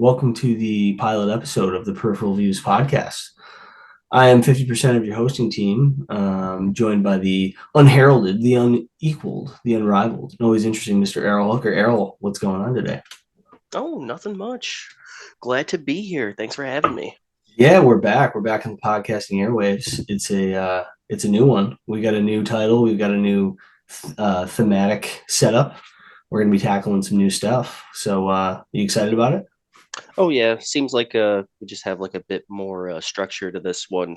Welcome to the pilot episode of the Peripheral Views podcast. I am 50% of your hosting team, joined by the unheralded, the unequaled, the unrivaled, and always interesting Mr. Erroll Hooker. Erroll, what's going on today? Oh, nothing much. Glad to be here. Thanks for having me. Yeah, we're back. We're back on the podcasting airwaves. It's a new one. We got a new title. We've got a new thematic setup. We're going to be tackling some new stuff. So, you excited about it? Oh yeah, seems like we just have like a bit more structure to this one.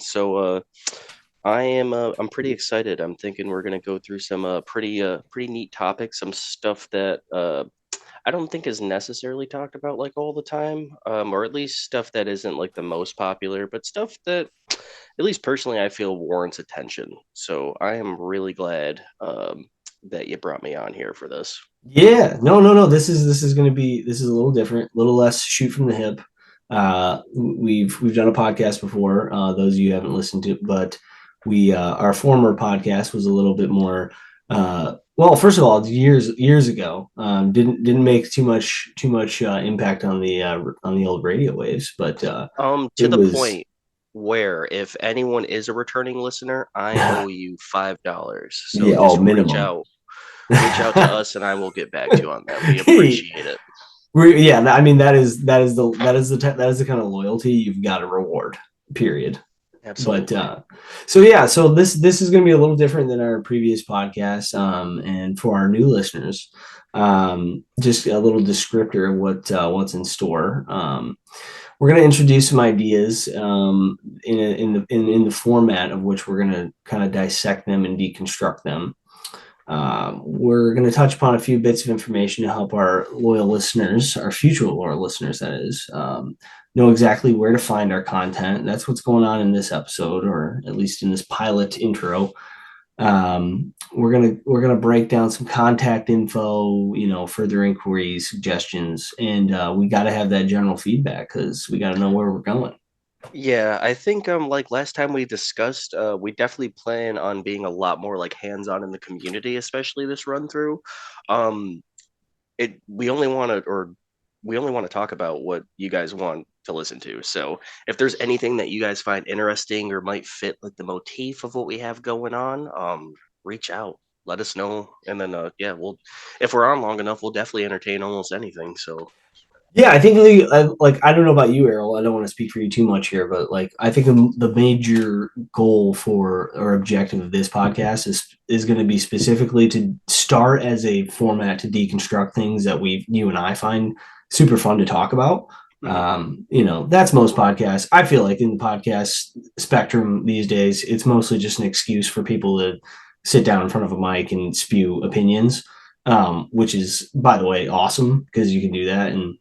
I'm pretty excited. I'm thinking we're gonna go through some pretty neat topics, some stuff that I don't think is necessarily talked about like all the time, or at least stuff that isn't like the most popular, but stuff that at least personally I feel warrants attention. So I am really glad that you brought me on here for this. Yeah, no. This is a little different, a little less shoot from the hip. We've done a podcast before. Those of you who haven't listened to, but we our former podcast was a little bit more. Well, first of all, years ago, didn't make too much impact on the old radio waves, but To it the was point where if anyone is a returning listener, I owe you $5. So yeah, oh just minimum. reach out to us, and I will get back to you on that. We appreciate it. Yeah, I mean that is the kind of loyalty you've got to reward. Period. But Absolutely. so this is going to be a little different than our previous podcast. And for our new listeners, just a little descriptor of what's in store. We're going to introduce some ideas in the format of which we're going to kind of dissect them and deconstruct them. We're going to touch upon a few bits of information to help our loyal listeners, our future loyal listeners, that is, know exactly where to find our content. That's what's going on in this episode, or at least in this pilot intro. We're gonna break down some contact info, further inquiries, suggestions, and we got to have that general feedback because we got to know where we're going. Yeah, I think like last time we discussed, we definitely plan on being a lot more like hands-on in the community, especially this run through. Um, it we only want to talk about what you guys want to listen to. So if there's anything that you guys find interesting or might fit like the motif of what we have going on, reach out, let us know, and then yeah, we'll if we're on long enough, we'll definitely entertain almost anything. So Yeah, I think like I don't know about you, Errol. I don't want to speak for you too much here, but like I think the major goal for or objective of this podcast is going to be specifically to start as a format to deconstruct things that you and I find super fun to talk about. mhm. That's most podcasts. I feel like in the podcast spectrum these days, it's mostly just an excuse for people to sit down in front of a mic and spew opinions, which is, by the way, awesome because you can do that in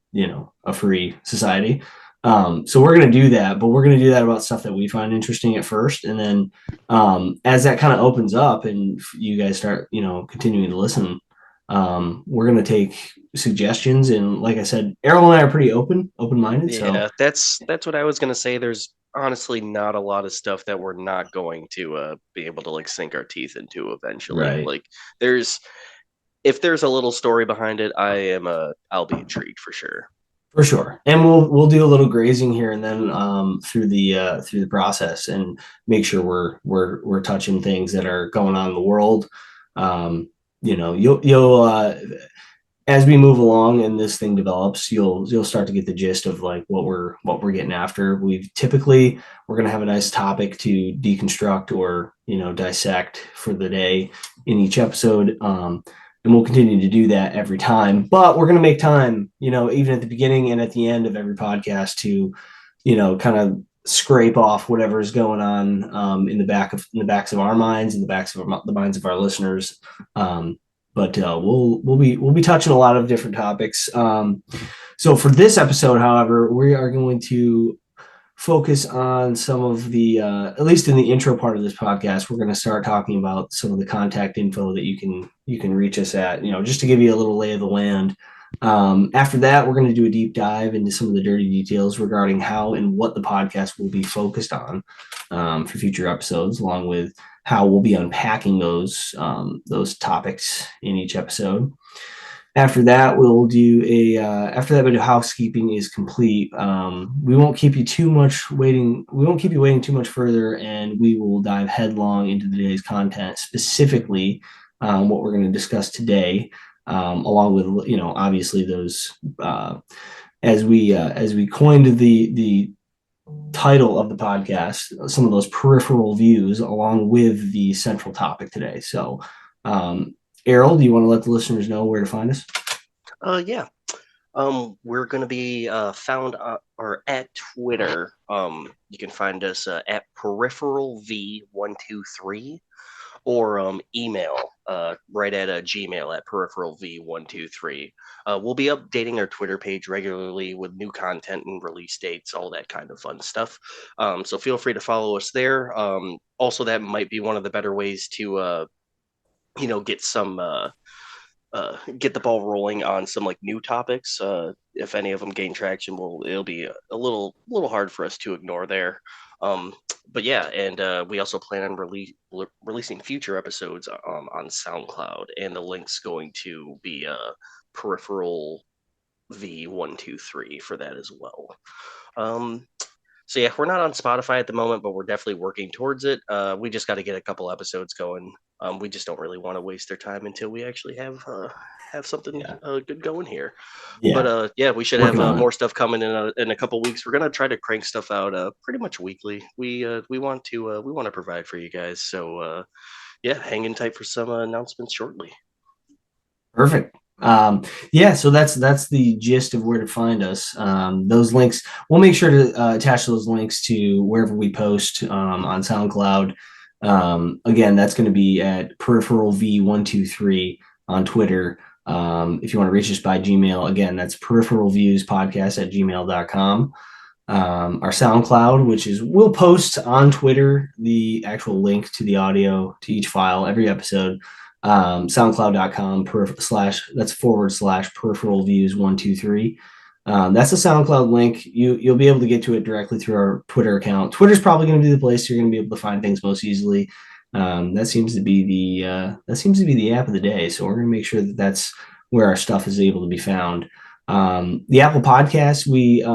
a free society. So we're going to do that, but we're going to do that about stuff that we find interesting at first, and then as that kind of opens up and you guys start continuing to listen, we're going to take suggestions. And like I said, Errol and I are pretty open-minded. So Yeah, that's what I was gonna say. There's honestly not a lot of stuff that we're not going to be able to like sink our teeth into eventually. right. Like there's if there's a little story behind it, I'll be intrigued for sure. For sure, and we'll do a little grazing here and then through the process and make sure we're touching things that are going on in the world. You'll as we move along and this thing develops, you'll start to get the gist of like what we're getting after. We're gonna have a nice topic to deconstruct or dissect for the day in each episode. And we'll continue to do that every time. But we're going to make time, even at the beginning and at the end of every podcast to, kind of scrape off whatever is going on in the backs of our minds, in the backs of the minds of our listeners. But we'll be touching a lot of different topics. So for this episode, however, we are going to focus on some of the at least in the intro part of this podcast, we're going to start talking about some of the contact info that you can reach us at, just to give you a little lay of the land. After that, we're going to do a deep dive into some of the dirty details regarding how and what the podcast will be focused on for future episodes, along with how we'll be unpacking those topics in each episode. After that, we'll do after that bit of housekeeping is complete. We won't keep you too much waiting. We won't keep you waiting too much further, and we will dive headlong into today's content, specifically what we're going to discuss today, along with obviously those as we coined the title of the podcast, some of those peripheral views along with the central topic today. So, Errol, do you want to let the listeners know where to find us? Yeah. We're gonna be found or at Twitter. You can find us at peripheral v123 or email right at Gmail at peripheral v123. We'll be updating our Twitter page regularly with new content and release dates, all that kind of fun stuff. So feel free to follow us there. Also, that might be one of the better ways to get some get the ball rolling on some like new topics. If any of them gain traction, it'll be a little hard for us to ignore there. Um, but yeah, and we also plan on releasing future episodes on SoundCloud, and the link's going to be peripheral v123 for that as well. Um, so yeah, we're not on Spotify at the moment, but we're definitely working towards it. We just got to get a couple episodes going. We just don't really want to waste their time until we actually have something Yeah, good going here. But yeah, yeah, we should have working on it. more stuff coming in a couple weeks. We're gonna try to crank stuff out pretty much weekly. We want to provide for you guys. So yeah, hanging tight for some announcements shortly. Perfect. Yeah, so that's the gist of where to find us. Those links, we'll make sure to attach those links to wherever we post on SoundCloud. Again, that's going to be at peripheral v123 on Twitter. If you want to reach us by Gmail, again, that's peripheralviewspodcast@gmail.com. Our SoundCloud, which is we'll post on Twitter the actual link to the audio to each file every episode. SoundCloud.com that's / peripheral views 123. That's the SoundCloud link. You'll be able to get to it directly through our Twitter account. Twitter's probably going to be the place you're going to be able to find things most easily. That seems to be the app of the day. So we're going to make sure that that's where our stuff is able to be found. The Apple Podcast, we're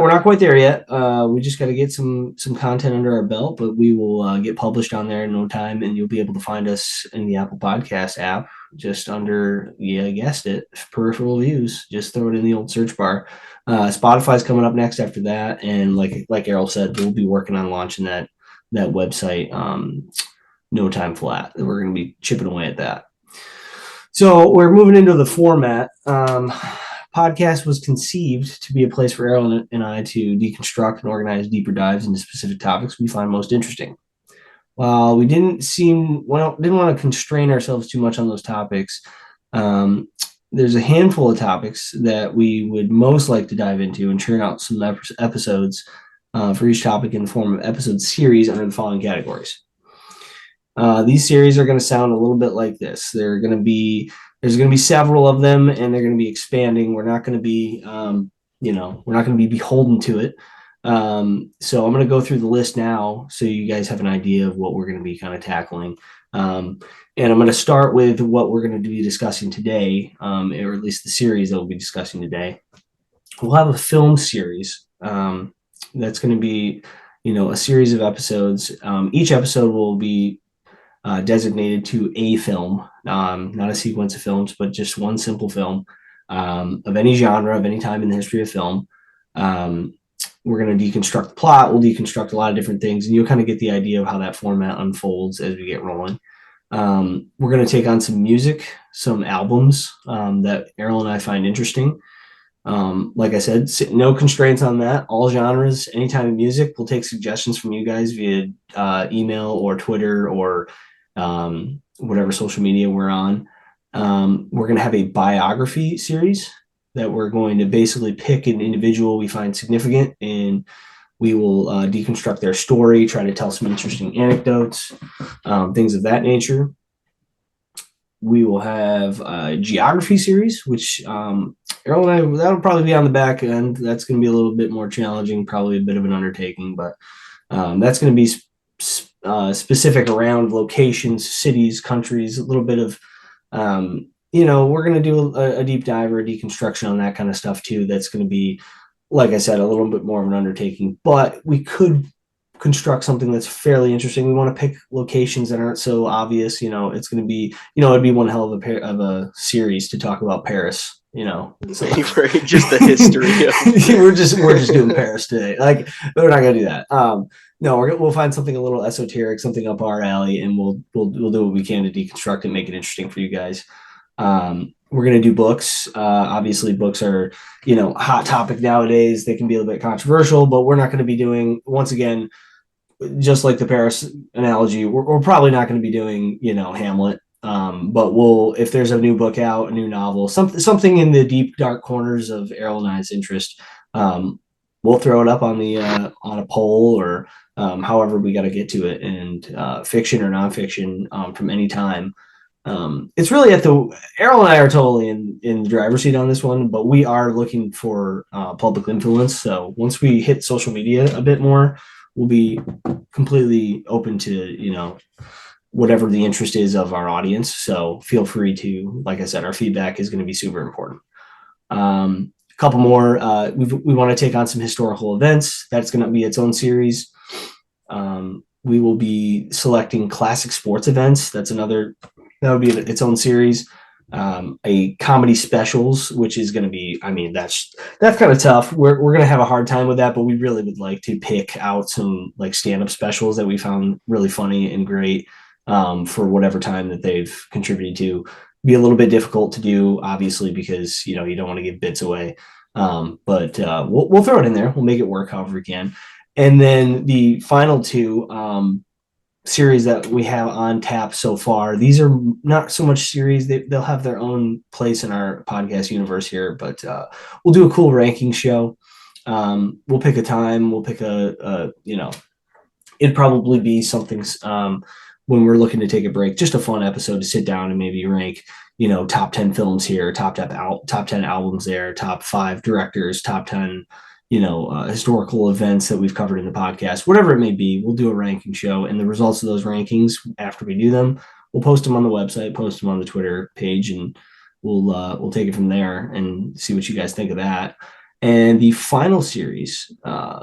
not quite there yet. We just got to get some content under our belt, but we will get published on there in no time, and you'll be able to find us in the Apple Podcast app just under, yeah, guessed it, peripheral views. Just throw it in the old search bar. Spotify's coming up next after that, and like Errol said, we'll be working on launching that website no time flat. We're going to be chipping away at that. So we're moving into the format. Podcast was conceived to be a place for Errol and I to deconstruct and organize deeper dives into specific topics we find most interesting. While we didn't want to constrain ourselves too much on those topics, there's a handful of topics that we would most like to dive into and churn out some episodes for each topic in the form of episode series under the following categories. These series are going to sound a little bit like this. There's going to be several of them, and they're going to be expanding. We're not going to be, we're not going to be beholden to it. So I'm going to go through the list now, so you guys have an idea of what we're going to be kind of tackling. And I'm going to start with what we're going to be discussing today, or at least the series that we'll be discussing today. We'll have a film series that's going to be, a series of episodes. Each episode will be designated to a film, not a sequence of films, but just one simple film of any genre, of any time in the history of film. We're going to deconstruct the plot. We'll deconstruct a lot of different things, and you'll kind of get the idea of how that format unfolds as we get rolling. We're going to take on some music, some albums that Errol and I find interesting. Like I said, no constraints on that. All genres, any type of music. We'll take suggestions from you guys via email or Twitter or whatever social media we're on. We're going to have a biography series that we're going to basically pick an individual we find significant, and we will deconstruct their story, try to tell some interesting anecdotes, things of that nature. We will have a geography series, which Errol and I, that'll probably be on the back end. That's going to be a little bit more challenging, probably a bit of an undertaking, but that's going to be specific around locations, cities, countries, a little bit of, we're going to do a deep dive or a deconstruction on that kind of stuff too. That's going to be, like I said, a little bit more of an undertaking, but we could construct something that's fairly interesting. We want to pick locations that aren't so obvious. It's going to be, it'd be one hell of a series to talk about Paris. So Right? Just the history of. we're just doing Paris today. Like we're not gonna do that. No, we'll find something a little esoteric, something up our alley, and we'll do what we can to deconstruct it, make it interesting for you guys. We're gonna do books. Obviously, books are hot topic nowadays. They can be a little bit controversial, but we're not going to be doing, once again, just like the Paris analogy. We're probably not going to be doing Hamlet. But if there's a new book out, a new novel, something in the deep dark corners of Erroll and I's interest, we'll throw it up on the on a poll or however we got to get to it, and fiction or nonfiction from any time. It's really Erroll and I are totally in the driver's seat on this one, but we are looking for public influence. So once we hit social media a bit more, we'll be completely open to whatever the interest is of our audience. So feel free to, like I said, our feedback is going to be super important. A couple more. We want to take on some historical events. That's going to be its own series. We will be selecting classic sports events. That would be its own series. A comedy specials, which is going to be, I mean, that's kind of tough. We're going to have a hard time with that, but we really would like to pick out some like stand-up specials that we found really funny and great for whatever time that they've contributed to. Be a little bit difficult to do, obviously, because you don't want to give bits away. But we'll throw it in there. We'll make it work however we can. And then the final two series that we have on tap so far, these are not so much series. They'll have their own place in our podcast universe here, but we'll do a cool ranking show. We'll pick a time. We'll pick it'd probably be something when we're looking to take a break, just a fun episode to sit down and maybe rank, top 10 films here, top 10 albums there, top 5 directors, top 10, historical events that we've covered in the podcast, whatever it may be. We'll do a ranking show, and the results of those rankings, after we do them, we'll post them on the website, post them on the Twitter page, and we'll take it from there and see what you guys think of that. And the final series,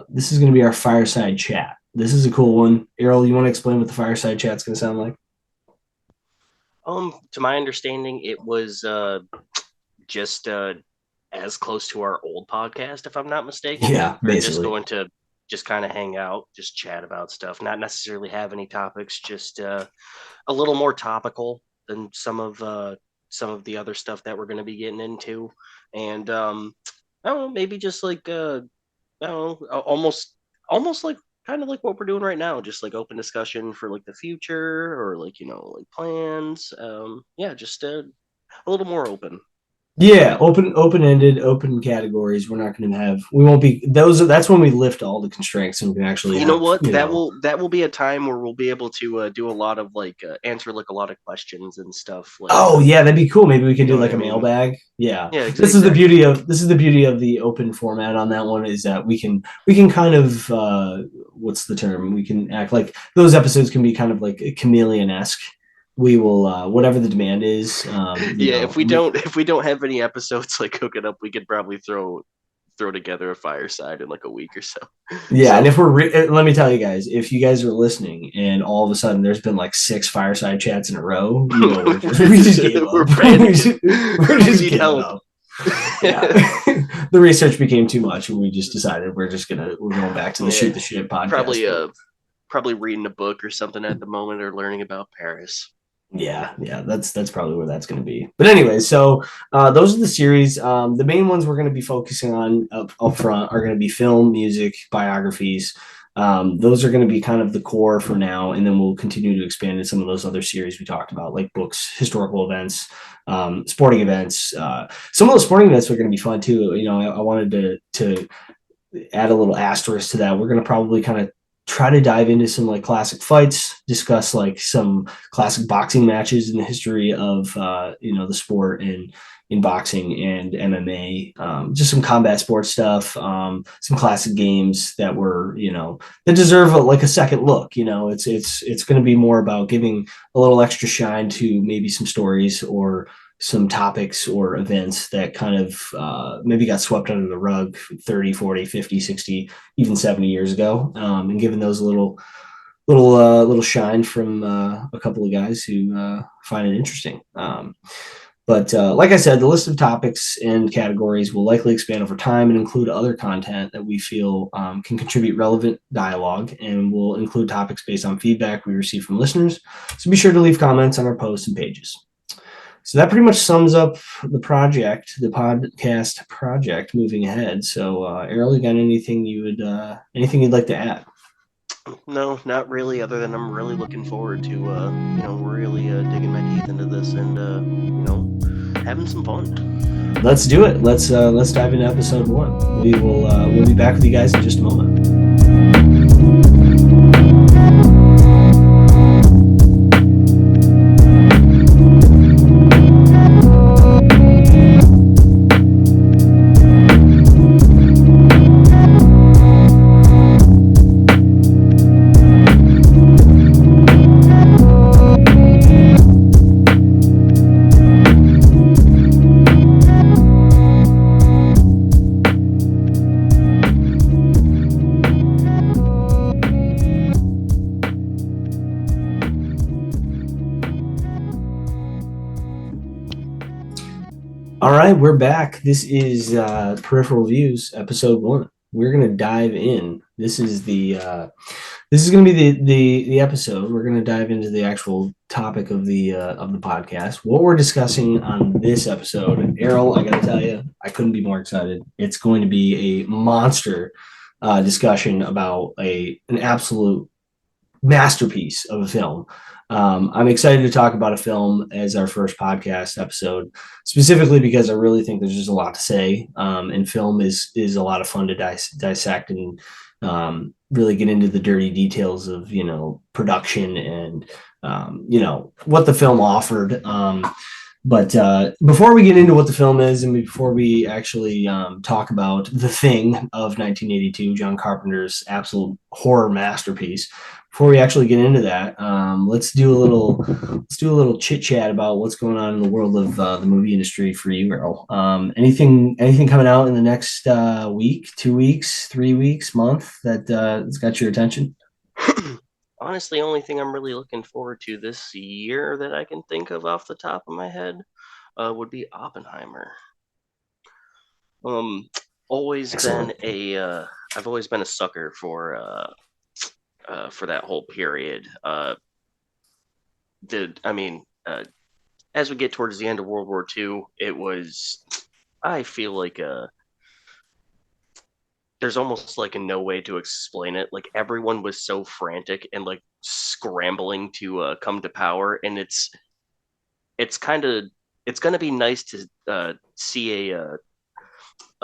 this is going to be our fireside chat. This is a cool one. Errol, you want to explain what the fireside chat's going to sound like? To my understanding, it was just as close to our old podcast, if I'm not mistaken. Yeah, We're just basically. going to just kind of hang out, just chat about stuff, not necessarily have any topics, just a little more topical than some of the other stuff that we're going to be getting into. And I don't know, maybe just like I don't know, almost like kind of like what we're doing right now, just like open discussion for like the future or like like plans. Yeah, just a little more open. Yeah, open-ended, open categories. We're not going to have. We won't be those. That's when we lift all the constraints and we can actually You know have. what? That will be a time where we'll be able to do a lot of like answer like a lot of questions and stuff. Like, Oh yeah, that'd be cool. Maybe we can you know do what like I a mean? mailbag. Yeah, Yeah, this is the exactly. beauty of the open format on that one, is that we can kind of what's the term? We can act like those episodes can be kind of like chameleon esque. We will whatever the demand is. Yeah, if we don't have any episodes like cooking up, we could probably throw together a fireside in like a week or so. Yeah, and So if let me tell you guys, if you guys are listening and all of a sudden there's been like 6 fireside chats in a row, we just gave we're up. panicking. We're We just need giving help. up. Yeah, the research became too much, and we just decided we're going back to the Yeah, shoot the shit podcast. probably But probably reading a book or something at the moment or learning about Paris. yeah, that's probably where that's going to be. But anyway, so those are the series. The main ones we're going to be focusing on up front are going to be film, music, biographies. Those are going to be kind of the core for now, and then we'll continue to expand in some of those other series we talked about, like books, historical events, sporting events. Some of those sporting events are going to be fun too. I wanted to add a little asterisk to that. We're going to probably kind of try to dive into some like classic fights, discuss like some classic boxing matches in the history of the sport and in boxing and MMA, just some combat sports stuff, some classic games that were that deserve like a second look. It's going to be more about giving a little extra shine to maybe some stories or some topics or events that kind of maybe got swept under the rug 30, 40, 50, 60, even 70 years ago, and giving those a little shine from a couple of guys who find it interesting. But like I said, the list of topics and categories will likely expand over time and include other content that we feel can contribute relevant dialogue, and will include topics based on feedback we receive from listeners. So be sure to leave comments on our posts and pages. So that pretty much sums up the podcast project moving ahead. So, Errol, you got anything you'd like to add? No, not really, other than I'm really looking forward to, really digging my teeth into this and, having some fun. Let's do it. Let's dive into episode 1. We'll be back with you guys in just a moment. All right, we're back. This is Peripheral Views, episode 1. We're gonna dive in. This is gonna be the episode. We're gonna dive into the actual topic of the podcast. What we're discussing on this episode, Errol, I gotta tell you, I couldn't be more excited. It's going to be a monster discussion about an absolute masterpiece of a film. I'm excited to talk about a film as our first podcast episode, specifically because I really think there's just a lot to say, and film is a lot of fun to dissect and really get into the dirty details of production and what the film offered. But before we get into what the film is, and before we actually talk about The Thing of 1982, John Carpenter's absolute horror masterpiece, before we actually get into that, let's do a little chit chat about what's going on in the world of the movie industry for you, Errol. Anything coming out in the next week, 2 weeks, 3 weeks, month that's got your attention? Honestly, only thing I'm really looking forward to this year that I can think of off the top of my head would be Oppenheimer. Um, always been Excellent. I've always been a sucker for that whole period. As we get towards the end of World War II, I feel like there's almost like a no way to explain it. Like everyone was so frantic and like scrambling to come to power, and it's kind of it's gonna be nice to see a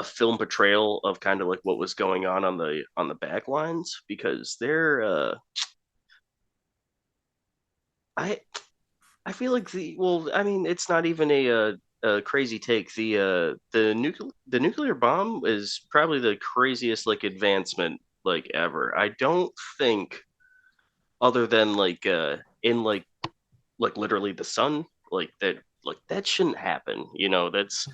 film portrayal of kind of like what was going on the back lines, because I I feel like it's not even a crazy take. The nuclear bomb is probably the craziest like advancement like ever. I don't think, other than like in like literally the sun, like that shouldn't happen. That's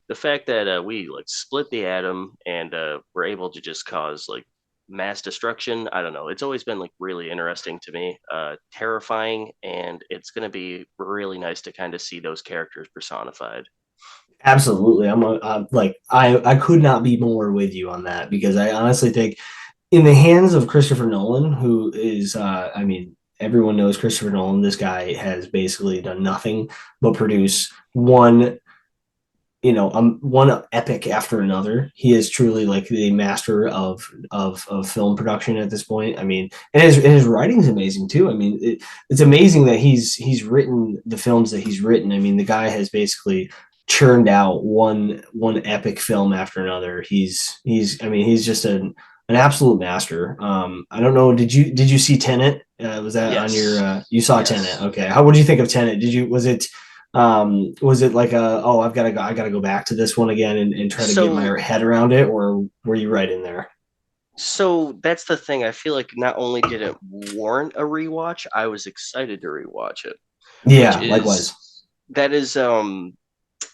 the fact that we like split the atom and we're able to just cause like mass destruction. I don't know. It's always been like really interesting to me, terrifying, and it's gonna be really nice to kind of see those characters personified. Absolutely. I could not be more with you on that, because I honestly think in the hands of Christopher Nolan, who is, everyone knows Christopher Nolan. This guy has basically done nothing but produce one epic after another. He is truly like the master of film production at this point. I mean, and his writing is amazing too. I mean, it's amazing that he's written the films that he's written. I mean, the guy has basically churned out one epic film after another. He's just an absolute master. I don't know. Did you see Tenet? Was that on your? Yes, You saw yes. Tenet? Okay. What did you think of Tenet? Was it like I gotta go back to this one again and try to get So my head around it, or were you right in there? so that's the thing. I feel like not only did it warrant a rewatch, I was excited to rewatch it, which Yeah, is likewise. that is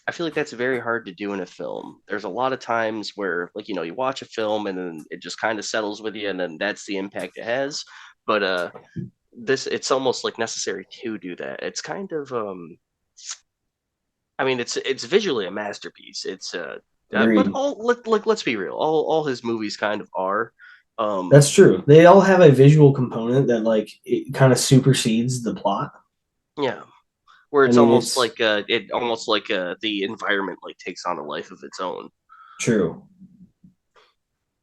I feel like that's very hard to do in a film. There's a lot of times where, like, you watch a film and then it just kind of settles with you, and then that's the impact it has. But this, it's almost like necessary to do that. It's kind of, I mean, it's visually a masterpiece. But Agreed. let's be real, all his movies kind of are. That's Um, true. They all have a visual component that like it kind of supersedes the plot. yeah, where I it's mean, almost it's like the environment like takes on a life of its own. true.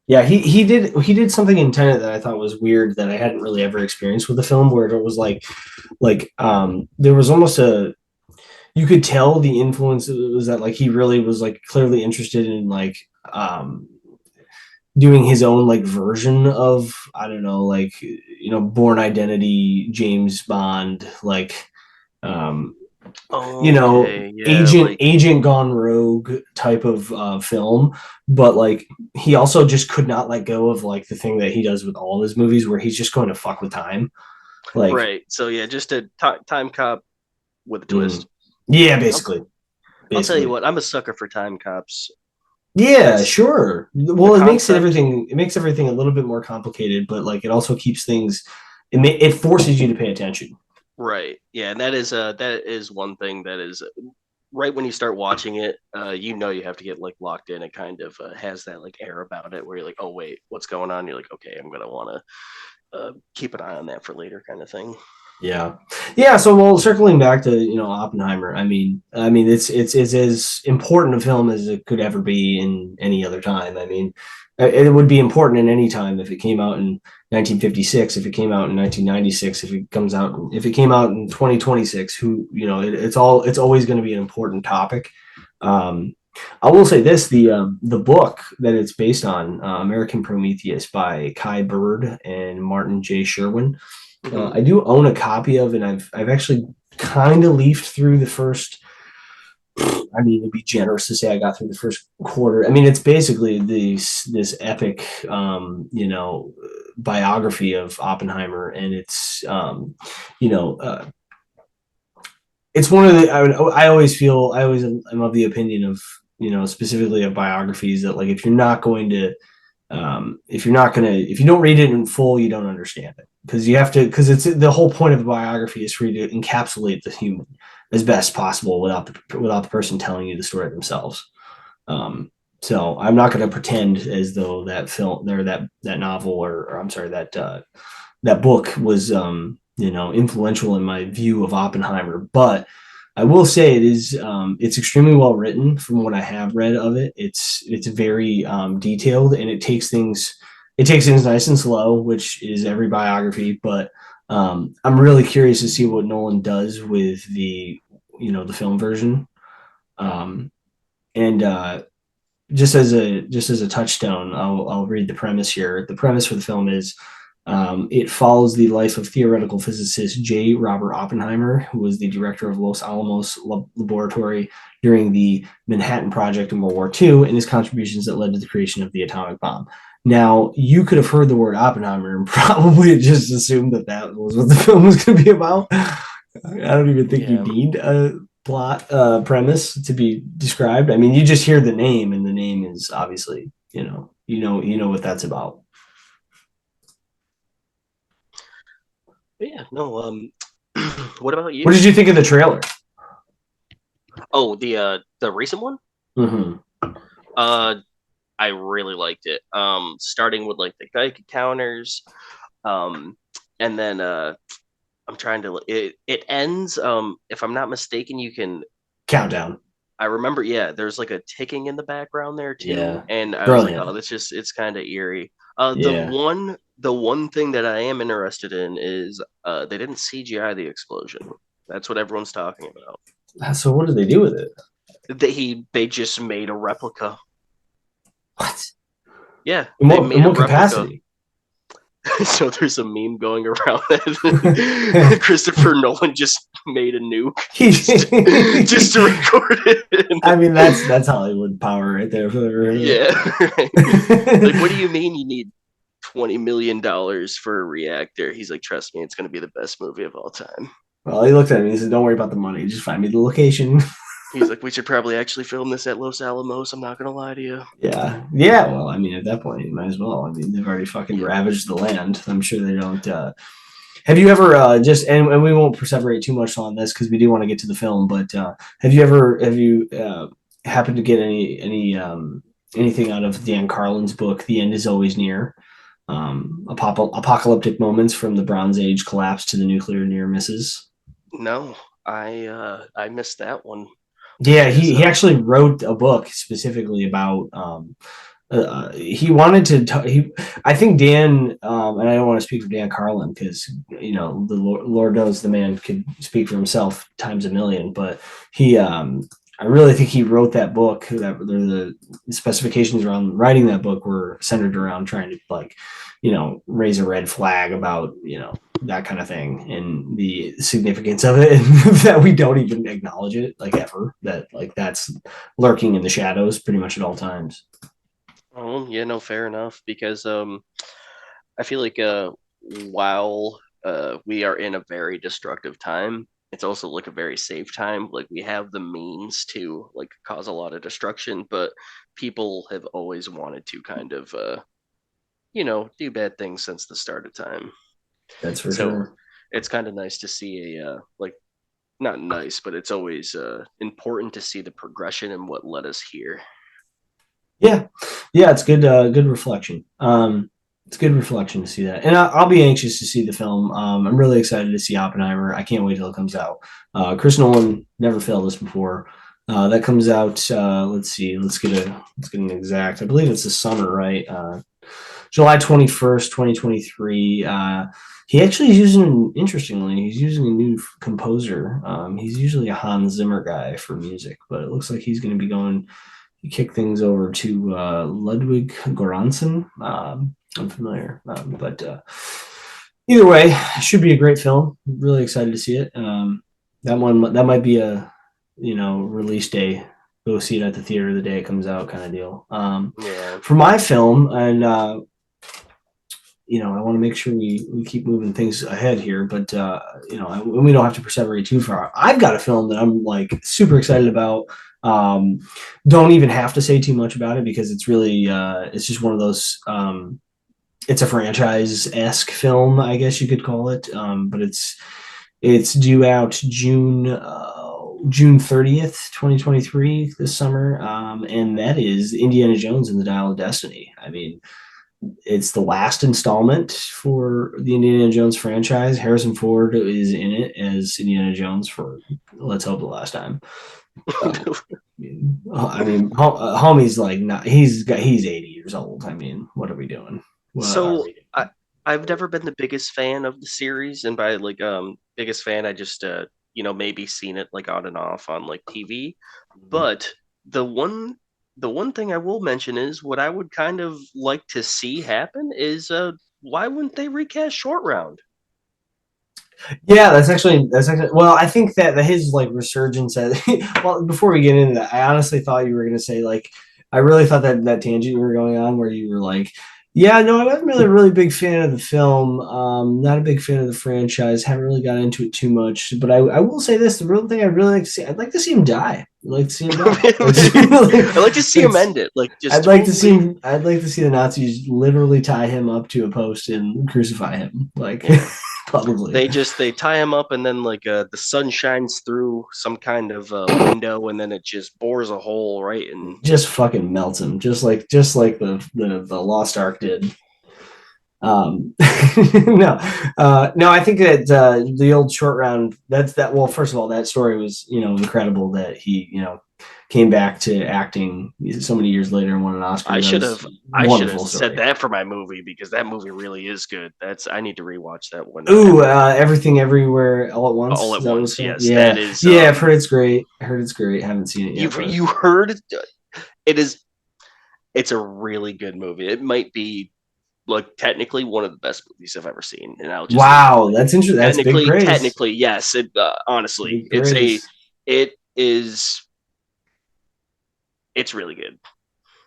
Yeah, he did something in Tenet that I thought was weird that I hadn't really ever experienced with the film, where it was like there was almost a you could tell the influence was that like he really was like clearly interested in like doing his own like version of I don't know like Born Identity, James Bond, like um Okay, yeah, agent gone rogue type of film, but like he also just could not let go of like the thing that he does with all of his movies where he's just going to fuck with time, like right. So yeah, just a time cop with a mm, twist. yeah, I'll I'll tell you basically what, I'm a sucker for time cops. yeah, That's sure. the Well, concept. it makes everything a little bit more complicated, but like it also keeps things it forces you to pay attention. Right. Yeah, and that is one thing that is right when you start watching it, you have to get like locked in. It kind of has that like air about it where you're like, oh wait, what's going on? You're like, okay, I'm gonna want to keep an eye on that for later, kind of thing. Yeah, yeah. So, well, circling back to Oppenheimer. I mean, it's as important a film as it could ever be in any other time. I mean, it would be important in any time if it came out in 1956, if it came out in 1996, if it came out in 2026. It's always going to be an important topic. Um, I will say this: the book that it's based on, American Prometheus by Kai Bird and Martin J. Sherwin. Hmm. I do own a copy of, and I've actually kind of leafed through the first. I mean, it'd be generous to say I got through the first quarter. I mean, it's basically this epic, biography of Oppenheimer, and you know, uh, it's one of the. I always feel I always am of the opinion of specifically of biographies that like if you don't read it in full, you don't understand it because you have to because it's the whole point of a biography is for you to encapsulate the human as best possible without the person telling you the story themselves. Um, so I'm not going to pretend as though that film or that novel or I'm sorry that book was influential in my view of Oppenheimer, but I will say it's extremely well written from what I have read of it. It's very detailed and it takes things nice and slow, which is every biography. But I'm really curious to see what Nolan does with the film version. Um, and just as a touchstone, I'll read the premise here. The premise for the film is it follows the life of theoretical physicist J. Robert Oppenheimer, who was the director of Los Alamos Laboratory during the Manhattan Project in World War II, and his contributions that led to the creation of the atomic bomb. Now, you could have heard the word Oppenheimer and probably just assumed that that was what the film was going to be about. I don't even think you Yeah, need a plot premise to be described. I mean, you just hear the name, and the name is obviously you know what that's about. but yeah. No. What about What you? did you think of the trailer? Oh, the recent one. Mm-hmm. Uh, I really liked it. Starting with like the Geiger counters. Um, and then I'm trying to. It ends. If I'm not mistaken, you can. Countdown. I remember, yeah, there's like a ticking in the background there too, Yeah, and I was like, brilliant. oh, it's kind of eerie. Yeah. The one thing that I am interested in is they didn't CGI the explosion. That's what everyone's talking about. So what did they do with it? They just made a replica. What? Yeah, In they what in made a what replica. capacity? So there's a meme going around that Christopher Nolan just made a nuke just to record it. I mean, that's Hollywood power right there. Yeah. Like, what do you mean you need $20 million for a reactor? He's like, trust me, it's going to be the best movie of all time. Well, he looked at me. He said, "Don't worry about the money. Just find me the location." He's like, we should probably actually film this at Los Alamos. I'm not gonna lie to you. Yeah, yeah. Well, I mean, at that point, you might as well. I mean, they've already fucking Yeah. ravaged the land. I'm sure they don't. Have you ever just and we won't perseverate too much on this because we do want to get to the film, but have you happened to get anything out of Dan Carlin's book, The End Is Always Near? Apocalyptic moments from the Bronze Age collapse to the nuclear near misses. No, I missed that one. Yeah, What is he actually wrote a book specifically about he wanted to he I think Dan and I don't want to speak for Dan Carlin because the Lord knows the man could speak for himself times a million, but he I really think he wrote that book that the specifications around writing that book were centered around trying to like raise a red flag about that kind of thing and the significance of it and that we don't even acknowledge it like ever, that like that's lurking in the shadows pretty much at all times. Oh, yeah, no, fair enough. Because I feel like while we are in a very destructive time, it's also like a very safe time. Like we have the means to like cause a lot of destruction, but people have always wanted to kind of do bad things since the start of time. That's for So sure. it's kind of nice to see a like not nice, but it's always important to see the progression and what led us here. Yeah, yeah, it's good. Good reflection. It's good reflection to see that, and I'll be anxious to see the film. I'm really excited to see Oppenheimer. I can't wait till it comes out. Chris Nolan never failed us before. That comes out. Let's see. Let's get an exact. I believe it's the summer, right? July 21st, 2023. He actually is using, interestingly, he's using a new composer. He's usually a Hans Zimmer guy for music, but it looks like he's going to be going kick things over to Ludwig Göransson. I'm familiar, but either way, should be a great film. Really excited to see it. That might be a release day. Go see it at the theater the day it comes out, kind of deal. Yeah. For my film, and I want to make sure we keep moving things ahead here, but we don't have to perseverate too far. I've got a film that I'm like super excited about. Um, don't even have to say too much about it because it's really it's just one of those. It's a franchise-esque film, I guess you could call it, but it's due out June 30th, 2023, this summer, and that is Indiana Jones and the Dial of Destiny. I mean, it's the last installment for the Indiana Jones franchise. Harrison Ford is in it as Indiana Jones for, let's hope, the last time. Um, homie's like not. He's 80 years old. I mean, what are we doing? What are So we doing? I've never been the biggest fan of the series, and by like biggest fan, I just maybe seen it like on and off on like TV. But the one the one thing I will mention is what I would kind of like to see happen is why wouldn't they recast Short Round? Yeah, that's actually. Well, I think that his like resurgence. Well, before we get into that, I honestly thought you were gonna say like, I really thought that tangent you were going on where you were like, yeah, no, I wasn't really a really big fan of the film. Not a big fan of the franchise. Haven't really got into it too much. But I will say this: the real thing I'd really like to see, I'd like to see him die. I'd like to see him die. I like to see him It's- end it, like just I'd like to see totally. him. I'd like to see the Nazis literally tie him up to a post and crucify him, like Yeah. publicly. They tie him up and then like the sun shines through some kind of window and then it just bores a hole right and Just fucking melts him, just like the Lost Ark did. No, no, I think that the old short round. That's that. Well, first of all, that story was incredible that he came back to acting so many years later and won an Oscar. I That should was have a I should have wonderful said story. that for my movie because that movie really is good. That's I need to rewatch that one Ooh, after everything everywhere all at once. all Is at that what it's once. called? Yes, that Yeah, is yeah. I've heard it's great. I heard it's great. Haven't seen it yet, but you heard it is it's a really good movie. It might be like technically one of the best movies I've ever seen, and I'll just leave it at wow, that. that's interesting. That's big praise. Technically, yes. It honestly, Big praise. it is, it's really good.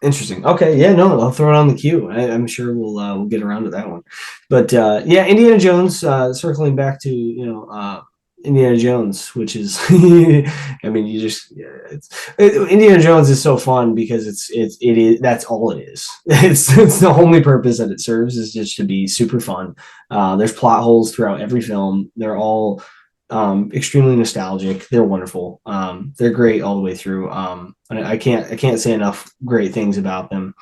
Interesting. Okay, yeah, no, I'll throw it on the queue. I'm sure we'll get around to that one. But yeah, Indiana Jones. Circling back to Indiana Jones, which is, I mean, you just Indiana Jones is so fun because it is that's all it is. It's the only purpose that it serves is just to be super fun. There's plot holes throughout every film. They're all extremely nostalgic. They're wonderful. They're great all the way through. I can't say enough great things about them.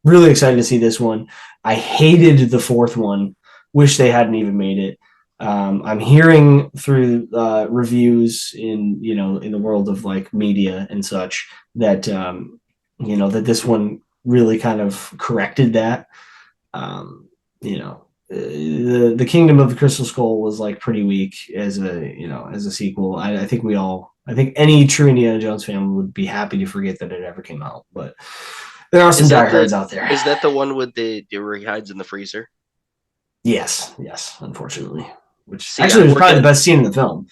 Really excited to see this one. I hated the fourth one. Wish they hadn't even made it. I'm hearing through reviews in the world of like media and such that that this one really kind of corrected that. The Kingdom of the Crystal Skull was like pretty weak as a sequel. I think any true Indiana Jones fan would be happy to forget that it ever came out, but there are some Is that the diehards out there. is that the one with the where he hides in the freezer? Yes, unfortunately. Which See, actually was probably the best scene in the film.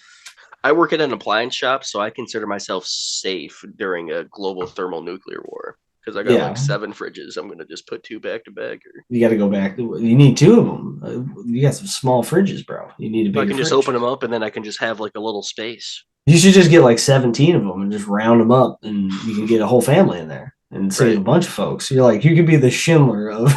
I work at an appliance shop, so I consider myself safe during a global thermonuclear war because I got like Yeah, 7 fridges. I'm gonna just put 2 back to back, or you got to go back. You need two of them. You got some small fridges, bro. You need a I bigger can just fridge. open them up and then I can just have like a little space. You should just get like 17 of them and just round them up, and you can get a whole family in there and save Right. a bunch of folks. You could be the Schindler of.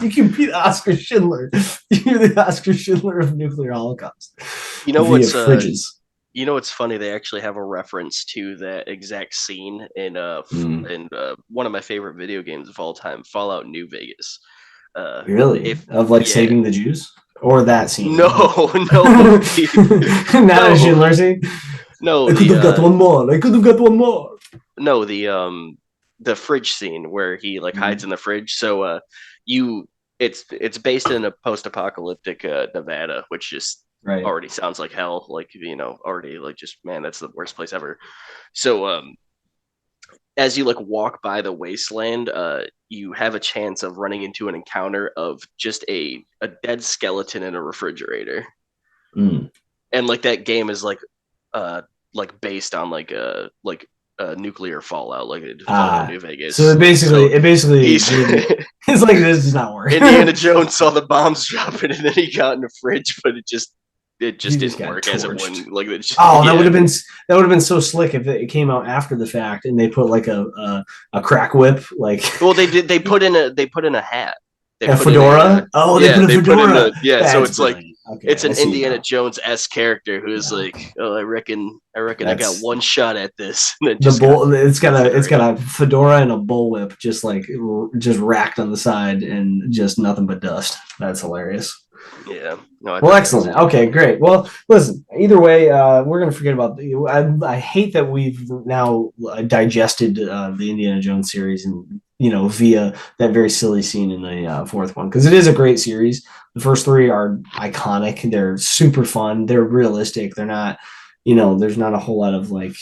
You can be the Oscar Schindler. You're the Oscar Schindler of nuclear holocaust You know via what's fridges. you know what's funny? They actually have a reference to that exact scene in one of my favorite video games of all time, Fallout New Vegas. Really? If Of like Yeah, saving the Jews? Or that scene? no, no, Not a no, Schindler scene? no, I could have got one more. I could have got one more. no, the fridge scene where he like hides in the fridge. So you it's based in a post-apocalyptic Nevada, which just Right. already sounds like hell. Like already like just man, that's the worst place ever. So as you like walk by the wasteland, you have a chance of running into an encounter of just a dead skeleton in a refrigerator, Mm. and like that game is like based on like nuclear fallout, like Fallout New So Vegas. it Like basically, so, it basically he's gave you. It's like this does not work. Indiana Jones saw the bombs dropping, and then he got in the fridge, but it just He just didn't got work as it torched. wouldn't like it. Oh, Yeah. that would have been so slick if it came out after the fact and they put like a crack whip like Well, they put in a hat. They a put in fedora. Oh, they yeah, put a they put in fedora. a yeah. So That's it's like brilliant. Okay, it's I an see it Indiana now. Jones s character who's Yeah, like, oh, I reckon I got that's one shot at this, and then the just got bull. It's incinerated. got a fedora and a bullwhip just racked on the side and just nothing but dust. That's hilarious. Yeah, no, I Well, thought that was excellent. Okay, great. Well, listen. Either way, we're gonna forget about. I hate that we've now digested the Indiana Jones series, and via that very silly scene in the fourth one, because it is a great series. The first three are iconic. They're super fun. They're realistic. They're not. There's not a whole lot of like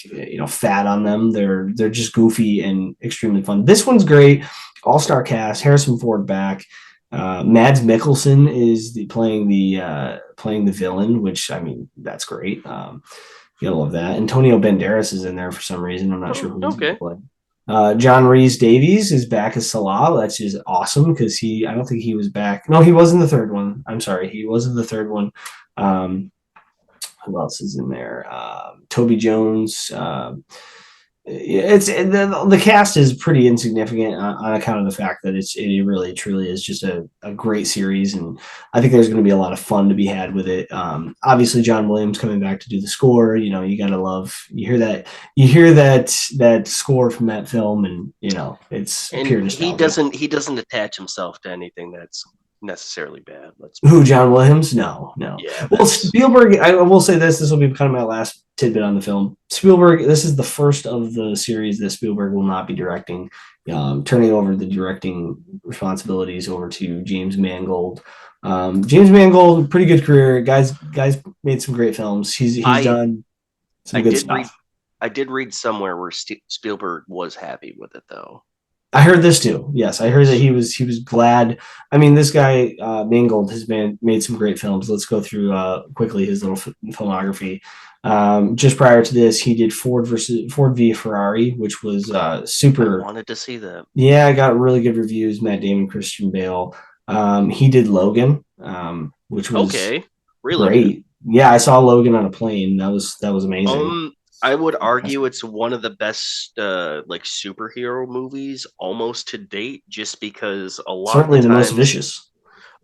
fat on them. They're just goofy and extremely fun. This one's great. All star cast. Harrison Ford back. Mads Mikkelsen is playing the villain, which I mean that's great. You gotta love that. Antonio Banderas is in there for some reason. I'm not sure oh, who he's going to okay. play. John Rhys Davies is back as Salah. That's just awesome because I don't think he was back. No, he was in the third one. I'm sorry, he was in the third one. Um, who else is in there? Toby Jones. It's the cast is pretty insignificant on account of the fact that it really truly is just a great series, and I think there's going to be a lot of fun to be had with it. Obviously, John Williams coming back to do the score. You gotta love. You hear that score from that film, and it's And pure he nostalgia. doesn't attach himself to anything that's necessarily bad. Let's be Who, real. John Williams? No, no. Yeah, Well, that's Spielberg, I will say this will be kind of my last tidbit on the film. Spielberg, this is the first of the series that Spielberg will not be directing, turning over the directing responsibilities over to James Mangold. James Mangold, pretty good career. Guys made some great films. He's I done I some good did read stuff. I did read somewhere where Spielberg was happy with it though. I heard this too. Yes, I heard that Yes. he was glad. I mean, this guy Mangold has made some great films. Let's go through quickly his little filmography. Just prior to this, he did Ford v Ferrari, which was I super. wanted to see that. Yeah, I got really good reviews. Matt Damon, Christian Bale. He did Logan, which was Okay. Really good. great. Yeah, I saw Logan on a plane. That was amazing. Um, I would argue it's one of the best like superhero movies almost to date, just because a lot of the Certainly the most times, vicious.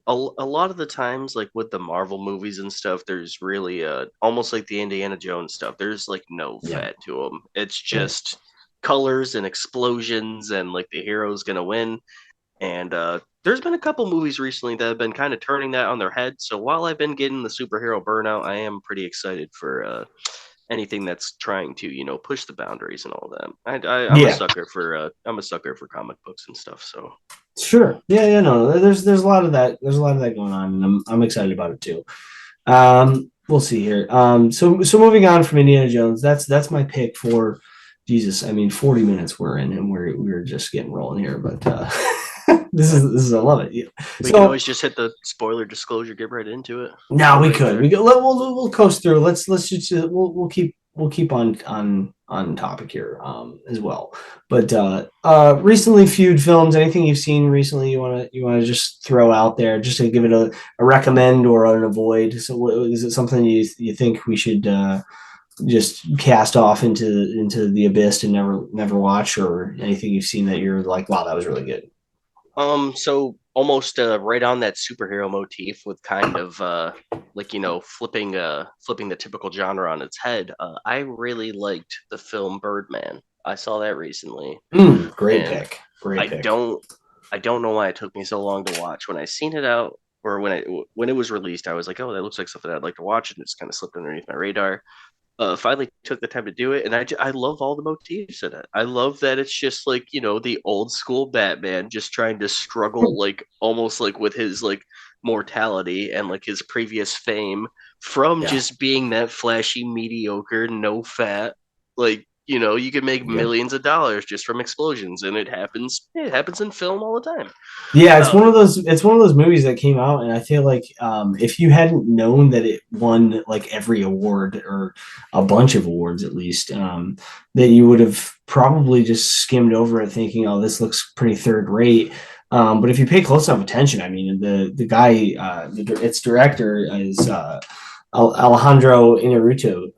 a lot of the times, like with the Marvel movies and stuff, there's really almost like the Indiana Jones stuff. There's like no Yeah. fat to them. It's Right. just colors and explosions, and like the hero's gonna win. And there's been a couple movies recently that have been kind of turning that on their head. So while I've been getting the superhero burnout, I am pretty excited for anything that's trying to, push the boundaries and all that. I'm a Yeah. sucker for comic books and stuff. So Sure. Yeah, yeah, no. There's a lot of that. There's a lot of that going on, and I'm excited about it too. We'll see here. So moving on from Indiana Jones, that's my pick for Jesus. I mean, 40 minutes we're in, and we're just getting rolling here, but this is I love it. Yeah. we can So always just hit the spoiler disclosure, get right into it. now We're we right could there. we'll coast through. Let's just we'll keep on topic here as well. But recently viewed films, anything you've seen recently you want to just throw out there just to give it a recommend or an avoid. So is it something you think we should just cast off into the abyss and never watch, or anything you've seen that you're like, wow, that was really good? So almost right on that superhero motif with kind of like flipping the typical genre on its head. I really liked the film Birdman. I saw that recently, Great and pick. Great I pick. don't I don't know why it took me so long to watch. When I seen it out, or when it was released, I was like, oh, that looks like something I'd like to watch, and it's kind of slipped underneath my radar. Finally took the time to do it, and I love all the motifs in it. I love that it's just like the old school Batman just trying to struggle, like almost like with his like mortality and like his previous fame from Yeah. just being that flashy mediocre no fat, like you can make Yep. millions of dollars just from explosions, and it happens in film all the time. Yeah, um it's one of those movies that came out, and I feel like if you hadn't known that it won like every award or a bunch of awards at least, that you would have probably just skimmed over it thinking, oh, this looks pretty third rate. But if you pay close enough attention, I mean, the guy, its director is Alejandro Inarritu,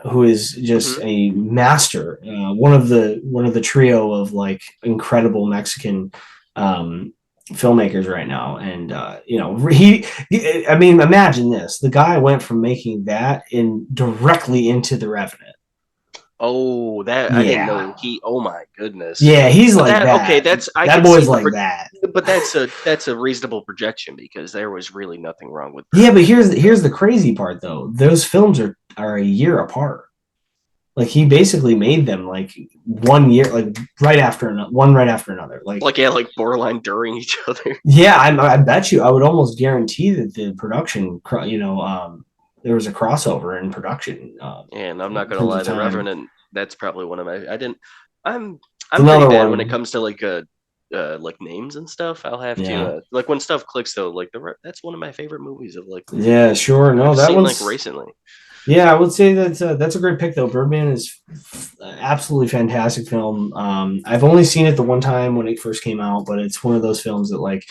who is just mhm. a master, one of the trio of like incredible Mexican um, filmmakers right now. And I mean, imagine this: the guy went from making that in directly into The Revenant. Oh, that I didn't Yeah, know he. Oh my goodness. yeah, he's But like that okay, that. that's I That could see boy's the like that. but that's a reasonable projection because there was really nothing wrong with Yeah, but Birdman at the here's time. the crazy part though. Those films are a year apart. Like he basically made them like 1 year, like right after another. Like, Like yeah, like borderline during each other. yeah, I bet you I would almost guarantee that the production, there was a crossover in production And I'm not in gonna terms of lie, the time. Revenant, that's probably one of my I didn't I'm It's I'm pretty another bad when it one. comes to like names and stuff. I'll have to Yeah, like when stuff clicks though, like that's one of my favorite movies of like yeah, sure. No, I've that seen like one's recently. yeah. I would say that's a great pick though. Birdman is absolutely fantastic film. I've only seen it the one time when it first came out, but it's one of those films that like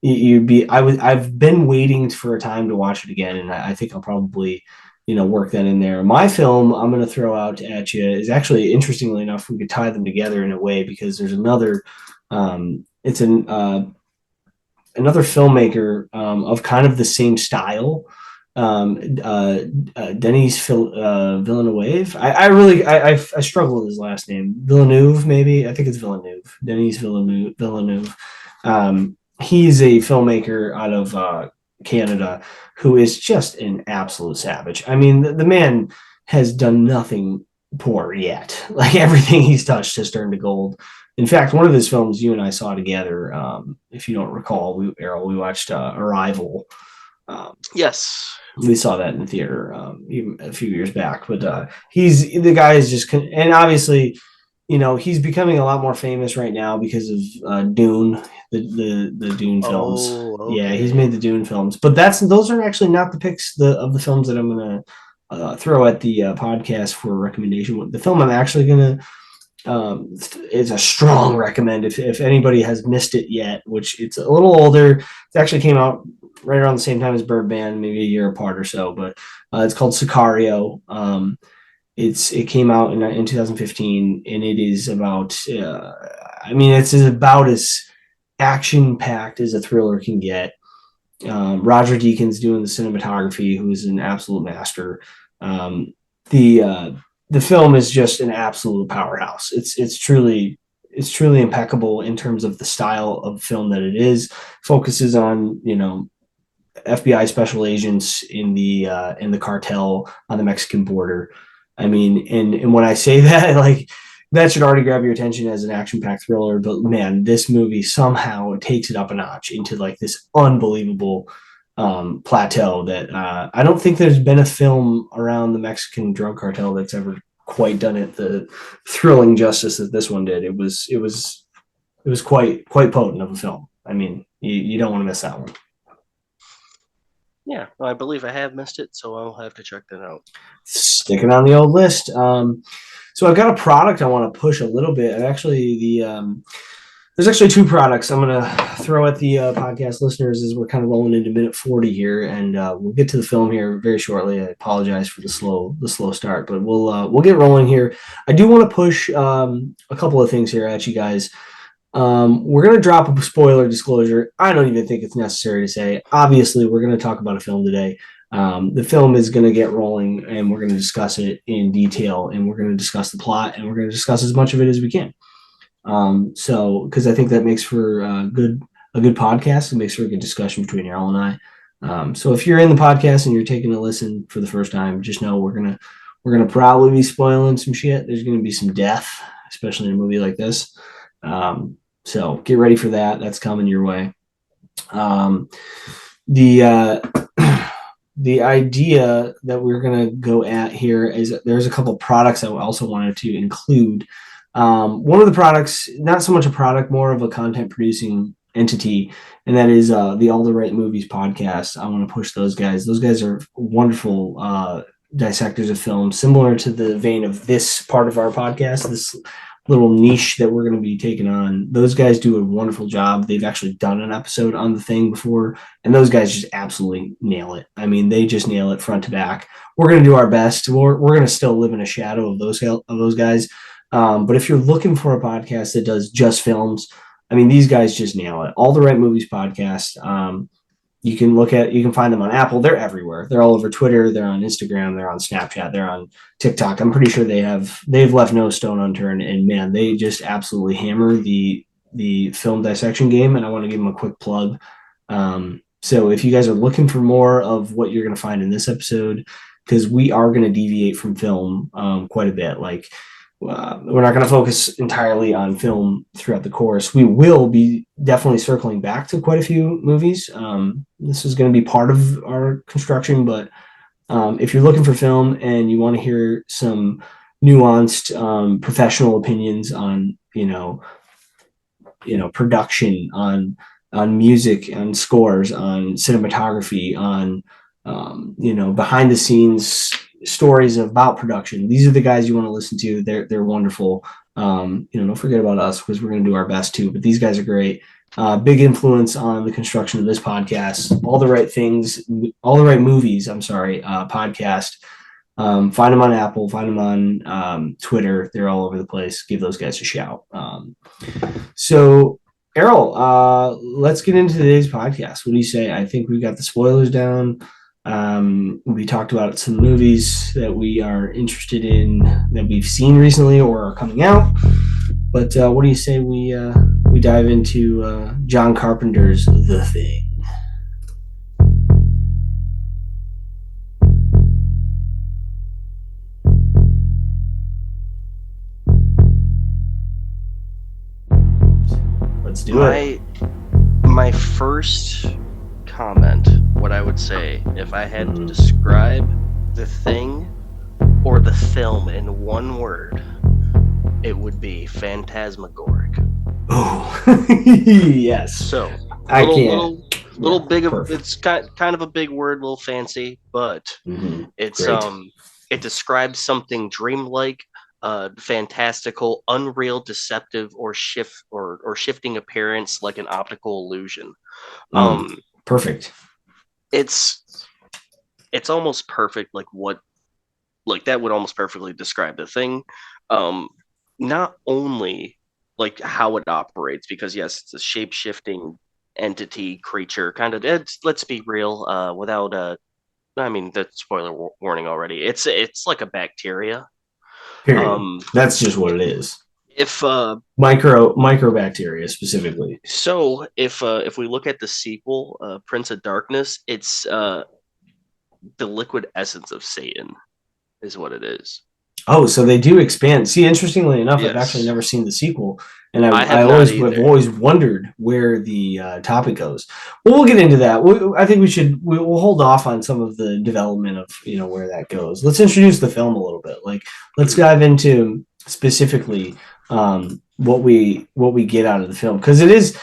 you'd be. I've been waiting for a time to watch it again, and I think I'll probably work that in there. My film I'm going to throw out at you is actually, interestingly enough, we could tie them together in a way because there's another. It's another filmmaker of kind of the same style, um, uh, Denis Villeneuve. I struggle with his last name. Villeneuve, maybe. I think it's Villeneuve. Denis Villeneuve. Villeneuve. He's a filmmaker out of Canada who is just an absolute savage. I mean, the man has done nothing poor yet. Like everything he's touched has turned to gold. In fact, one of his films you and I saw together, if you don't recall, Errol, we watched Arrival. Um, Yes. we saw that in the theater even a few years back. But he's the guy is just, and obviously, he's becoming a lot more famous right now because of Dune, the Dune films. Oh, Yeah, he's okay. made the Dune films, but those are actually not the picks of the films that I'm gonna throw at the podcast for a recommendation. The film I'm actually gonna It's a strong recommend if anybody has missed it yet, which it's a little older. It actually came out right around the same time as Birdman, maybe a year apart or so, but it's called Sicario. It came out in 2015, and it is about. I mean, it's about as action packed as a thriller can get. Roger Deakins doing the cinematography, who is an absolute master. Um, the uh, the film is just an absolute powerhouse. It's truly impeccable in terms of the style of film that it is. Focuses on FBI special agents in the cartel on the Mexican border. I mean, and when I say that, like that should already grab your attention as an action-packed thriller. But man, this movie somehow takes it up a notch into like this unbelievable plateau that I don't think there's been a film around the Mexican drug cartel that's ever quite done it the thrilling justice that this one did. It was quite potent of a film. I mean, you don't want to miss that one. Yeah, I believe I have missed it, so I'll have to check that out. Sticking on the old list. So I've got a product I want to push a little bit. There's actually two products I'm going to throw at the podcast listeners as we're kind of rolling into minute 40 here, and we'll get to the film here very shortly. I apologize for the slow start, but we'll get rolling here. I do want to push a couple of things here at you guys. We're going to drop a spoiler disclosure. I don't even think it's necessary to say. Obviously, we're going to talk about a film today. The film is going to get rolling, and we're going to discuss it in detail, and we're going to discuss the plot, and we're going to discuss as much of it as we can. So, because I think that makes for a good podcast and makes for a good discussion between Erroll and I. So, if you're in the podcast and you're taking a listen for the first time, just know we're gonna probably be spoiling some shit. There's going to be some death, especially in a movie like this. So get ready for that. That's coming your way. The the idea that we're going to go at here is that there's a couple products I also wanted to include. One of the products, not so much a product, more of a content producing entity, and that is the All the Right Movies podcast. I want to push those guys. Those guys are wonderful dissectors of film, similar to the vein of this part of our podcast, this little niche that we're going to be taking on. Those guys do a wonderful job. They've actually done an episode on the thing before, and those guys just absolutely nail it. I mean, they just nail it front to back. We're going to do our best. We're going to still live in a shadow of those guys. But if you're looking for a podcast that does just films, I mean, these guys just nail it. All the Right Movies podcast. You can find them on Apple. They're everywhere. They're all over Twitter. They're on Instagram. They're on Snapchat. They're on TikTok. I'm pretty sure they've left no stone unturned. And man, they just absolutely hammer the film dissection game. And I want to give them a quick plug. So if you guys are looking for more of what you're going to find in this episode, because we are going to deviate from film quite a bit. Like we're not going to focus entirely on film throughout the course. We will be definitely circling back to quite a few movies. This is going to be part of our construction, but if you're looking for film and you want to hear some nuanced professional opinions on, production, on music, on scores, on cinematography, on behind the scenes stories about production. These are the guys you want to listen to. They're wonderful. Don't forget about us because we're going to do our best too. But these guys are great. Big influence on the construction of this podcast. All the Right Things, All the Right Movies. I'm sorry, podcast. Find them on Apple. Find them on Twitter. They're all over the place. Give those guys a shout. So, Erroll, let's get into today's podcast. What do you say? I think we got the spoilers down. We talked about some movies that we are interested in that we've seen recently or are coming out. But what do you say we dive into John Carpenter's The Thing? Let's do it. My first comment, what I would say if I had to describe The Thing or the film in one word, it would be phantasmagoric. Oh, yes. So I can't. Little big of Perfect. it's kind of a big word, a little fancy, but it's Great. it describes something dreamlike, fantastical, unreal, deceptive, or shifting appearance like an optical illusion. Mm, Um, perfect. it's it's almost perfect, like that would almost perfectly describe the thing. Um, Not only like how it operates, because yes, it's a shape shifting entity creature. Kind of, let's be real. Without I mean, the spoiler warning already. It's like a bacteria. Period. Um, That's just what it is. if Microbacteria specifically. if we look at the sequel, Prince of Darkness, it's the liquid essence of Satan is what it is. Oh, so they do expand. See, interestingly enough, I've actually Yes, never seen the sequel, and I I have not always have either. always wondered where the topic goes. Well, we'll get into that. I think we'll hold off on some of the development of where that goes. Let's introduce the film a little bit. Like, let's dive into specifically what we get out of the film because it is.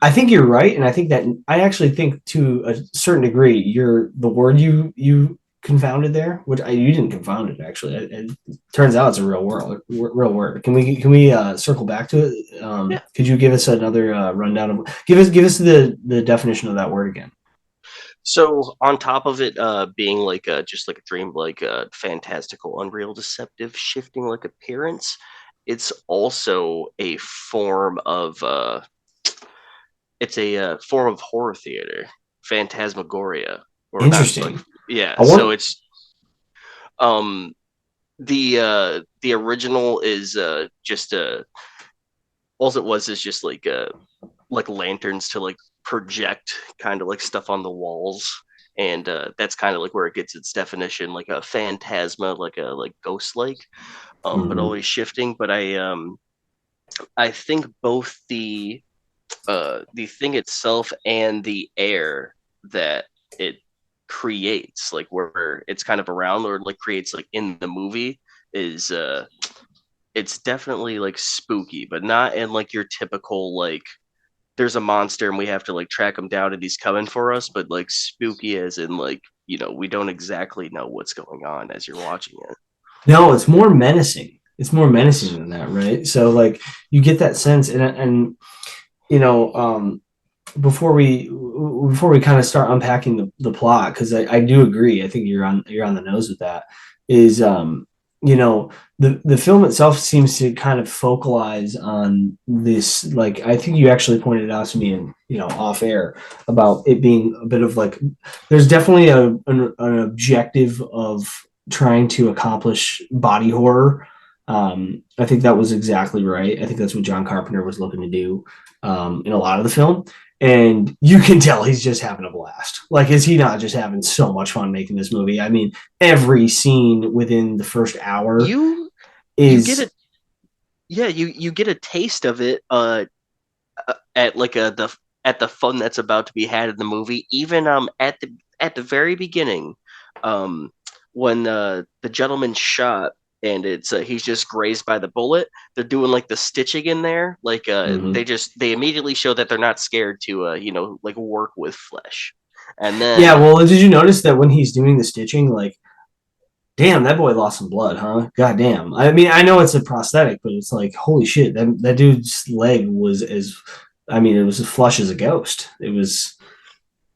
I think you're right, and I think that I actually think to a certain degree, you're the word you confounded there, which you didn't confound it actually. It turns out it's a real word. Can we circle back to it? Yeah. Could you give us another rundown of give us the definition of that word again? So on top of it being like just like a dream, like a fantastical, unreal, deceptive, shifting like appearance, it's also a form of form of horror theater, phantasmagoria, or not like Interesting. yeah. I So want. it's um the original is just all it was is just like lanterns to like project kind of like stuff on the walls, and that's kind of like where it gets its definition, like a phantasma, like a like ghost like, but Mhm. always shifting. But I think both the thing itself and the air that it creates, like where it's kind of around or like creates like in the movie, is it's definitely like spooky, but not in like your typical like there's a monster and we have to like track him down and he's coming for us, but like spooky as in like, we don't exactly know what's going on as you're watching it. No, it's more menacing. It's more menacing Yes. than that, right? So like you get that sense, and you know, before we kind of start unpacking the plot, because I do agree, I think you're on the nose with that. Is you know the film itself seems to kind of focalize on this. Like I think you actually pointed it out to me in off air about it being a bit of like there's definitely an objective of trying to accomplish body horror. I think that was exactly right. I think that's what John Carpenter was looking to do in a lot of the film, and you can tell he's just having a blast. Like, is he not just having so much fun making this movie? I mean, every scene within the first hour You you get is a yeah, you get a taste of it at like the at the fun that's about to be had in the movie, even at the very beginning, um when the gentleman's shot and it's he's just grazed by the bullet. They're doing like the stitching in there, like mm-hmm. they immediately show that they're not scared to like work with flesh. And Yeah. then Well, did you notice that when he's doing the stitching, like, damn, that boy lost some blood, huh? God damn. I mean, I know it's a prosthetic, but it's like, holy shit, that dude's leg was as, I mean, it was as flush as a ghost. It was.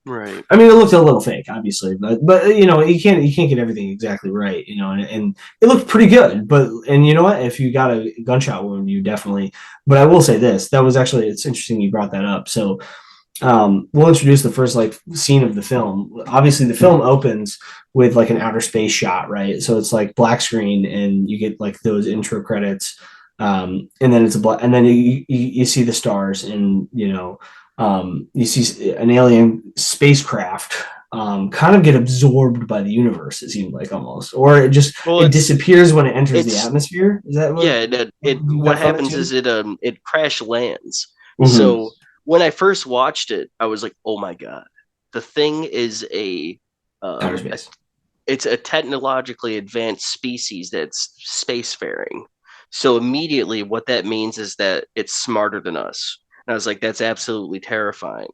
right. I mean, it looked a little fake, obviously, but you can't get everything exactly right, and it looked pretty good. But and you know what? If you got a gunshot wound, you definitely. But I will say this: that was actually it's interesting you brought that up. So we'll introduce the first like scene of the film. Obviously, the film opens with like an outer space shot, right? So it's like black screen, and you get like those intro credits, and then it's a black, and then you see the stars, and you see an alien spacecraft kind of get absorbed by the universe. It seems like almost, or Well, it disappears when it enters the it's atmosphere. Is that what yeah, you what got from it happens too? is it crash lands. Mm-hmm. So when I first watched it, I was like, "Oh my god, the thing is Outer a space. it's a technologically advanced species that's spacefaring." So immediately, what that means is that it's smarter than us. And I was like, "That's absolutely terrifying."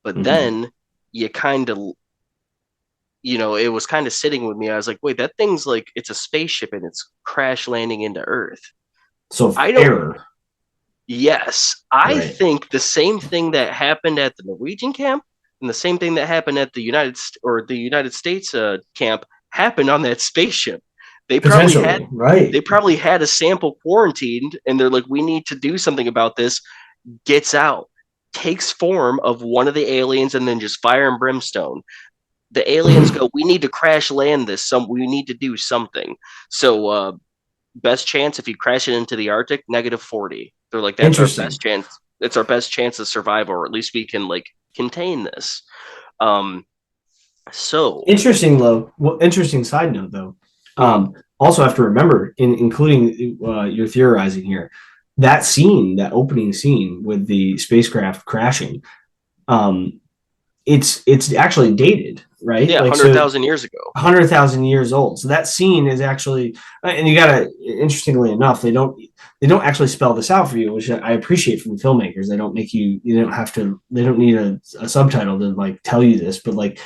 But Mm-hmm. then you kind of it was kind of sitting with me. I was like, wait, that thing's like, it's a spaceship and it's crash landing into Earth. So I don't, error, yes, I right? think the same thing that happened at the Norwegian camp and the same thing that happened at the United States camp happened on that spaceship. They probably had Potentially, right? they probably had a sample quarantined, and they're like, we need to do something about this. Gets out, takes form of one of the aliens, and then just fire and brimstone. The aliens go, we need to crash land this. We need to do something. So best chance if you crash it into the Arctic, -40. They're like, that's our best Interesting. chance. It's our best chance of survival, or at least we can like contain this. Um, so Interesting, though. Well, interesting side note, though. mm, Also, have to remember, including your theorizing here, that scene, that opening scene with the spacecraft crashing, um, it's actually dated, right? yeah, Like, hundred so thousand years ago. 100,000 years old. So that scene is actually, and you gotta, interestingly enough, they don't actually spell this out for you, which I appreciate from the filmmakers. They don't make you don't have to, they don't need a subtitle to like tell you this, but like,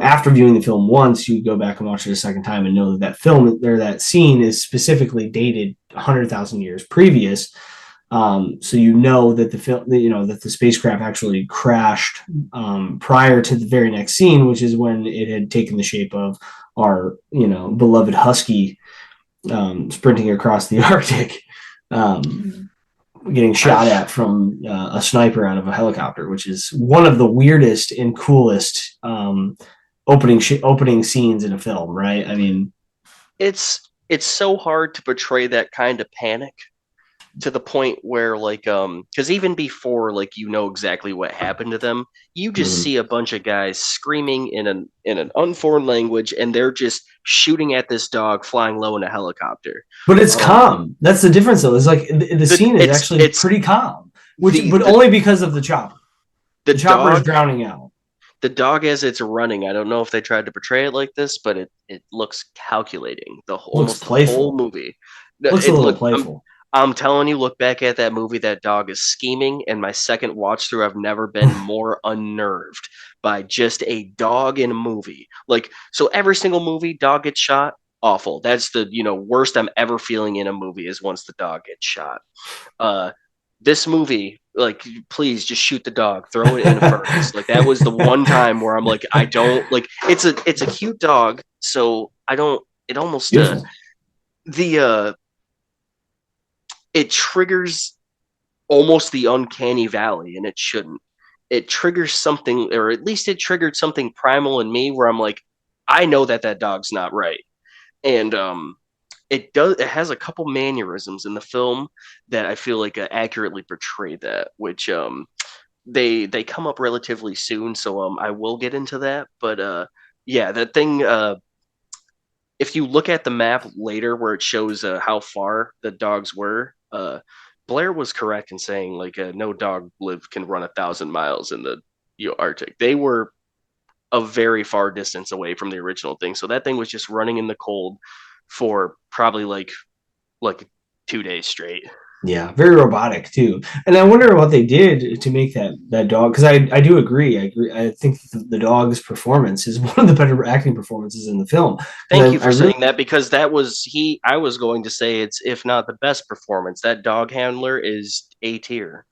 after viewing the film once, you go back and watch it a second time and know that that film or that scene is specifically dated 100,000 years previous. So that the film, that the spacecraft actually crashed prior to the very next scene, which is when it had taken the shape of our, beloved husky sprinting across the Arctic, getting shot I've at from a sniper out of a helicopter, which is one of the weirdest and coolest opening scenes in a film, right? I mean, it's so hard to portray that kind of panic to the point where like because even before like exactly what happened to them, you just mhm. see a bunch of guys screaming in an unforeign language, and they're just shooting at this dog flying low in a helicopter. But it's um calm. That's the difference, though. It's like the the scene is it's actually it's pretty calm, which the but the only because of the chopper. the The chopper is dog drowning out. the dog as it's running, I don't know if they tried to portray it like this, but it looks calculating Looks almost the whole playful. movie. Looks a It little look playful. I'm telling you, look back at that movie, that dog is scheming, and my second watch through, I've never been more unnerved by just a dog in a movie. Like, so every single movie, dog gets shot, awful. That's the, worst I'm ever feeling in a movie is once the dog gets shot. Uh, this movie, like, please just shoot the dog, throw it in a furnace. Like, that was the one time where I'm like, I don't, like, it's a cute dog, so I don't, it almost, Beautiful. the, it triggers almost the uncanny valley, and it shouldn't. It triggers something, or at least it triggered something primal in me where I'm like, I know that dog's not right. And it has a couple mannerisms in the film that I feel like accurately portray that, which they come up relatively soon, so I will get into that. But yeah, that thing, if you look at the map later where it shows how far the dogs were, Blair was correct in saying like no dog can run 1,000 miles in the Arctic. They were a very far distance away from the original thing, so that thing was just running in the cold for probably like 2 days straight. Yeah, very robotic too. And I wonder what they did to make that dog, because I do agree. I agree. I think the dog's performance is one of the better acting performances in the film. Thank Because you I for really, saying that, because that was he. I was going to say it's, if not the best performance. That dog handler is A tier.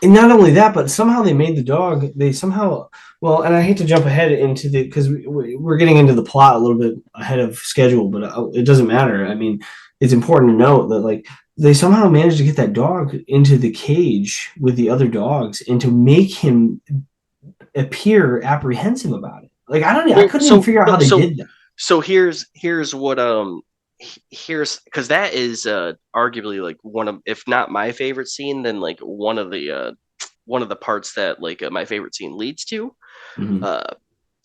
and not only that, but somehow they made the dog. They somehow, well, and I hate to jump ahead into the, because we're getting into the plot a little bit ahead of schedule, but it doesn't matter. I mean, it's important to note that like they somehow managed to get that dog into the cage with the other dogs and to make him appear apprehensive about it. Like I Well, couldn't even so figure out no, how they did that. so here's what here's because that is arguably like one of, if not my favorite scene, then like one of the parts that like my favorite scene leads to. Mhm. Uh,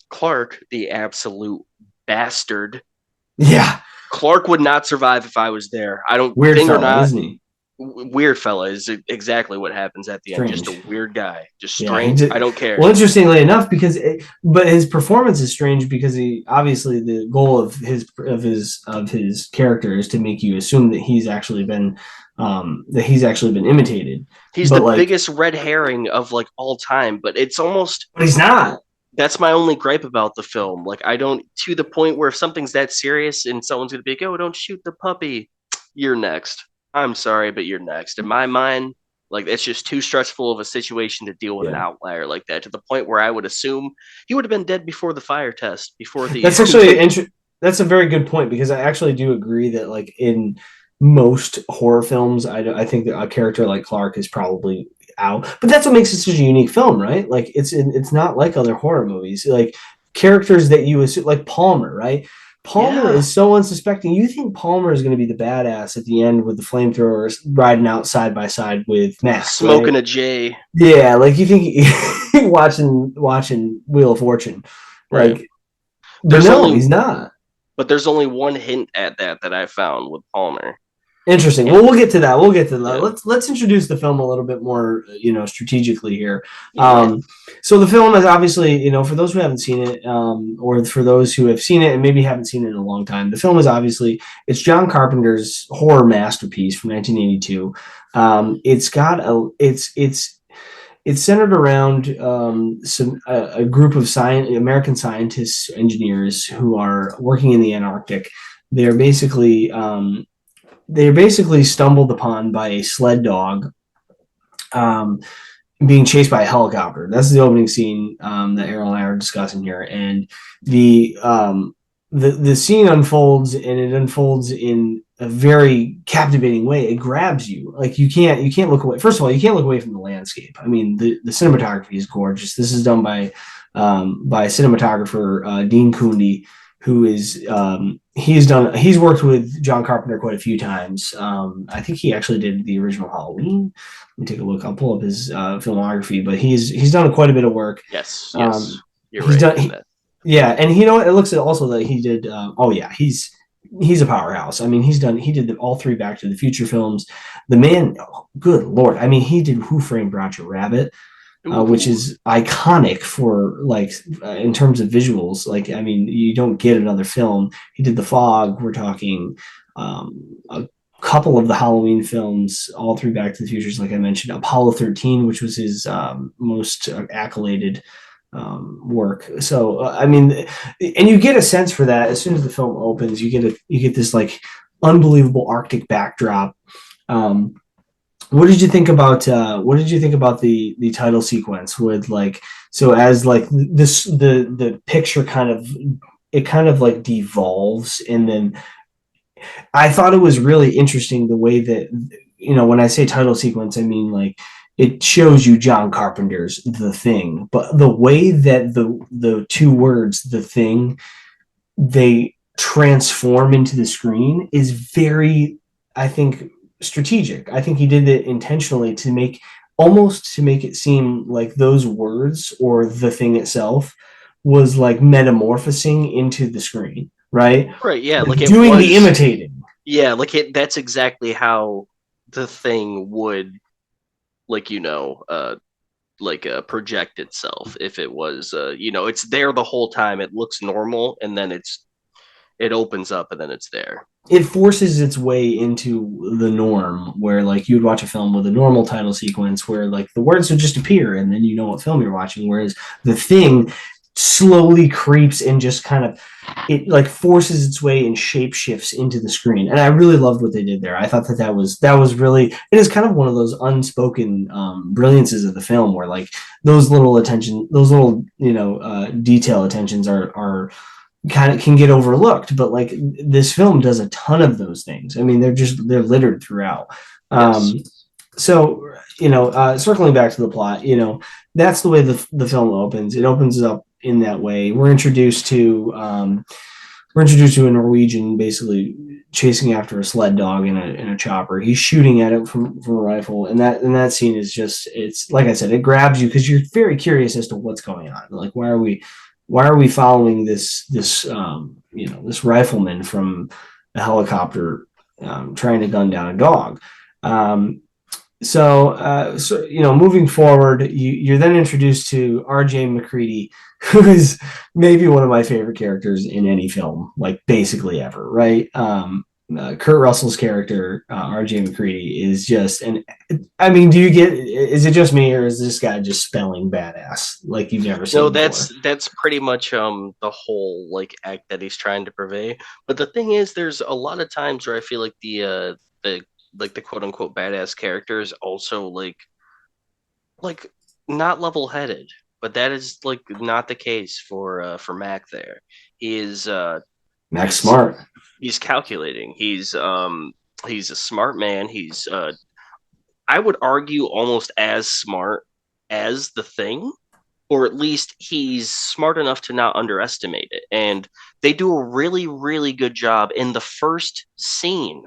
Clark, the absolute bastard. Yeah, Clark would not survive if I was there. I don't weird think or fella, not. isn't he? Weird fella is exactly what happens at the end. Just a Strange. weird guy, just Yeah, strange. I don't well, care. interestingly enough, but his performance is strange because he obviously the goal of his character is to make you assume that he's actually been imitated, He's the but like, biggest red herring of like all time, but it's almost but he's not. that's my only gripe about the film. Like, I don't, to the point where if something's that serious and someone's gonna be like, "Oh, don't shoot the puppy," you're next. I'm sorry, but you're next. In my mind, like it's just too stressful of a situation to deal with an Yeah. outlier like that. To the point where I would assume he would have been dead before the fire test, before the That's actually that's a very good point because I actually do agree that like in most horror films, I think that a character like Clark is probably out, but that's what makes it such a unique film, right? Like it's not like other horror movies, like characters that you assume, like Palmer, right? Palmer yeah, is so unsuspecting. You think Palmer is going to be the badass at the end with the flamethrowers riding out side by side with Mac, smoking right? a J. Yeah, like you think watching Wheel of Fortune, Right. like, but There's no, only, he's not. but there's only one hint at that I found with Palmer. Interesting. Well, And we'll get to that. We'll get to that. yeah, Let's introduce the film a little bit more, strategically here. yeah. So the film is obviously, for those who haven't seen it, or for those who have seen it and maybe haven't seen it in a long time, the film is obviously it's John Carpenter's horror masterpiece from 1982. It's got it's centered around a group of American scientists, engineers who are working in the Antarctic. They're basically they're basically stumbled upon by a sled dog um, being chased by a helicopter. That's the opening scene that Erroll and I are discussing here, and the the scene unfolds, and it unfolds in a very captivating way. It grabs you, like you can't look away. First of all, you can't look away from the landscape. I mean, the cinematography is gorgeous. This is done by cinematographer Dean Cooney, who is he's worked with John Carpenter quite a few times. I think he actually did the original Halloween. Let me take a look. I'll pull up his filmography, but he's done quite a bit of work. Yes, yes. Um, You're he's right done in that. yeah, and you know what? It looks at also that he did. Oh yeah, he's a powerhouse. I mean, he did all three Back to the Future films. The man, oh, good lord! I mean, he did Who Framed Roger Rabbit, which Ooh, is iconic for like in terms of visuals. Like, I mean, you don't get another film. He did The Fog. We're talking a couple of the Halloween films, all three Back to the Futures, like I mentioned. Apollo 13, which was his most accoladed work. So I mean, and you get a sense for that as soon as the film opens. You get this like unbelievable Arctic backdrop. Um, what did you think about the title sequence with like so as like this the picture kind of it kind of like devolves, and then I thought it was really interesting the way that when I say title sequence I mean like it shows you John Carpenter's The Thing, but the way that the two words The Thing they transform into the screen is very, I think, strategic. I think he did it intentionally to make almost to make it seem like those words or the thing itself was like metamorphosing into the screen, right? right. Yeah, like Like it doing the was. imitating. Yeah, like it. That's exactly how the thing would, like project itself if it was, it's there the whole time. It looks normal, and then it opens up, and then it's there. It forces its way into the norm where like you'd watch a film with a normal title sequence where like the words would just appear and then you know what film you're watching, whereas the thing slowly creeps and just kind of it like forces its way and shape shifts into the screen, and I really loved what they did there. I thought that was really it is kind of one of those unspoken brilliances of the film where like those little detail attentions are kind of can get overlooked, but like this film does a ton of those things. I mean, they're littered throughout. Yes. um so circling back to the plot, that's the way the film opens. It opens up in that way. We're introduced to a Norwegian basically chasing after a sled dog in a chopper. He's shooting at it from a rifle, and that scene is just it's like I said, it grabs you because you're very curious as to what's going on. Like why are we following this rifleman from a helicopter trying to gun down a dog? Moving forward, you're then introduced to R.J. McCready, who is maybe one of my favorite characters in any film, like basically ever, right? Kurt Russell's character, R.J. McCready, is just, and I mean, do you get? Is it just me, or is this guy just spelling badass like you've never No, seen that's before? that's pretty much the whole like act that he's trying to purvey. But the thing is, there's a lot of times where I feel like the like the quote unquote badass character is also like not level headed. But that is like not the case for Mac there. He is Max he's Smart. he's calculating. He's a smart man. He's I would argue almost as smart as the Thing, or at least he's smart enough to not underestimate it. And they do a really, really good job in the first scene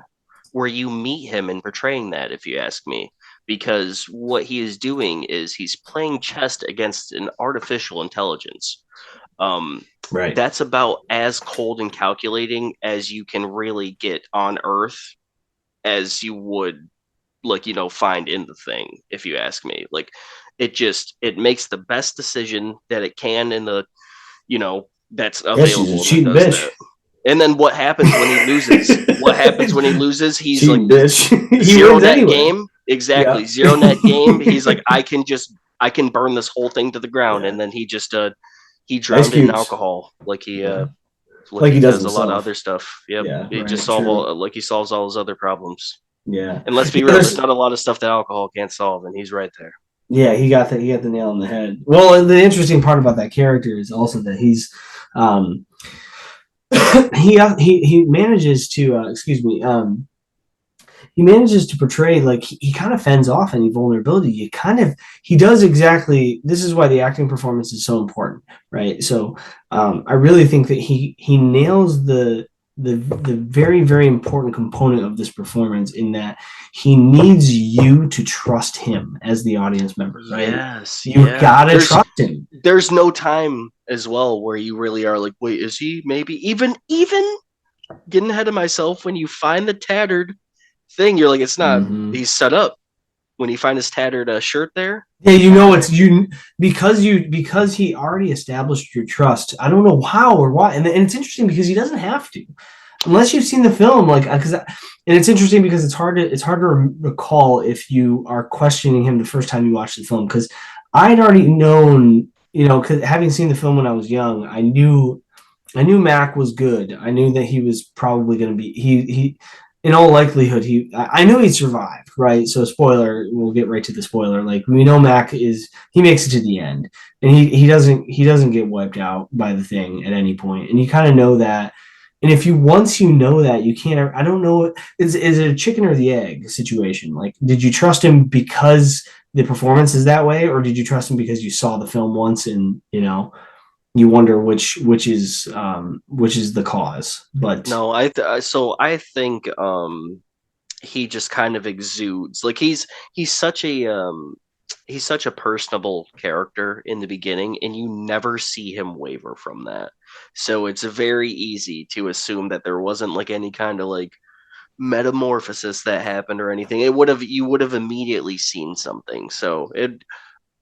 where you meet him in portraying that, if you ask me. Because what he is doing is he's playing chess against an artificial intelligence. Um, Right. that's about as cold and calculating as you can really get on Earth, as you would find in the Thing, if you ask me. Like it makes the best decision that it can in the that's Yeah, she's a available, and then cheating does bitch. that. And then what happens when he loses? What happens when he loses? He's like Cheating bitch. He zero wins net anyway. game. Exactly. Yeah. Zero net game. He's like, I can burn this whole thing to the ground. Yeah. And then he Ice drowned it in cubes. alcohol Yeah. like Like he he does does a lot of himself. other stuff. Yep. Yeah. He just Right. True. he solves all his other problems. Yeah. And let's be Yeah. real, there's not a lot of stuff that alcohol can't solve, and he's right there. Yeah. He got the nail on the head. Well, the interesting part about that character is also that um, he manages to excuse me he manages to portray like he kind of fends off any vulnerability. He does exactly. This is why the acting performance is so important, right? So I really think that he nails the very very important component of this performance in that he needs you to trust him as the audience member, right? Yes, You yeah. gotta trust him. There's no time as well where you really are like, wait, is he maybe even getting ahead of myself when you find the tattered thing, you're like, it's not. Mm-hmm. He's set up. When you find his tattered shirt there, Yeah, you know okay, it's because he already established your trust. I don't know how or why, and it's interesting because he doesn't have to, unless you've seen the film. Like, and it's interesting because it's hard to recall if you are questioning him the first time you watch the film. Because I'd already known, because having seen the film when I was young, I knew Mac was good. I knew that he was probably going to be he in all likelihood I knew he'd survive, right? So spoiler, we'll get right to the spoiler. Like we know Mac is he makes it to the end, and he doesn't get wiped out by the Thing at any point, and you kind of know that. And if you once you know that, you can't. I don't know. Is it a chicken or the egg situation? Like, did you trust him because the performance is that way, or did you trust him because you saw the film once and you wonder which is the cause. But no, I think he just kind of exudes like he's such a personable character in the beginning, and you never see him waver from that. So it's very easy to assume that there wasn't like any kind of like metamorphosis that happened or anything. You would have immediately seen something. So it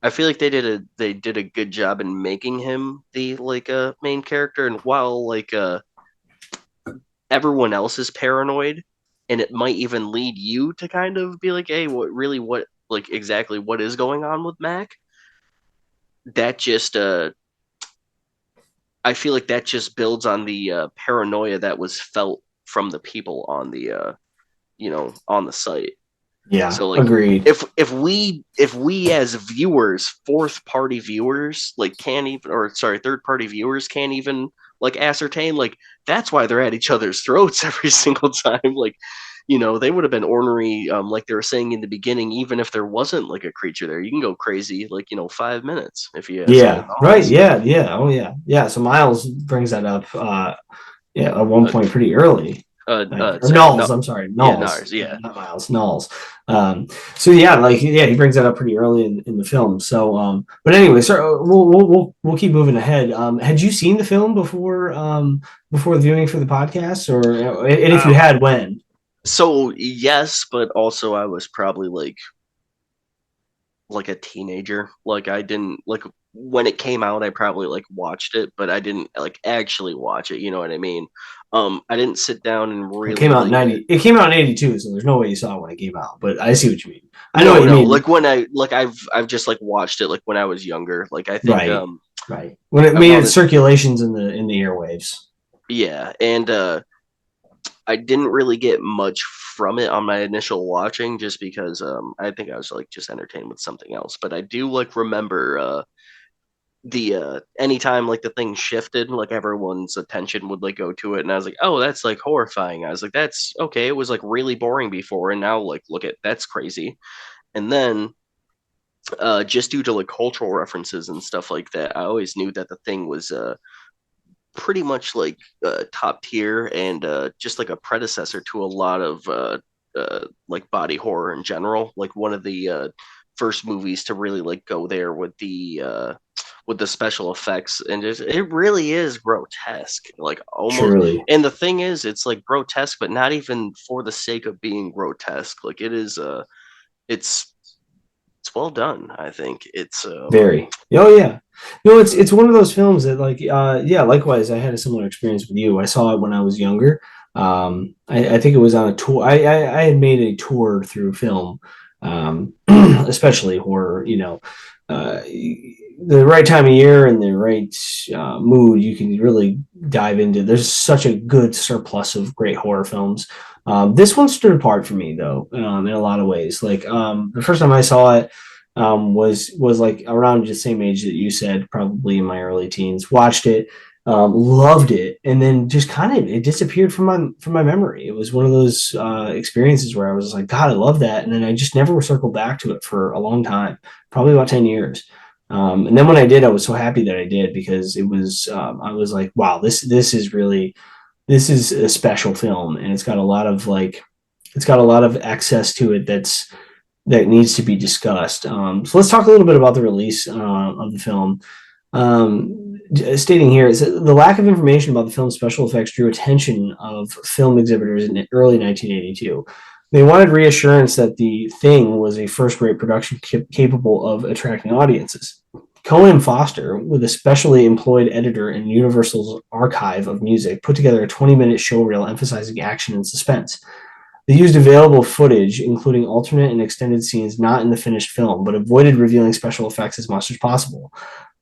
I feel like they did a good job in making him the main character, and while everyone else is paranoid, and it might even lead you to kind of be like, hey, what like exactly what is going on with Mac? That just I feel like that just builds on the paranoia that was felt from the people on the on the site. yeah, So like agreed. if we as viewers, fourth party viewers, like can't even or sorry, third party viewers can't even like ascertain, like that's why they're at each other's throats every single time. Like, they would have been ornery, like they were saying in the beginning, even if there wasn't like a creature there. You can go crazy like, 5 minutes if you ask Yeah, old right. Miles. Yeah, yeah. Oh yeah. Yeah. So Miles brings that up yeah, at one Uh, point pretty early. Or sorry, Knowles, no, I'm sorry, yeah, Knowles, Nars, yeah. not Miles, Knowles. So yeah, like yeah, he brings that up pretty early in the film. So but anyway, so we'll keep moving ahead. Had you seen the film before the viewing for the podcast, or and if you Um, had, when? so yes, but also I was probably like a teenager. Like I didn't like when it came out, I probably like watched it, but I didn't like actually watch it. You know what I mean? I didn't sit down and It came really out in like 90. It came out in 82, so there's no way you saw it when it came out. But I see what you mean. I know what no, you no, mean. like when I like I've just like watched it like when I was younger. Like I think Right, right. When it I made its wanted circulations in the airwaves. yeah, and I didn't really get much from it on my initial watching just because I think I was like just entertained with something else. But I do like remember the anytime like the thing shifted, like everyone's attention would like go to it, and I was like, oh, that's like horrifying. I was like, that's okay. It was like really boring before, and now like look at that's crazy. And then just due to like cultural references and stuff like that, I always knew that the thing was pretty much like top tier and just like a predecessor to a lot of like body horror in general. Like one of the first movies to really like go there with the special effects, and it really is grotesque, like almost. Truly, And the thing is, it's like grotesque, but not even for the sake of being grotesque. Like it is, it's it's well done. I think it's very. Oh yeah. No, it's one of those films that like yeah. Likewise, I had a similar experience with you. I saw it when I was younger. I think it was on a tour. I had made a tour through film, especially horror. The right time of year and the right mood, you can really dive into. There's such a good surplus of great horror films. This one stood apart for me though, in a lot of ways. Like the first time I saw it was like around the same age that you said, probably in my early teens. Watched it, loved it, and then just kind of it disappeared from my memory. It was one of those experiences where I was like, God, I love that, and then I just never circled back to it for a long time, probably about 10 years. And then when I did, I was so happy that I did because it was I was like, wow, this is a special film, and it's got a lot of access to it that needs to be discussed. So let's talk a little bit about the release of the film. Stating here is that the lack of information about the film's special effects drew attention of film exhibitors in early 1982. They wanted reassurance that the thing was a first-rate production capable of attracting audiences. Cohen Foster, with a specially employed editor in Universal's archive of music, put together a 20-minute showreel emphasizing action and suspense. They used available footage, including alternate and extended scenes not in the finished film, but avoided revealing special effects as much as possible.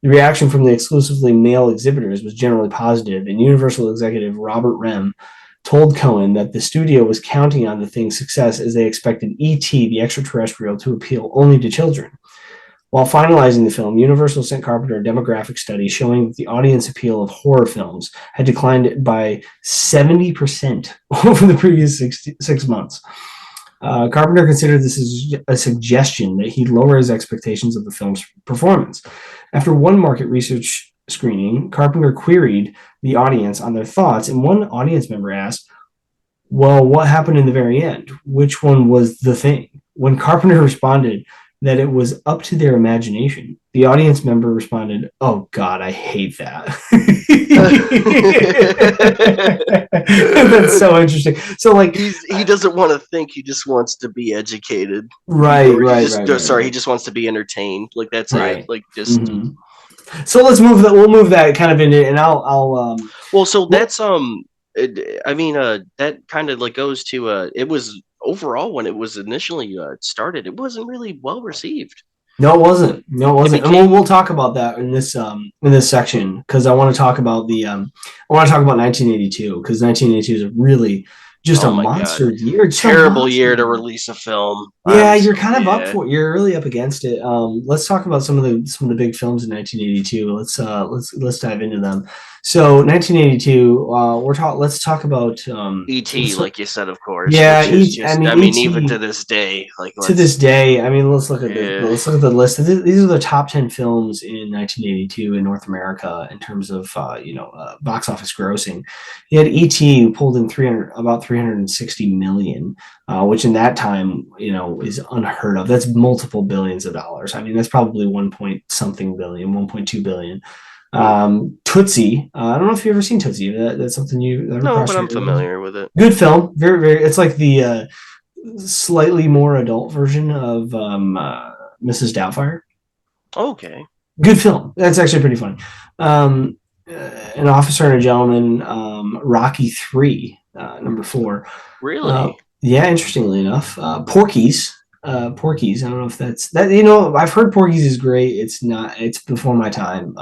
The reaction from the exclusively male exhibitors was generally positive, and Universal executive Robert Rem told Cohen that the studio was counting on the thing's success as they expected E.T., the extraterrestrial, to appeal only to children. While finalizing the film, Universal sent Carpenter a demographic study showing that the audience appeal of horror films had declined by 70% over the previous 6 months. Carpenter considered this as a suggestion that he'd lower his expectations of the film's performance. After one market research screening, Carpenter queried the audience on their thoughts, and one audience member asked, well, what happened in the very end? Which one was the thing? When Carpenter responded that it was up to their imagination, the audience member responded, oh God, I hate that. That's so interesting. So like he doesn't want to think, he just wants to be educated. right, Or he right, just right, right, sorry, he right. just wants to be entertained. Like that's it. Right. Like just Mm-hmm. So let's move that. We'll move that kind of into, and well, so well, that's I mean that kind of like goes to it was overall when it was initially started, it wasn't really well received. no, it wasn't. No, it It wasn't. And we'll became talk about that in this section because I want to talk about I want to talk about 1982 because 1982 is a really just a oh my god, monster year, just a terrible monster year to year. release a film. Yeah, I'm you're so kind of up yeah. for it. You're really up against it. Let's talk about some of the big films in 1982. Let's dive into them. So 1982, let's talk about E.T., like you said, of course, yeah, which is I just, mean I mean, even to ET this day, like, to this let's, day, I mean, yeah. let's look at the list. These are the top 10 films in 1982 in North America in terms of box office grossing. You had E.T. who pulled in 360 million, which in that time is unheard of. That's multiple billions of dollars. I mean, that's probably 1 point something billion, 1.2 billion. Hmm. Tootsie. I don't know if you've ever seen Tootsie. That's something you ever No, but crossed I'm your ears. familiar with it. Good film. Very, very. It's like the slightly more adult version of Mrs. Doubtfire. Okay. Good film. That's actually pretty funny. Um, an Officer and a Gentleman, Rocky 3, number 4. Really? Yeah, interestingly enough, Porky's. Porky's. I don't know if that's that. I've heard Porky's is great. It's not. It's before my time.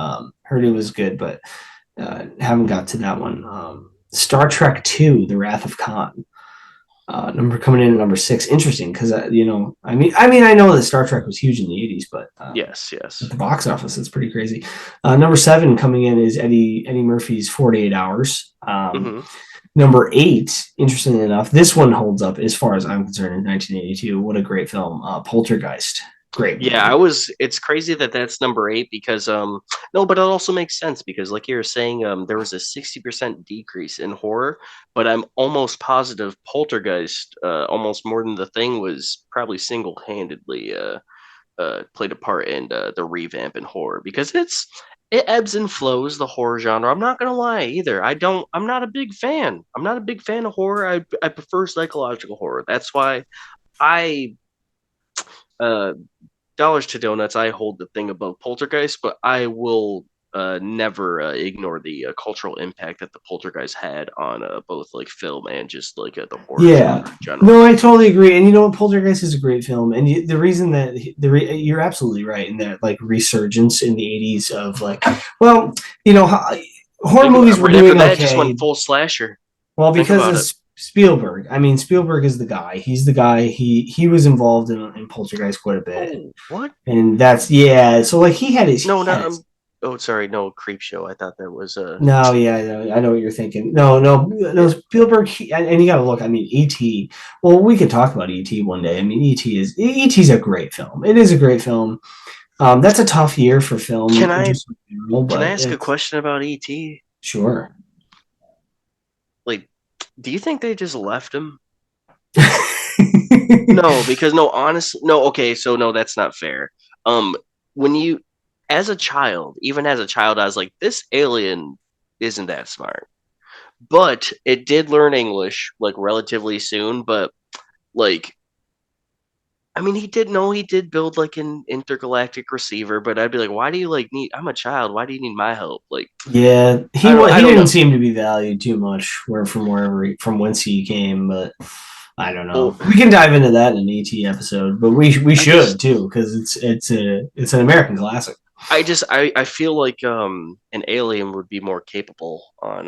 Heard it was good, but haven't got to that one. Star Trek 2, The Wrath of Khan. Number coming in at number 6. Interesting because I know that Star Trek was huge in the 80s, but Yes, at yes. the box office, it's pretty crazy. Number 7 coming in is Eddie Murphy's 48 Hours. Hmm. Number 8, interestingly enough, this one holds up as far as I'm concerned in 1982. What a great film. Poltergeist. Great Yeah, movie. it's crazy that that's number eight because no, but it also makes sense because like you were saying, there was a 60% decrease in horror, but I'm almost positive Poltergeist, almost more than the thing, was probably single-handedly played a part in the revamp in horror because it ebbs and flows, the horror genre. I'm not gonna lie either. I'm not a big fan. I'm not a big fan of horror. I prefer psychological horror. That's why I uh dollars to donuts, I hold the thing above Poltergeist, but I will never ignore the cultural impact that the Poltergeist had on both like film and just like the horror Yeah. genre in general. No, I totally agree. And you know what? Poltergeist is a great film. And the reason that you're absolutely right in that like resurgence in the 80s of like, well, you know, horror Think movies about were right after doing that, just went okay. full slasher. Well, Think because about of it. Spielberg. I mean, Spielberg is the guy. He's the guy. He was involved in Poltergeist quite a bit. Oh, what? And that's yeah. So like No, he not had his oh, sorry, no, Creep Show. I thought that was no, yeah, I know what you're thinking. No, yeah. Spielberg, and you got to look. I mean, E.T. Well, we could talk about E.T. one day. I mean, E.T.'s a great film. It is a great film. That's a tough year for Can film, I just in general, can I but ask a it's question about ET? sure. Like, do you think they just left him? No, because no, honestly, no. Okay, so no, that's not fair. Um, when you, as a child, even as a child, I was like, this alien isn't that smart. But it did learn English like relatively soon. But like, I mean, he did build like an intergalactic receiver. But I'd be like, why do you like need? I'm a child. Why do you need my help? Like, Yeah, I he don't didn't know. seem to be valued too much from whence he came, but I don't Well, know. We can dive into that in an ET episode, but we I should just too because it's an American classic. I feel like an alien would be more capable on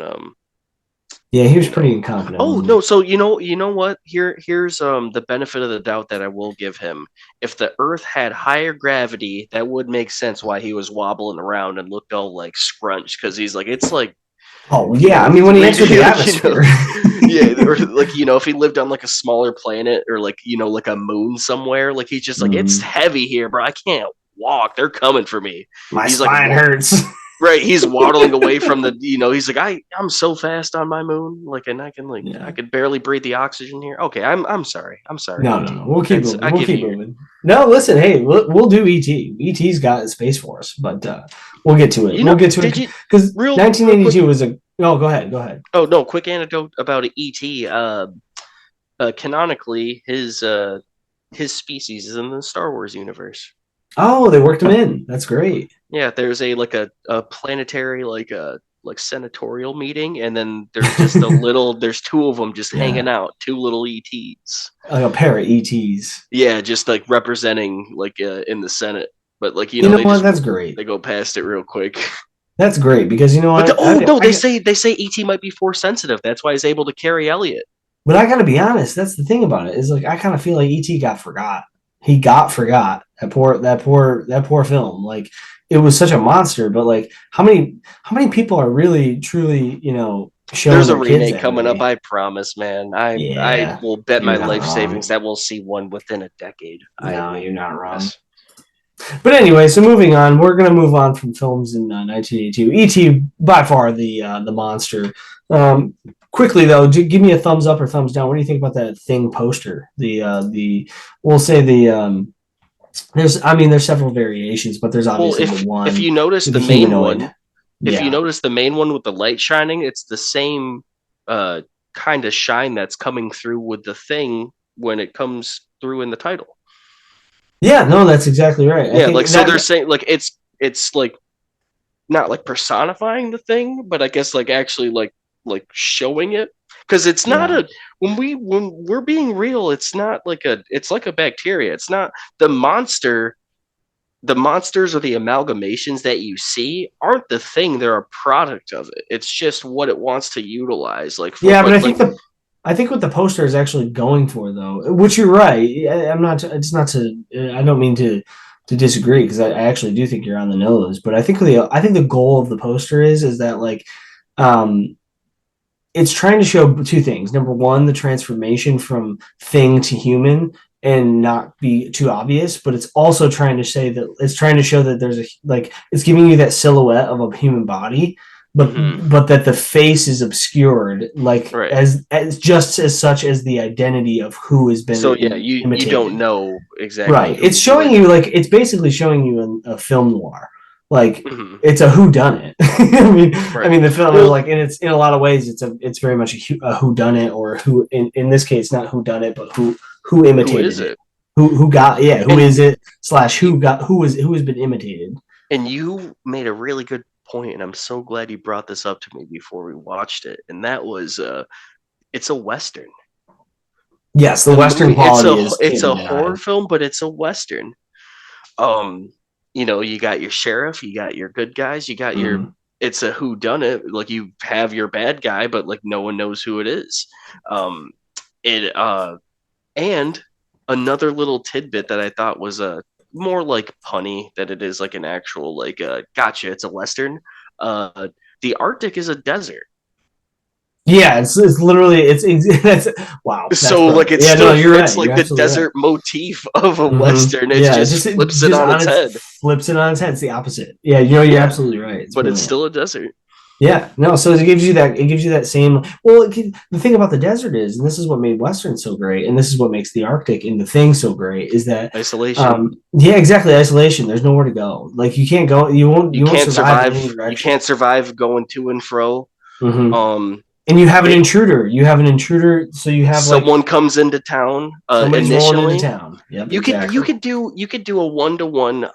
Yeah, he was you pretty know. incompetent, Oh wasn't no, he? so you know what? Here's the benefit of the doubt that I will give him. If the Earth had higher gravity, that would make sense why he was wobbling around and looked all like scrunched because he's like it's like Oh yeah, I mean when he entered maybe the like atmosphere. yeah, or like if he lived on like a smaller planet or like like a moon somewhere, like he's just like it's Mhm. heavy here, bro. I can't walk. They're coming for me. My He's like spine hurts. right, he's waddling away from the he's like I'm so fast on my moon, like and I can like I Yeah. could barely breathe the oxygen here. Okay, I'm sorry. I'm sorry, No, no, ET. no. We'll keep That's moving. I We'll give keep you moving. No, listen. Hey, we'll do ET. ET's got Space Force, but we'll get to it. We'll get to it did you because real quick 1982 was a. No, go ahead. Go ahead. oh no, quick anecdote about ET. Canonically his species is in the Star Wars universe. Oh, they worked him in. That's great. Yeah, there's a planetary like senatorial meeting, and then there's just there's two of them just hanging Yeah, out, two little ETs. like a pair of ETs. Yeah, just like representing like in the Senate, but like You know what? That's great. they go past it real quick. That's great because you know But what? oh no, they say ET might be force sensitive. That's why he's able to carry Elliot. But I got to be honest. That's the thing about it is like I kind of feel like ET got forgot. He got forgot. That poor film. Like it was such a monster. But like how many people are really truly showing There's a their kids remake that coming up. movie? I promise, man. I Yeah, will bet you're my not life savings wrong. that we'll see one within a decade. I No, will you're not wrong. guess. But anyway, so moving on, we're gonna move on from films in 1982. E.T. by far the monster. Quickly though, give me a thumbs up or thumbs down. What do you think about that Thing poster? The we'll say the there's several variations, but there's Well, obviously the if one you notice with the the main humanoid. one, if you Yeah. notice the main one with the light shining, it's the same uh kind of shine that's coming through with the thing when it comes through in the title. Yeah, no, that's exactly right. I Yeah, think like so they're that saying like it's like not like personifying the thing, but I guess like actually like showing it, because it's not Yeah. a when we're being real, it's not like a it's like a bacteria. It's not the monster. The monsters or the amalgamations that you see aren't the thing; they're a product of it. It's just what it wants to utilize. Like for Yeah, but but like I think what the poster is actually going for, though, which you're right. I'm not. It's not to. I don't mean to disagree, because I actually do think you're on the nose. But I think the goal of the poster is that, like, um, it's trying to show two things. Number one, the transformation from thing to human, and not be too obvious, but it's also trying to say that it's trying to show that there's a, like, it's giving you that silhouette of a human body, mhm, but that the face is obscured, like, right. as just as such as the identity of who has been So yeah, you don't imitated. know exactly Right. It's who showing like you, like, it's basically showing you a film noir. Like, mhm, it's a who done it. I right. mean the film, Well, like, and it's in a lot of ways it's very much a who done it, or who, in this case, not who done it, but who who imitated is it. it? Who got, yeah, who And is it, slash you who has been imitated. and you made a really good point, and I'm so glad you brought this up to me before we watched it. And that was it's a western. Yes, the The Western movie quality is it's can't be a horror denied. film, but it's a western. Um, you know, you got your sheriff, you got your good guys, you got your Mm. it's a who done it. Like you have your bad guy, but like no one knows who it is. Um, it and another little tidbit that I thought was more like punny than it is like an actual like gotcha. It's a western. Uh, the Arctic is a desert. Yeah, it's literally that's, wow, that's So like perfect. it Yeah, no, still you're fits right. like You're the absolutely right. desert motif of a Mm-hmm. western. It Yeah, just it flips it just on on its its head. flips it on its head. It's the opposite. Yeah, you know, you're Yeah, absolutely right. It's but it's brilliant. still a desert. Yeah, no, so it gives you that same. Well, the thing about the desert is, and this is what made Western so great, and this is what makes the Arctic and the thing so great, is that, Isolation. yeah, exactly, isolation. There's nowhere to go. Like, you can't go. You won't survive in any You direction. can't survive going to and fro. Hmm. Um, And you have an it intruder. You have an intruder, so you have, like, someone comes into town somebody's rolling into initially. town. Yep, exactly. You could do a one to one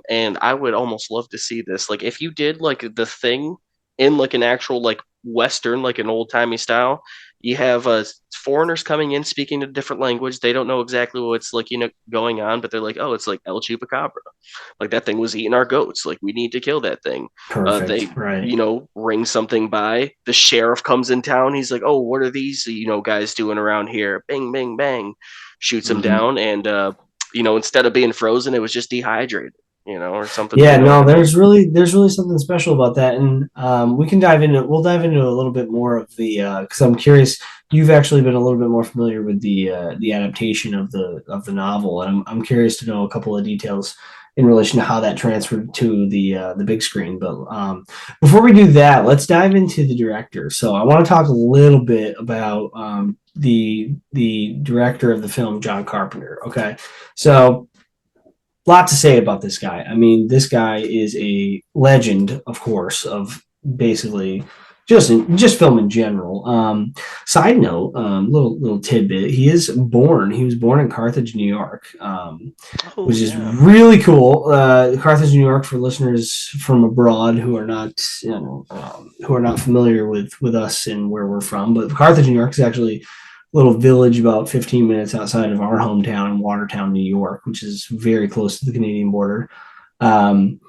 and I would almost love to see this. Like if you did like the thing in like an actual like western like an old-timey style, you have foreigners coming in speaking a different language. They don't know exactly what's like going on, but they're like, "Oh, it's like El Chupacabra." Like that thing was eating our goats. Like we need to kill that thing. Perfect. They Right. ring something by. The sheriff comes in town. He's like, "Oh, what are these guys doing around here?" Bing, bing, bang, shoots him Hmm. down, and instead of being frozen, it was just dehydrated, or something. Yeah, You know what no, I mean? there's really something special about that, and we can dive into we'll dive into a little bit more of the, because I'm curious. You've actually been a little bit more familiar with the adaptation of the novel, and I'm curious to know a couple of details in relation to how that transferred to the big screen. But before we do that, let's dive into the director. So I want to talk a little bit about the director of the film, John Carpenter. Okay, so lot to say about this guy. I mean, this guy is a legend, of course, of basically just film in general. Side note, little tidbit: he was born in Carthage, New York, Oh which is yeah. really cool. Carthage, New York, for listeners from abroad who are not, who are not familiar with us and where we're from, but Carthage, New York is actually little village about 15 minutes outside of our hometown in Watertown, New York, which is very close to the Canadian border. Um,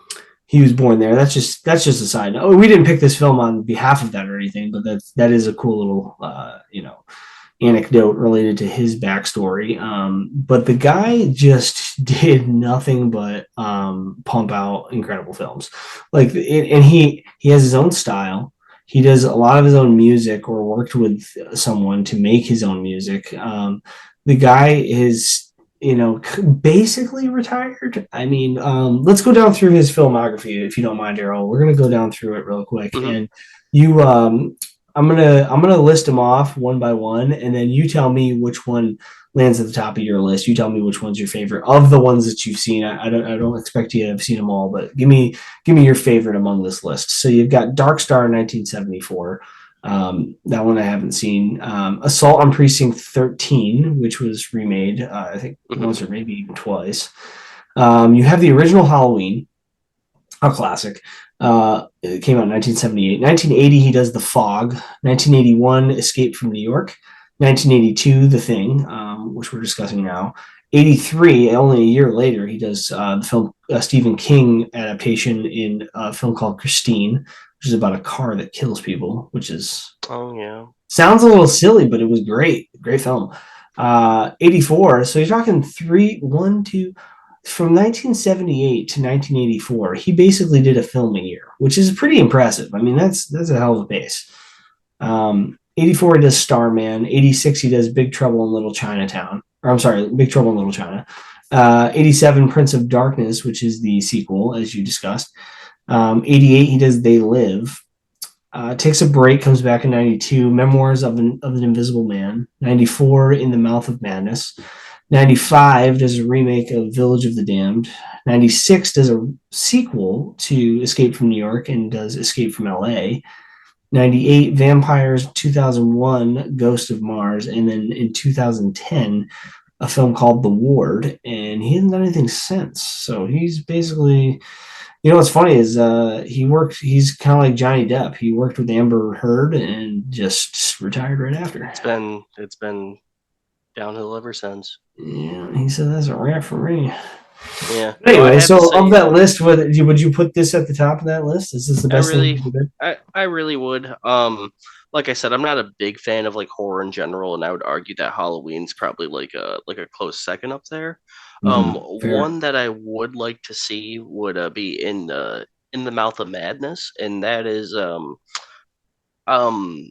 he was born there. That's just a side note. We didn't pick this film on behalf of that or anything, but that is a cool little, anecdote related to his backstory. But the guy just did nothing but pump out incredible films. Like, and he has his own style. He does a lot of his own music, or worked with someone to make his own music. The guy is, basically retired. I mean, let's go down through his filmography, if you don't mind, Errol. We're gonna go down through it real quick, Hmm. and you I'm gonna list them off one by one, and then you tell me which one lands at the top of your list. You tell me which one's your favorite of the ones that you've seen. I don't expect you to have seen them all, but give me your favorite among this list. So you've got Dark Star 1974. That one I haven't seen. Assault on Precinct 13, which was remade, I think Hmm. once or maybe even twice. You have the original Halloween. A classic. It came out in 1978. 1980, he does The Fog. 1981, Escape from New York. 1982, The Thing, which we're discussing now. 83, only a year later, he does the film Stephen King adaptation in a film called Christine, which is about a car that kills people, which is Oh yeah. sounds a little silly, but it was great. Great film. 84. So you're talking three, one, two, from 1978 to 1984. He basically did a film a year, which is pretty impressive. I mean, that's a hell of a pace. 84 he does Starman. 86 he does Big Trouble in Little Chinatown. Or I'm sorry, Big Trouble in Little China. 87 Prince of Darkness, which is the sequel, as you discussed. 88 he does They Live. Takes a break, comes back in 92, Memoirs of an Invisible Man. 94, In the Mouth of Madness. 95 does a remake of Village of the Damned. 96 does a sequel to Escape from New York and does Escape from LA. 98 Vampires. 2001 Ghost of Mars. And then in 2010 a film called The Ward, and he hasn't done anything since. So he's basically, you know what's funny is he's kind of like Johnny Depp. He worked with Amber Heard and just retired right after. It's been downhill ever since. Yeah, he said that's a wrap for me. Yeah. No, I Anyway, have to so of say, that list, would you put this at the top of that list? Is this the I best thing really, you did? I really would. Like I said, I'm not a big fan of like horror in general, and I would argue that Halloween's probably like a close second up there. Fair. One that I would like to see would be in the Mouth of Madness, and that is um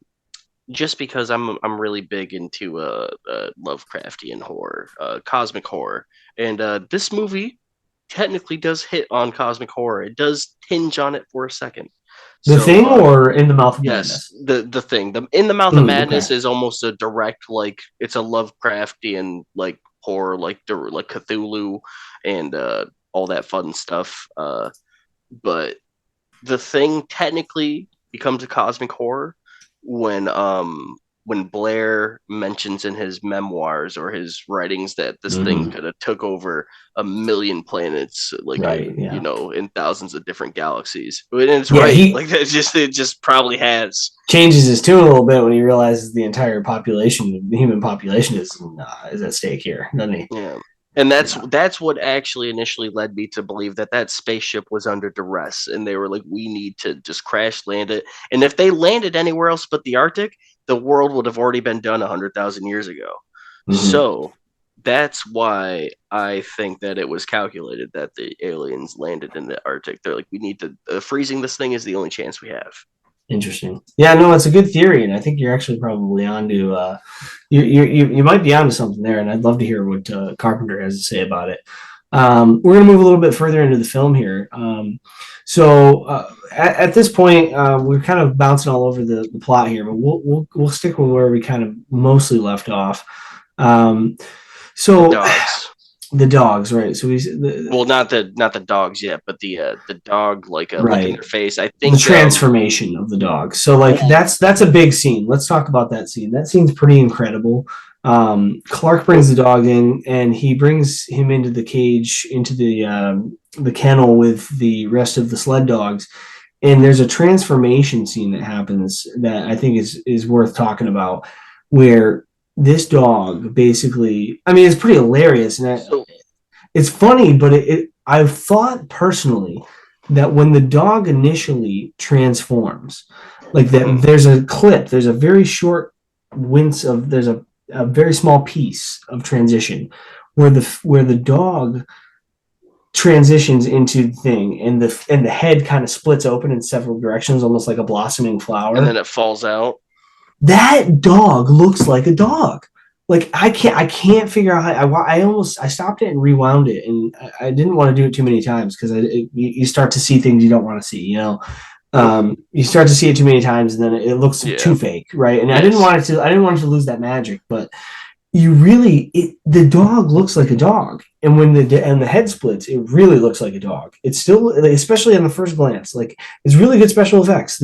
just because I'm really big into Lovecraftian horror, cosmic horror, and this movie technically does hit on cosmic horror. It does hinge on it for a second. The So Thing or In the Mouth of yes, Madness? the thing, the In the Mouth of Okay. Madness is almost a direct like it's a Lovecraftian like horror like Cthulhu and all that fun stuff. But the thing technically becomes a cosmic horror when when Blair mentions in his memoirs or his writings that this thing Mm-hmm. could have took over a million planets, like Right. Yeah. in thousands of different galaxies. And it's Yeah. right, He like that. Just it just probably has. changes his tune a little bit when he realizes the entire population, the human population, is at stake here, doesn't he? Yeah. And Yeah. that's what actually initially led me to believe that that spaceship was under duress, and they were like, "We need to just crash land it." And if they landed anywhere else but the Arctic, the world would have already been done 100,000 years ago. Mm-hmm. So that's why I think that it was calculated that the aliens landed in the Arctic. They're like, "We need to freezing this thing is the only chance we have." Interesting. Yeah, no, it's a good theory, and I think you're actually probably on to you might be onto something there, and I'd love to hear what Carpenter has to say about it. We're going to move a little bit further into the film here. At this point, we're kind of bouncing all over the plot here, but we'll stick with where we kind of mostly left off. Um, The so dogs. the dogs, right? So Well, not the dogs yet, but the dog like licking right, their face. I the think transformation of the dog. So like well, that's a big scene. Let's talk about that scene. That scene's pretty incredible. Clark brings well, the dog in, and he brings him into the cage, into the kennel with the rest of the sled dogs. And there's a transformation scene that happens that I think is worth talking about, where this dog basically, I mean, it's pretty hilarious, and so it's funny, but I've thought personally that when the dog initially transforms, like that, mhm. there's a very short wince of, a very small piece of transition where the dog transitions into the thing, and the head kind of splits open in several directions, almost like a blossoming And then flower. it falls out. That dog looks like a dog. Like I can't figure out how I stopped it and rewound it, and I didn't want to do it too many times because you start to see things you don't want to see, you know. You start to see it too many times, and then it looks too Yeah. fake, right? And Yes. I didn't want it to lose that magic, but the dog looks like a dog, and when the head splits, it really looks like a dog. It's still, especially on the first glance, like it's really good special effects.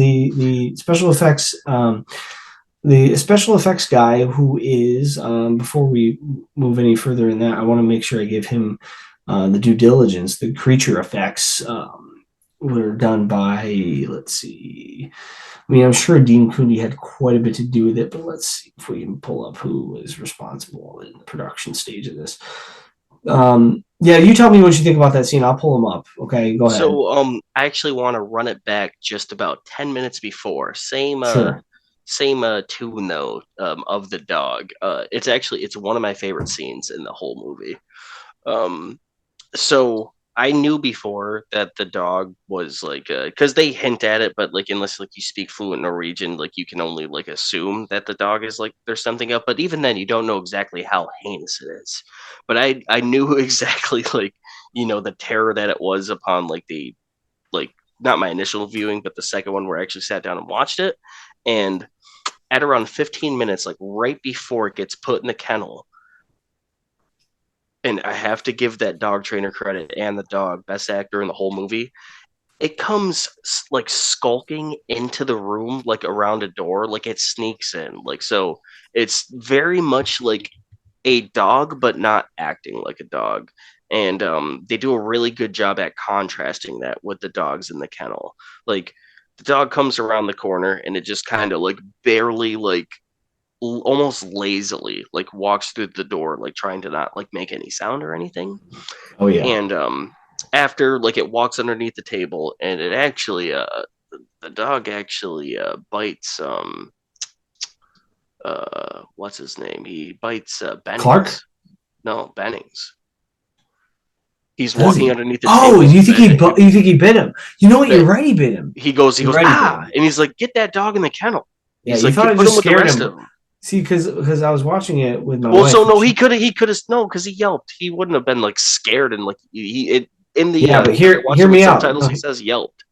The special effects guy, who is, before we move any further in that, I want to make sure I give him the due diligence. The creature effects were done by, let's see. I mean, I'm sure Dean Cooney had quite a bit to do with it, but let's see if we can pull up who was responsible in the production stage of this. Yeah, you tell me what you think about that scene. I'll pull them up. Okay, go ahead. So I actually want to run it back just about 10 minutes before. Sure. Same tune though, of the dog. It's one of my favorite scenes in the whole movie. Um so I knew before that the dog was like, because they hint at it, but like unless like you speak fluent Norwegian, like you can only like assume that the dog is like there's something up. But even then, you don't know exactly how heinous it is. But I knew exactly like the terror that it was upon like the like not my initial viewing, but the second one where I actually sat down and watched it. And at around 15 minutes, like right before it gets put in the kennel, and I have to give that dog trainer credit and the dog best actor in the whole movie. It comes like skulking into the room, like around a door, like it sneaks in. Like, so it's very much like a dog, but not acting like a dog. And they do a really good job at contrasting that with the dogs in the kennel. Like, the dog comes around the corner and it just kind of like barely like almost lazily like walks through the door like trying to not like make any sound or anything. Oh yeah. And after like it walks underneath the table and it actually the dog actually bites what's his name, he bites Clark? Bennings. No, Bennings. He's Does walking he? underneath the Oh, table you think and you think he bit him? You know what? You're that right. He bit him. he You're goes right. He bit ah, him. and he's like, get that dog in the kennel. Yeah, He's you like, thought it put him just with the scared rest him. of them. See, because I was watching it with my Well, wife. so And no, she, he could have no, because he yelped. He wouldn't have been like scared and like he it in the yeah, but because I watched hear it with me out. subtitles. No, He says yelped.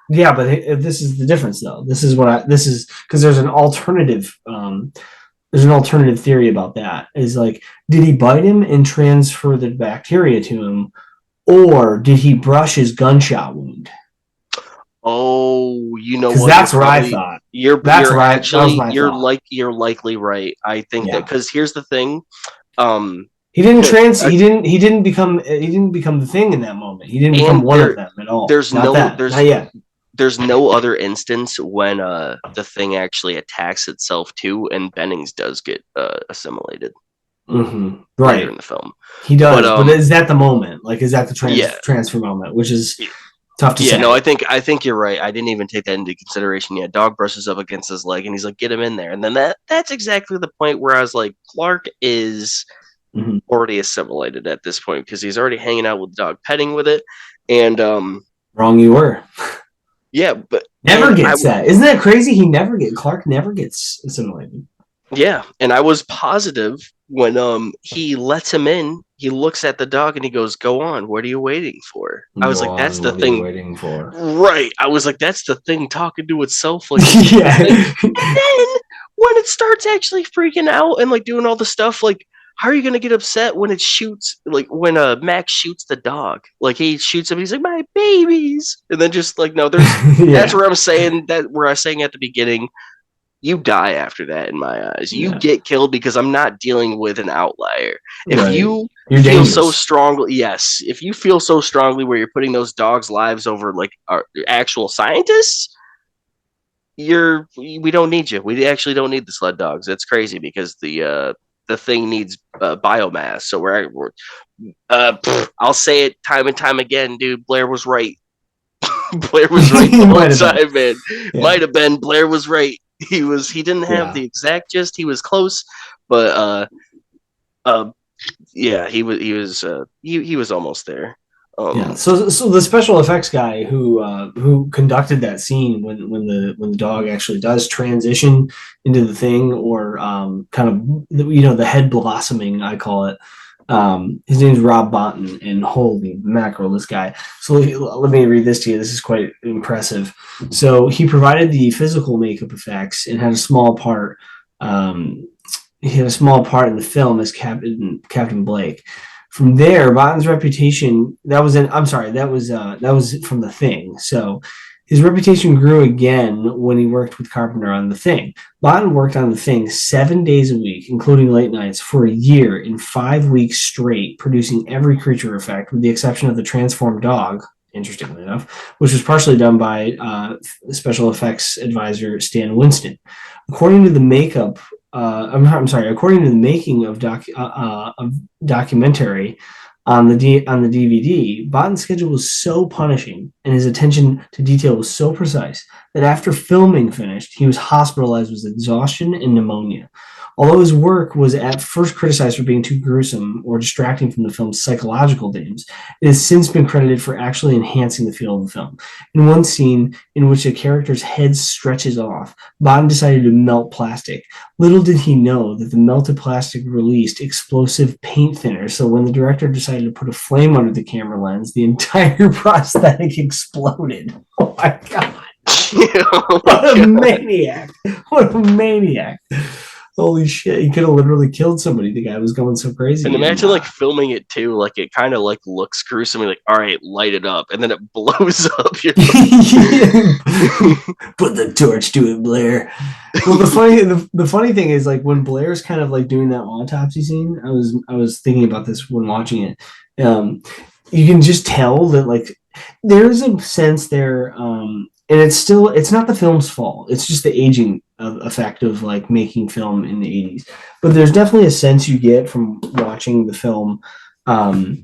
yeah, but this is the difference, though. This is because there's an alternative. There's an alternative theory about that. Is like, did he bite him and transfer the bacteria to him, or did he brush his gunshot wound? Oh, you know Because what? that's what I thought. That's right. That was my thought. You're likely right. I think that Yeah. because here's the thing. Um, He didn't c- trans. uh, He didn't become the thing in that moment. He didn't become and one of them at all. there's Not no that. Not yet. there's no other instance when the thing actually attacks itself too, and Bennings does get assimilated Mm-hmm. later Right. in the film. He But does. But is that the moment? Like, is that the yeah, transfer moment? Which is tough to yeah, no, say. I think you're right. I didn't even take that into consideration yet. Dog brushes up against his leg, and he's like, "Get him in there." And then that's exactly the point where I was like, Clark is Mm-hmm. already assimilated at this point because he's already hanging out with the dog, petting with it, and Wrong you were. yeah, but Never gets that. Isn't that crazy? Clark never gets assimilated. yeah, and I was positive when he lets him in. He looks at the dog and he goes, "Go on. What are you waiting for?" I was Go like, "That's on. the What are you thing." waiting for? Right. I was like, that's the thing talking to itself. Like, this is the Yeah. thing. And then when it starts actually freaking out and like doing all the stuff, like, how are you gonna get upset when it shoots? Like when Max shoots the dog, like he shoots him, he's like, my babies, and then just like no, there's that's Yeah. where I'm saying that where I was saying at the beginning, you die after that in my eyes. You Yeah. get killed because I'm not dealing with an outlier. If Right. you You're feel so dangerous. strongly, yes, if you feel so strongly where you're putting those dogs' lives over like our actual scientists, we don't need you. We actually don't need the sled dogs. It's crazy because the thing needs biomass. So I'll say it time and time again, dude. Blair was right. Blair was right the He whole might have been. time, man. Yeah. Might have been. Blair was right. He didn't have Yeah. the exact gist. He was close, but uh yeah, he was almost there. Yeah. So the special effects guy who conducted that scene when the dog actually does transition into the thing or kind of the head blossoming, I call it. His name's Rob Bonton, and holy mackerel, this guy. So let me read this to you. This is quite impressive. So he provided the physical makeup effects and had a small part. He had a small part in the film as Captain Blake. From there, Bonton's reputation that was from The Thing. So his reputation grew again when he worked with Carpenter on The Thing. Bonton worked on The Thing 7 days a week, including late nights, for a year in 5 weeks straight, producing every creature effect, with the exception of the transformed dog interestingly enough, which was partially done by special effects advisor Stan Winston. According to the makeup, I'm sorry, according to the making of documentary on the DVD, Botton's schedule was so punishing and his attention to detail was so precise that after filming finished, he was hospitalized with exhaustion and pneumonia. Although his work was at first criticized for being too gruesome or distracting from the film's psychological themes, it has since been credited for actually enhancing the feel of the film. In one scene in which a character's head stretches off, Bond decided to melt plastic. Little did he know that the melted plastic released explosive paint thinner, so when the director decided to put a flame under the camera lens, the entire prosthetic exploded. Oh my god. Oh my What a God. maniac. What a maniac. Holy shit, he could have literally killed somebody. The guy was going so And crazy. And imagine like filming it too, like it kind of like looks gruesome. You're like, all right, light it up, and then it blows up. You're put the torch to it, Blair. Well, the funny thing is like when Blair's kind of like doing that autopsy scene, I was thinking about this when watching it. You can just tell that like there's a sense there, and it's not the film's fault. It's just the aging effect of like making film in the 80s. But there's definitely a sense you get from watching the film, um,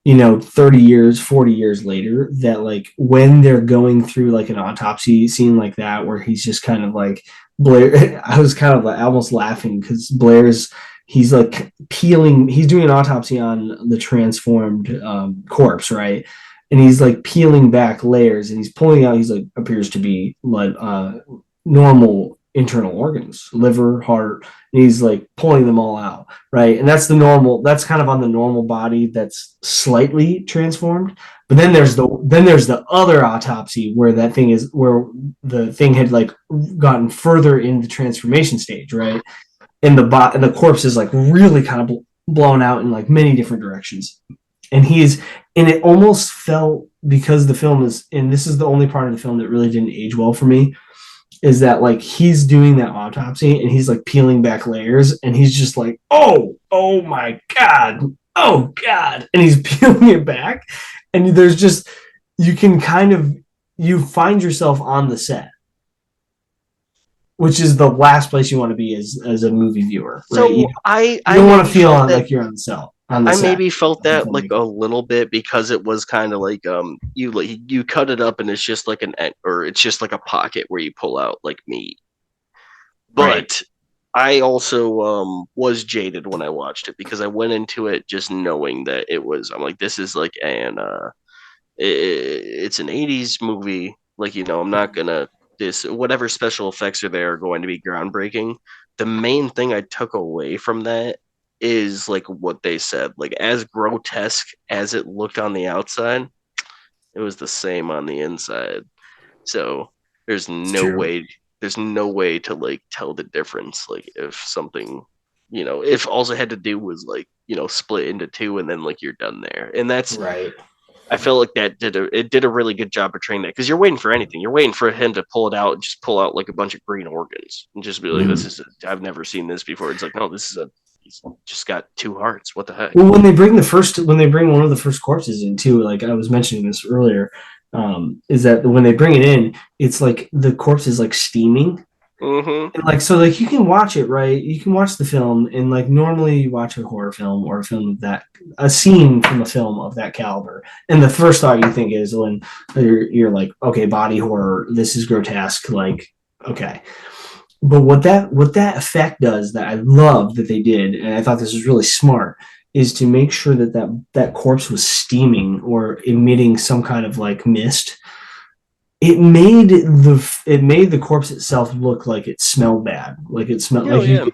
30 years, 40 years later, that like when they're going through like an autopsy scene like that, where he's just kind of like Blair, I was kind of like almost laughing because he's like he's doing an autopsy on the transformed corpse, right? And he's like peeling back layers and he's pulling out, he's like, appears to be like normal internal organs, liver, heart, and he's like pulling them all out, right? And that's kind of on the normal body that's slightly transformed. But then there's the other autopsy where the thing had like gotten further in the transformation stage, right? And the corpse is like really kind of blown out in like many different directions. And it almost felt, because the film is, and this is the only part of the film that really didn't age well for me, is that like he's doing that autopsy and he's like peeling back layers and he's just like, oh my god, oh god, and he's peeling it back, and there's just, you can kind of, you find yourself on the set, which is the last place you want to be as a movie viewer, right? so You I don't want to maybe feel felt on that like you're on the cell on the I set maybe felt as a that like filmmaker. a little bit because it was kind of like you cut it up and it's just like or it's just like a pocket where you pull out like meat. Right. But I also was jaded when I watched it because I went into it just knowing that I'm like, this is like it's an 80s movie. Like, I'm not gonna this whatever special effects are there are going to be groundbreaking. The main thing I took away from that is like what they said. Like, as grotesque as it looked on the outside, it was the same on the inside. So there's It's no true. way there's no way to like tell the difference. Like, if something, if all it had to do was like, split into two and then like you're done there. And that's Right. I feel like it did a really good job portraying that, because you're waiting for anything. You're waiting for him to pull it out and just pull out like a bunch of green organs and just be like, Mhm. I've never seen this before. It's like, no, he's just got two hearts. What the heck? Well, when they bring one of the first corpses in too, like I was mentioning this earlier, is that when they bring it in, it's like the corpse is like steaming, Mm-hmm. and like so like you can watch it, right? You can watch the film, and like normally you watch a horror film or a scene from a film of that caliber, and the first thought you think is when you're like, okay, body horror, this is grotesque, like okay. But what that effect does, that I love that they did, and I thought this was really smart, is to make sure that corpse was steaming or emitting some kind of like mist. It made the corpse itself look like it smelled bad, like it smelled Oh like yeah.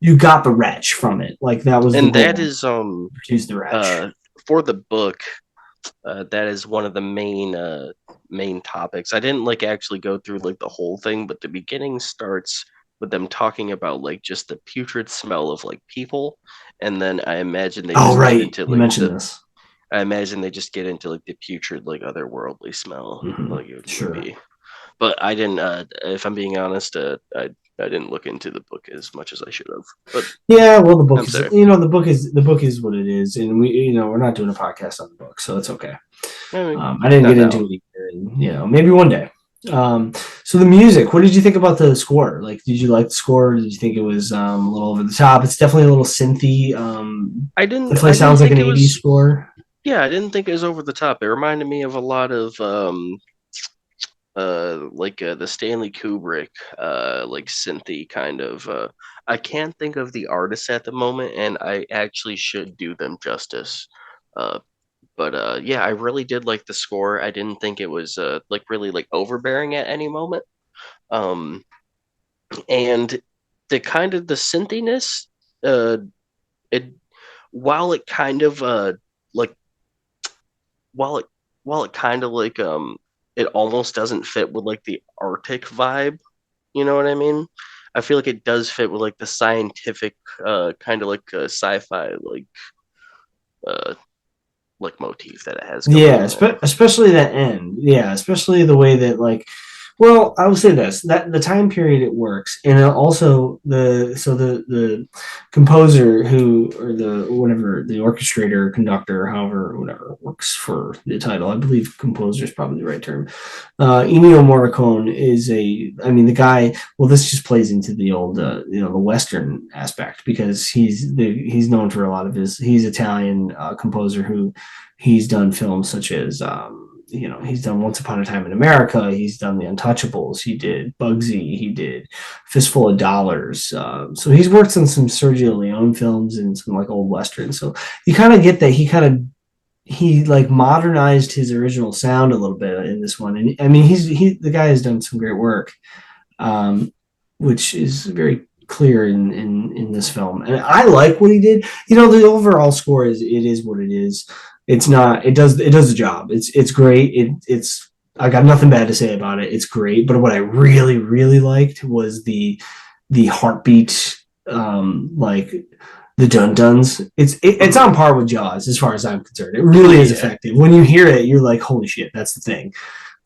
you got the retch from it, like that was the And that goal, is produce the retch. uh for the book, that is one of the main topics. I didn't like actually go through like the whole thing, but the beginning starts with them talking about like just the putrid smell of like people, and then I imagine they Oh just get right, into you like mentioned this. I imagine they just get into like the putrid like otherworldly smell Mm-hmm. like it would Sure. be. But I didn't. If I'm being honest, I didn't look into the book as much as I should have. But Yeah, well, the book I'm is, sorry. the book is what it is, and we're not doing a podcast on the book, so it's okay. I mean, I didn't not get into now. it either, and maybe one day. So the music, what did you think about the score? Like, did you like the score? Did you think it was a little over the top? It's definitely a little synthy. Definitely I didn't sounds like think an it '80s was. score. Yeah, I didn't think it was over the top. It reminded me of a lot of the Stanley Kubrick like synthy kind of. I can't think of the artist at the moment, and I actually should do them justice. Uh, but yeah, I really did like the score. I didn't think it was like really like overbearing at any moment. Um, and the synthiness, uh, it while it kind of like while it while it kind of like it almost doesn't fit with like the Arctic vibe. You know what I mean? I feel like it does fit with like the scientific kind of like sci-fi uh like motif that it has going Yeah, on there. especially that end. Yeah, especially the way that like, well, I will say this, that the time period it works, and also the composer who, or the whatever, the orchestrator, conductor, however, whatever works for the title. I believe composer is probably the right term. Ennio Morricone is I mean, the guy. Well, this just plays into the old, the Western aspect, because he's known for a lot of he's Italian composer who he's done films such as he's done Once Upon a Time in America. He's done The Untouchables. He did Bugsy. He did Fistful of Dollars. So he's worked on some Sergio Leone films and some like old westerns. So you kind of get that he like modernized his original sound a little bit in this one. And I mean, the guy has done some great work, um, which is very clear in this film. And I like what he did. The overall score is what it is. It's not. It does the job. It's great. It's I got nothing bad to say about it. It's great. But what I really really liked was the heartbeat, like the dun duns. It's Hmm. on par with Jaws as far as I'm concerned. It really is Yeah, effective. When you hear it, you're like, holy shit, that's the thing.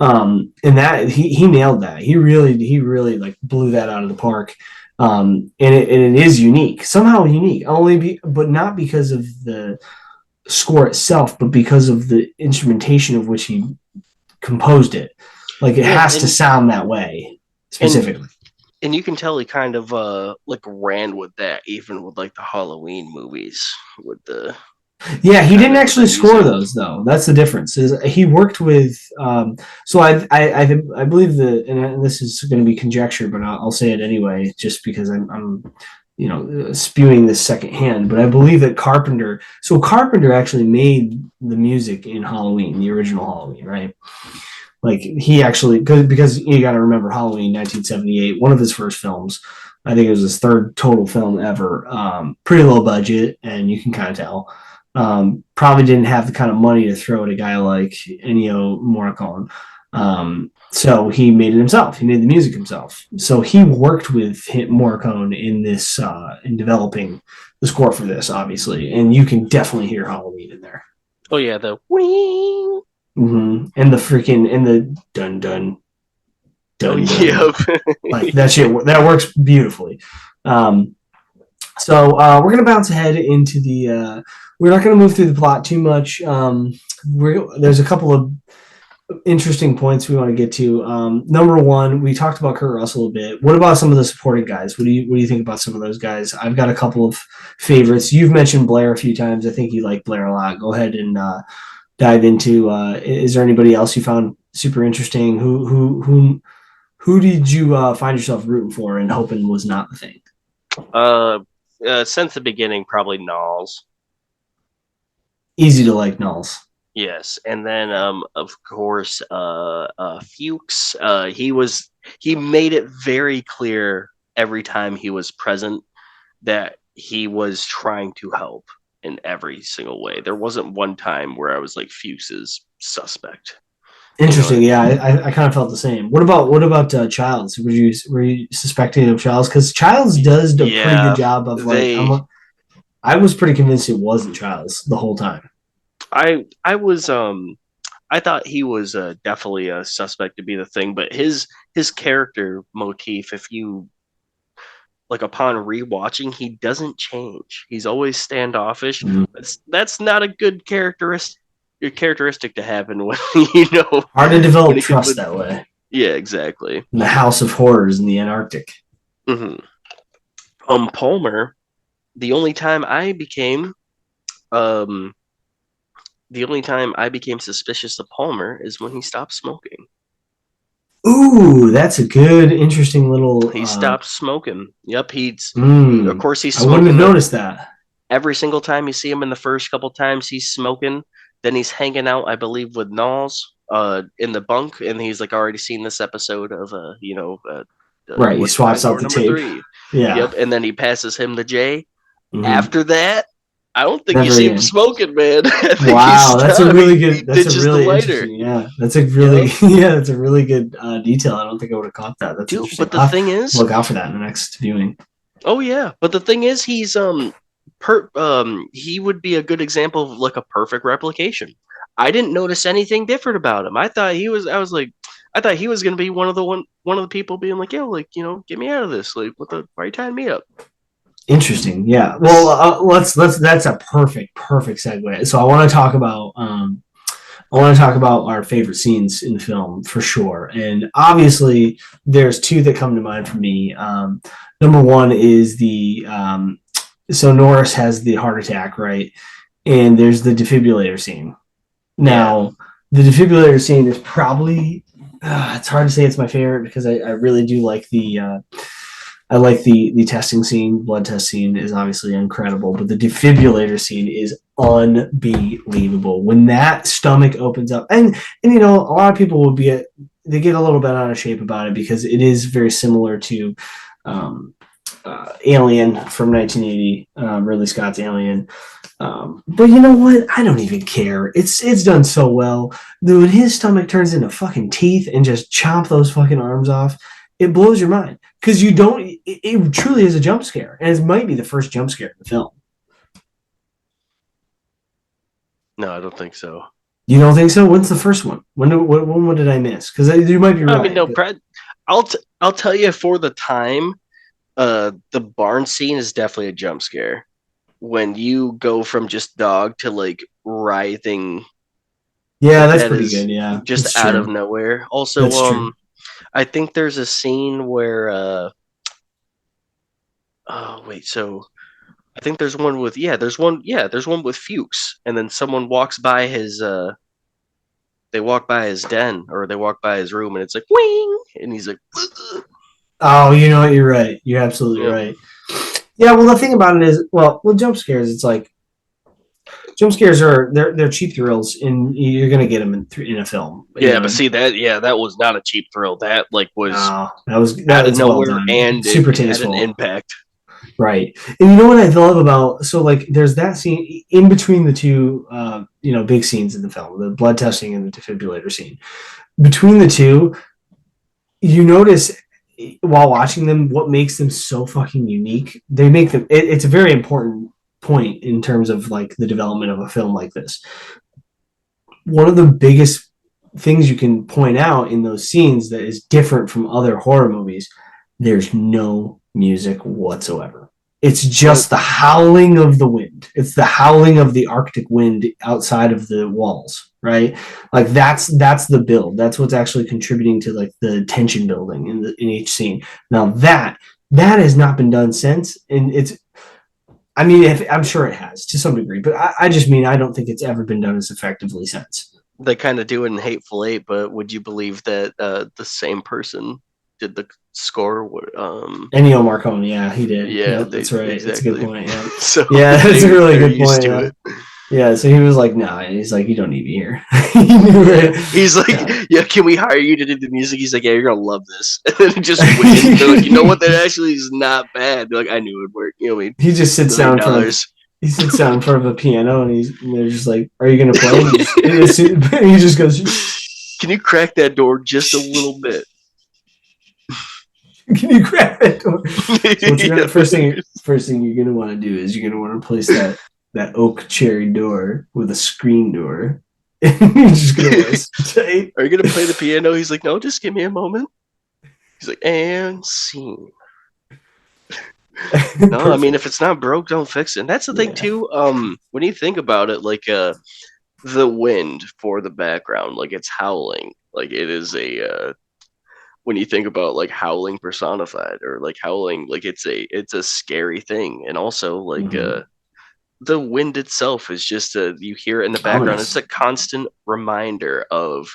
And that he nailed that. He really like blew that out of the park. And it is unique, somehow unique, but not because of the score itself, but because of the instrumentation of which he composed it. Like, it yeah, has to sound that way and specifically. and you can tell he kind of like ran with that even with like the Halloween movies with Yeah, the he kind didn't of with the actually score music. those though. That's the difference. Is he worked with? So I believe and this is going to be conjecture, but I'll say it anyway, just because I'm spewing this secondhand. But I believe that Carpenter. So Carpenter actually made the music in Halloween, the original Halloween, right? Like, he actually, because you got to remember, Halloween 1978, one of his first films. I think it was his third total film ever. Pretty low budget, and you can kind of tell. Probably didn't have the kind of money to throw at a guy like Ennio Morricone. So he made it himself. He made the music himself. So he worked with Morricone in this, in developing the score for this, obviously, and you can definitely hear Halloween in there. Oh yeah, the wing. And the freaking, and the dun dun Oh dun dun, yeah. like that shit that works beautifully. Um, we're gonna bounce ahead into the. We're not gonna move through the plot too much. There's a couple of interesting points we want to get to. Number one, we talked about Kurt Russell a bit. What about some of the supporting guys? What do you think about some of those guys? I've got a couple of favorites. You've mentioned Blair a few times. I think you like Blair a lot. Go ahead and dive into. Is there anybody else you found super interesting? Who did you find yourself rooting for and hoping was not the thing? uh, since the beginning, probably Knowles. Easy to like Nulls. Yes, and then of course Fuchs. He made it very clear every time he was present that he was trying to help in every single way. There wasn't one time where I was like Fuchs is suspect. You know what I Interesting. Yeah, mean? I kind of felt the same. What about Childs? Were you suspecting of Childs? Because Childs does a pretty good Yeah, job of like, they. I was pretty convinced it wasn't Childs the whole time. I was I thought he was definitely a suspect to be the thing, but his character motif, if you like upon rewatching, he doesn't change. He's always standoffish. Mm. That's not a good characteristic to happen when you know Hard to develop when it could trust with that way. yeah, exactly. In the House of Horrors in the Antarctic. Hmm. Palmer, the only time I became um the only time I became suspicious of Palmer is when he stopped smoking. Ooh, that's a good, interesting little. He stopped smoking. Yep, he's of Mm, course he's I wouldn't have smoking noticed that. every single time you see him in the first couple times he's smoking. Then he's hanging out, I believe, with Knowles in the bunk, and he's like already seen this episode of Right, he what's swaps behind out door the number tape. 3. Yeah. Yep, and then he passes him the J. Hmm. After that, I don't think you Never see him again. smoking, man. I think he Wow, that's a stopped. really He good. That's a ditches the really lighter. interesting. Yeah, that's a really Yep, yeah, that's a really good detail. I don't think I would have caught that. That's dude. interesting. But the I'll have thing to is, look out for that in the next viewing. oh yeah, but the thing is, he would be a good example of like a perfect replication. I didn't notice anything different about him. I thought he was gonna be one of the people being like, yo, like, get me out of this. Like, why are you tying me up? Interesting. Yeah. Well, let's. That's a perfect segue. So I want to talk about our favorite scenes in the film for sure. And obviously, there's two that come to mind for me. Number one is so Norris has the heart attack, right? And there's the defibrillator scene. Yeah, Now, the defibrillator scene is probably it's hard to say it's my favorite because I really do like the testing scene. Blood test scene is obviously incredible, but the defibrillator scene is unbelievable. When that stomach opens up, and a lot of people they get a little bit out of shape about it because it is very similar to um, Alien from 1980, Ridley Scott's Alien. But you know what? I don't even care. It's done so well. When his stomach turns into fucking teeth and just chomp those fucking arms off, it blows your mind because you don't. It truly is a jump scare, and it might be the first jump scare in the film. no, I don't think so. You don't think so? When's the first one? When did I miss? Because you might be I mean, right. no, But I'll tell you for the time, the barn scene is definitely a jump scare. When you go from just dog to like writhing, yeah, like that's that pretty is good. Yeah, just that's out of true. nowhere. Also, That's true. I think there's a scene where oh wait, so I think there's one with there's one with Fuchs, and then someone walks by his they walk by his den or they walk by his room, and it's like wing, and he's like, ugh. Oh, you know what? You're right. You're absolutely Yep. right. Yeah. Well, the thing about it is, well, jump scares. It's like jump scares are they're cheap thrills, and you're gonna get them in a film. Yeah, but see that was not a cheap thrill. That like was No, out of that's well nowhere, done, and it super had an tasteful, impact. right? And you know what I love about so like there's that scene in between the two, big scenes in the film, the blood testing and the defibrillator scene. Between the two, you notice while watching them what makes them so fucking unique. They make them. It's a very important point in terms of like the development of a film like this. One of the biggest things you can point out in those scenes that is different from other horror movies, there's no music whatsoever. It's just Nope. the howling of the wind. It's the howling of the Arctic wind outside of the walls, right? Like that's the build. That's what's actually contributing to like the tension building in each scene. Now that has not been done since, and it's. I mean, I'm sure it has to some degree, but I just mean I don't think it's ever been done as effectively since. They kind of do it in Hateful Eight, but would you believe that the same person did the score? Ennio Morricone, yeah, he did. Yeah, Yeah, they that's right. That's a good exactly. point. Yeah, So yeah, that's a really they're good used point. to Yeah, it. yeah. So he was like, "No," nah. And he's like, "You don't need me here." He knew Yeah, it. he's like, Yeah. yeah, can we hire you to do the music? He's like, yeah, you're gonna love this. And then just win. They're like, you know what? That actually is not bad. They're like, I knew it would work. You know, what I mean, He just sits million down in front of dollars. he sits down in front of a piano, and they're just like, "Are you gonna play?" And he just goes, Can you crack that door just a little bit? "Can you grab it?" So what you're Yeah, gonna first thing you're gonna want to do is you're gonna want to replace that oak cherry door with a screen door. And you're just gonna want to stay. are you gonna play the piano? He's like, no, just give me a moment. He's like, and scene. No, I mean, if it's not broke, don't fix it. And that's the thing Yeah. too. When you think about it, like the wind for the background, like it's howling. Like it is a when you think about like howling personified or like howling, like it's a scary thing. And also like Mm-hmm. the wind itself is just a you hear it in the background. It's Ominous. a constant reminder of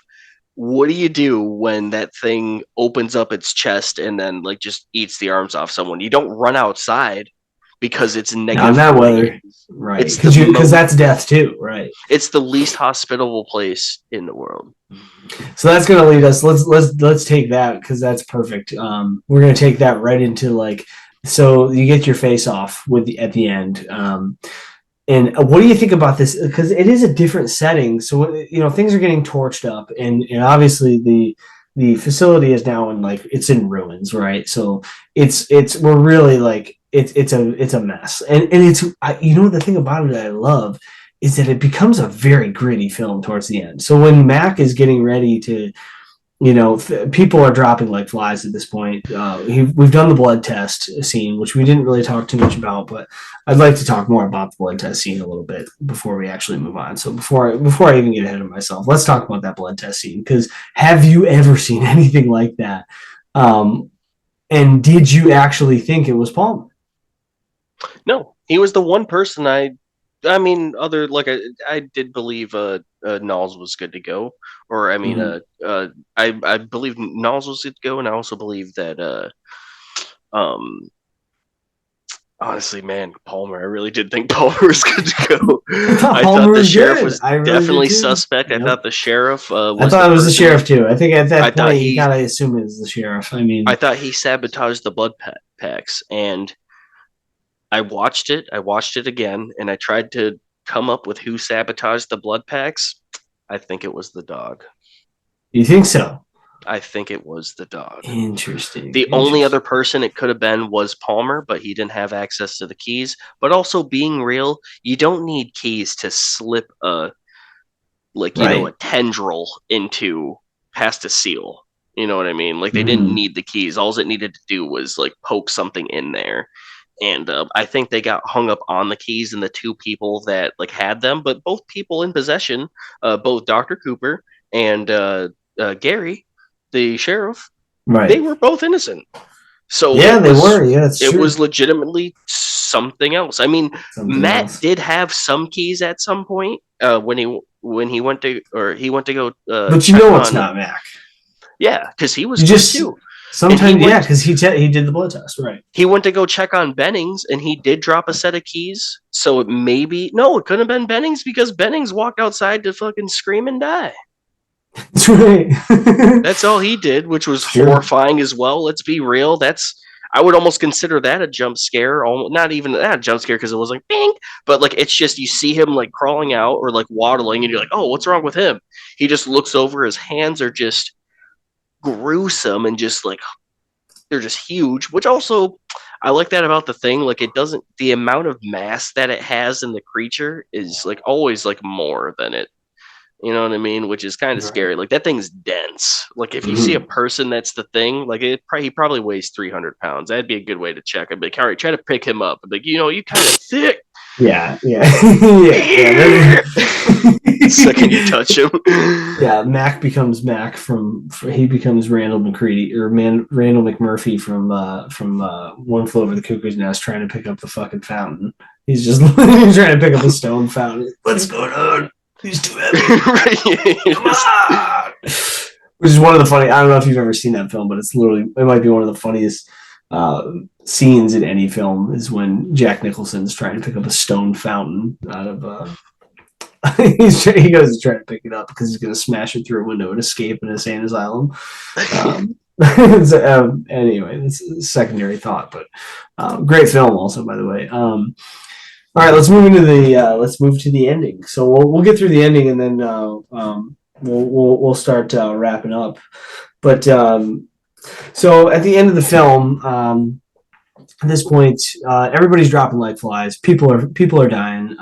what do you do when that thing opens up its chest and then like just eats the arms off someone? You don't run outside because it's Not in negative that 40. weather, right? It's the Because most that's death too, right? it's the least hospitable place in the world. So that's going to lead us. Let's take that because that's perfect. We're going to take that right into like. So you get your face off with at the end. And what do you think about this? Because it is a different setting. So things are getting torched up, and obviously the facility is now in like it's in ruins, right? So it's we're really like it's a mess, and it's the thing about it that I love is that it becomes a very gritty film towards the end. So when Mac is getting ready to people are dropping like flies at this point. We've done the blood test scene, which we didn't really talk too much about, but I'd like to talk more about the blood test scene a little bit before we actually move on. So before I even get ahead of myself, let's talk about that blood test scene because have you ever seen anything like that? Um, and did you actually think it was Palmer? No, he was the one person I mean, other like I did believe Knowles was good to go, or I mean, Mm-hmm. I believe Knowles was good to go, and I also believe that um honestly, man, Palmer, I really did think Palmer was good to go. I thought I Palmer thought the was sheriff good. was I really did definitely too. suspect. I Yep. thought the sheriff I was the thought it was the person. sheriff too. I think at I that thought point you he gotta assume it was the sheriff. I I mean, thought he sabotaged the packs, and I watched it. I watched it again, and I tried to come up with who sabotaged the blood packs. I think it was the dog. you think so? I think it was the dog. Interesting. The only other Interesting. person it could have been was Palmer, but he didn't have access to the keys. But also, being real, you don't need keys to slip a Right. tendril into past a seal. You know what I mean? Like they didn't Mm-hmm. need the keys. All it needed to do was like poke something in there. And I think they got hung up on the keys and the two people that like had them, but both people in possession, both Dr. Cooper and Gary, the sheriff, they Right. were both innocent. So Yeah, it they was were. Yeah, it's it was true. legitimately something else. I mean, Something Matt else. did have some keys at some point when he went to or he went to go But you check know it's on not Mac. yeah, because he was You good just too, and sometimes, yeah, because he did the blood test, right? he went to go check on Bennings, and he did drop a set of keys. So maybe no, it couldn't have been Bennings because Bennings walked outside to fucking scream and die. That's right. That's all he did, which was It's true. horrifying as well. Let's be real. I would almost consider that a jump scare. Almost, not even that a jump scare because it was like bing, but like it's just you see him like crawling out or like waddling, and you're like, oh, what's wrong with him? He just looks over. His hands are just gruesome and just like they're just huge. Which also I like that about the thing. Like it doesn't the amount of mass that it has in the creature is like always like more than it you know what I mean? Which is kind of Right. scary. Like that thing's dense. Like if you see a Mm-hmm. person that's the thing, like he probably weighs 300 pounds. That'd be a good way to check. I'd be like, all right, try to pick him up. I'd be like, you kind of thick. Yeah, yeah, yeah, yeah. Second you touch him. Yeah, Mac becomes Mac he becomes Randall McCready or Randall McMurphy from One Flew Over the Cuckoo's Nest trying to pick up the fucking fountain. He's just trying to pick up a stone fountain. What's going on? He's too heavy. Come on. Which is one of the funny. I don't know if you've ever seen that film, but it might be one of the funniest scenes in any film is when Jack Nicholson's trying to pick up a stone fountain out of he goes to try to pick it up because he's going to smash it through a window and escape an insane asylum. Anyway, that's a secondary thought, but great film also, by the way. All right, let's move to the ending. So we'll get through the ending and then we'll start wrapping up. But so at the end of the film, at this point, everybody's dropping like flies. People are dying.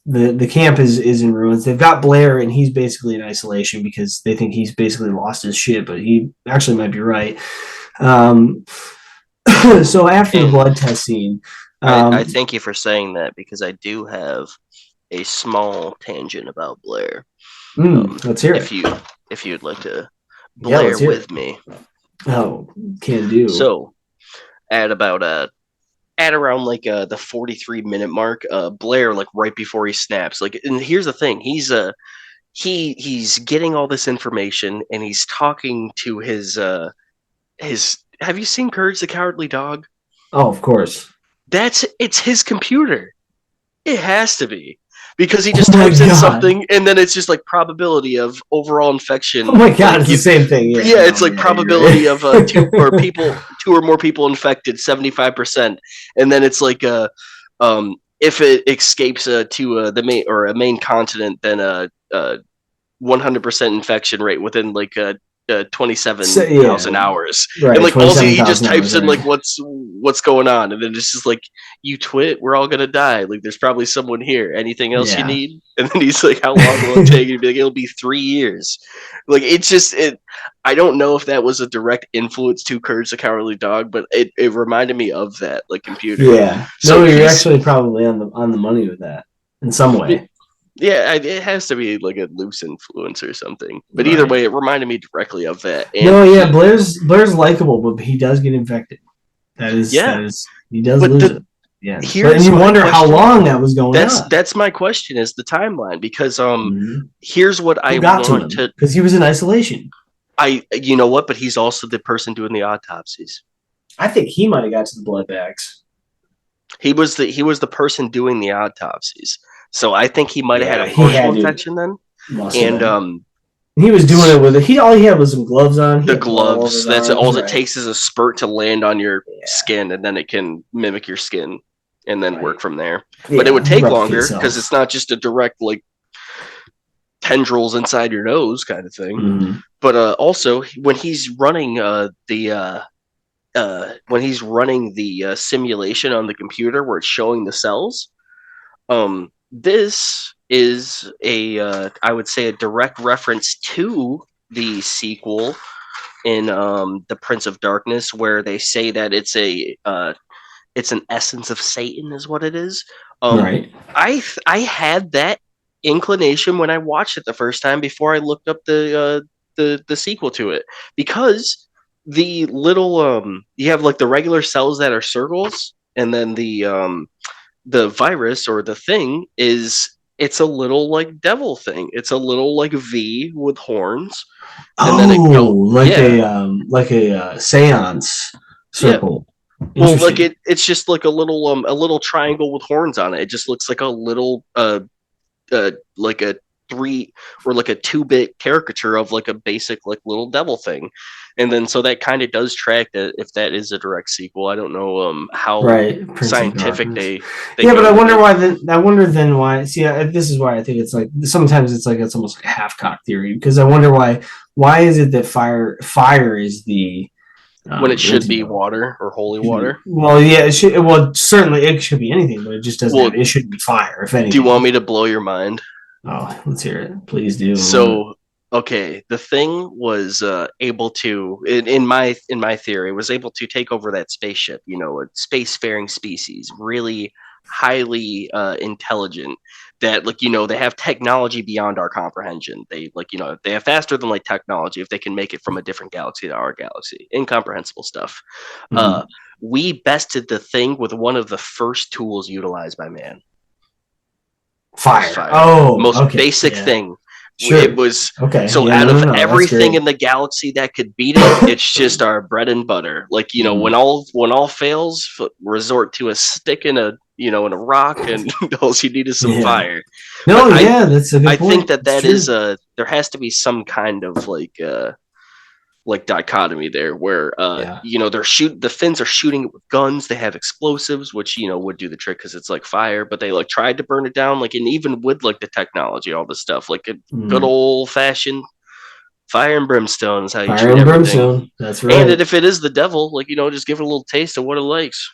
The camp is in ruins. They've got Blair, and he's basically in isolation because they think he's basically lost his shit, but he actually might be right. Um, So after the And blood test scene, I um, thank you for saying that because I do have a small tangent about Blair. let's hear If it. you'd like to Yeah, let's Blair hear it. with me. Oh, can do. So at about at around like the 43-minute mark, Blair, like right before he snaps, like, and here's the thing, he's getting all this information and he's talking to his have you seen Courage the Cowardly Dog? Oh, of course. It's his computer. It has to be. Because he Oh just my types in god. something and then it's just like probability of overall Oh infection. my god, Like it's the you, same thing. Yeah, yeah, it's no, like yeah, you're probability of right. two or more people infected, 75%. And then it's like if it escapes to the main or a main continent, then 100% infection rate within like So, yeah, 27,000 hours, and right. like all he just 27,000 types hours, in right. like what's going on, and then it's just like, you twit, we're all gonna die. Like there's probably someone here. Anything else you Yeah. need? And then he's like, how long will it take? And he'd be like, it'll be 3 years. Like it's just it. I don't know if that was a direct influence to Courage the Cowardly Dog, but it reminded me of that like computer. Yeah. So No, you're he's actually probably on the money with that in some way. yeah, it has to be like a loose influence or something. But either Right. way, it reminded me directly of that. And No, yeah, he, Blair's likable, but he does get infected. yeah, That is he does but lose the it. Yeah. But and here's you my wonder how question. long that was going on. That's my question is the timeline because Mm-hmm. here's what I Who got to want him? to Because he was in isolation. I you know what, but he's also the person doing the autopsies. I think he might have got to the blood bags. He was the person doing the autopsies. So I think he might have had Yeah, a he partial had to. infection then. Must have And been. He was doing it with it. He all he had was some gloves on. He the had blood all over gloves, his that's arms. all it Right. takes is a spurt to land on your Yeah. skin and then it can mimic your skin and then work Right. from there. But it would Yeah. take Replicate longer because it's cells. not just a direct like tendrils inside your nose kind of thing. Mm-hmm. But also when he's running the simulation on the computer where it's showing the cells, this is a I would say a direct reference to the sequel in the Prince of Darkness, where they say that it's an essence of Satan, is what it is. Um, Right. I had that inclination when I watched it the first time before I looked up the sequel to it, because the little you have like the regular cells that are circles, and then the virus or the thing is, it's a little like devil thing. It's a little like V with horns, and then it go Oh, yeah, like a seance yeah. circle. Well, like Interesting. it's just like a little triangle with horns on it. It just looks like a little like a three or like a 2-bit caricature of like a basic like little devil thing. And then so that kind of does track that if that is a direct sequel. I don't know how Right. Prince of scientific Darkness. they Yeah, but go I with wonder it. why then I wonder then why see this is why I think it's like sometimes it's like it's almost like a half cock theory because I wonder why is it that fire is the When it should be antidote. water or holy water. Well, yeah, it should. Well, certainly it should be anything, but it just doesn't have. Well, It shouldn't be fire, if do you want anything. me to blow your mind? Oh, let's hear it. Please do. So okay, the thing was able to in my theory was able to take over that spaceship, you know, a spacefaring species, really highly intelligent, that like, you know, they have technology beyond our comprehension. They like, you know, they have faster than light technology if they can make it from a different galaxy to our galaxy. Incomprehensible stuff. uh Mhm. we bested the thing with one of the first tools utilized by man, was Fire. fire. Oh, Most okay. basic Yeah. thing. It Sure. was Okay. so Yeah. out No. No. of No. That's everything great. in the galaxy that could beat it, it's just our bread and butter. Like, you know, Mhm. when all fails, resort to a stick in a, you know, in a rock, and all you need is some Yeah. fire. But No. Yeah. That's a I good think point. that It's that is true. a there has to be some kind of like dichotomy there where Yeah. you know, the Finns are shooting it with guns, they have explosives which, you know, would do the trick because it's like fire, but they like tried to burn it down, like, and even with like the technology, all this stuff, like a good Mhm. old fashioned fire and brimstone is how you Fire treat and everything. brimstone. That's And right. if it is the devil, like, you know, just give it a little taste of what it likes.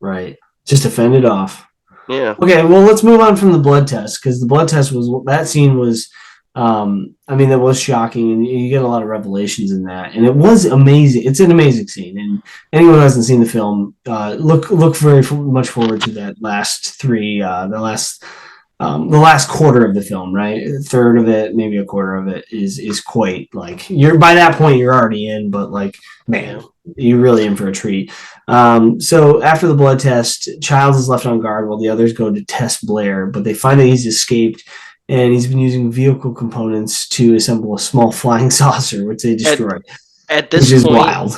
Right. Just to fend it off. Yeah. Okay, well, let's move on from the blood test because the blood test was that scene was I mean, that was shocking, and you get a lot of revelations in that, and it was amazing. It's an amazing scene, and anyone who hasn't seen the film, look very much forward to that last three, the last quarter of the film, right? A third of it, maybe a quarter of it, is quite like you're by that point you're already in, but like man, you're really in for a treat. So after the blood test, Childs is left on guard while the others go to test Blair, but they find that he's escaped and he's been using vehicle components to assemble a small flying saucer, which they At destroy, at which this is point, wild.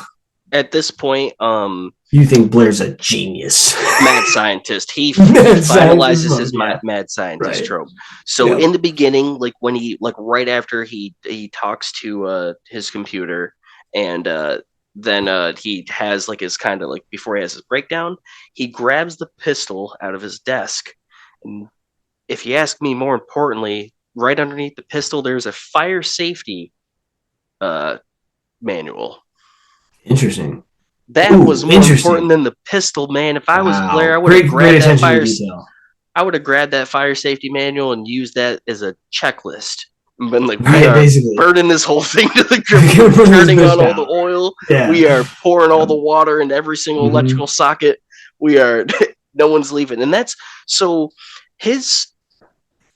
at this point, You think Blair's a genius? mad scientist. He Mad scientist finalizes mode, his yeah, mad scientist right. trope. So Yep. in the beginning, like when he like right after he talks to his computer, and then he has like his kind of like before he has his breakdown, he grabs the pistol out of his desk. And if you ask me, more importantly, right underneath the pistol there's a fire safety uh manual. Interesting. That was Ooh, more important interesting. than the pistol, man. If I was Blair, Wow. Great attention to detail. I would have grabbed that fire safety manual and used that as a checklist and been like, we Right, are basically. burning this whole thing to the ground. We're Put this turning bitch on all the down. oil. Yeah. We are pouring all Yep. the water into every single Mm-hmm. electrical socket. We are, no one's leaving. And that's so his,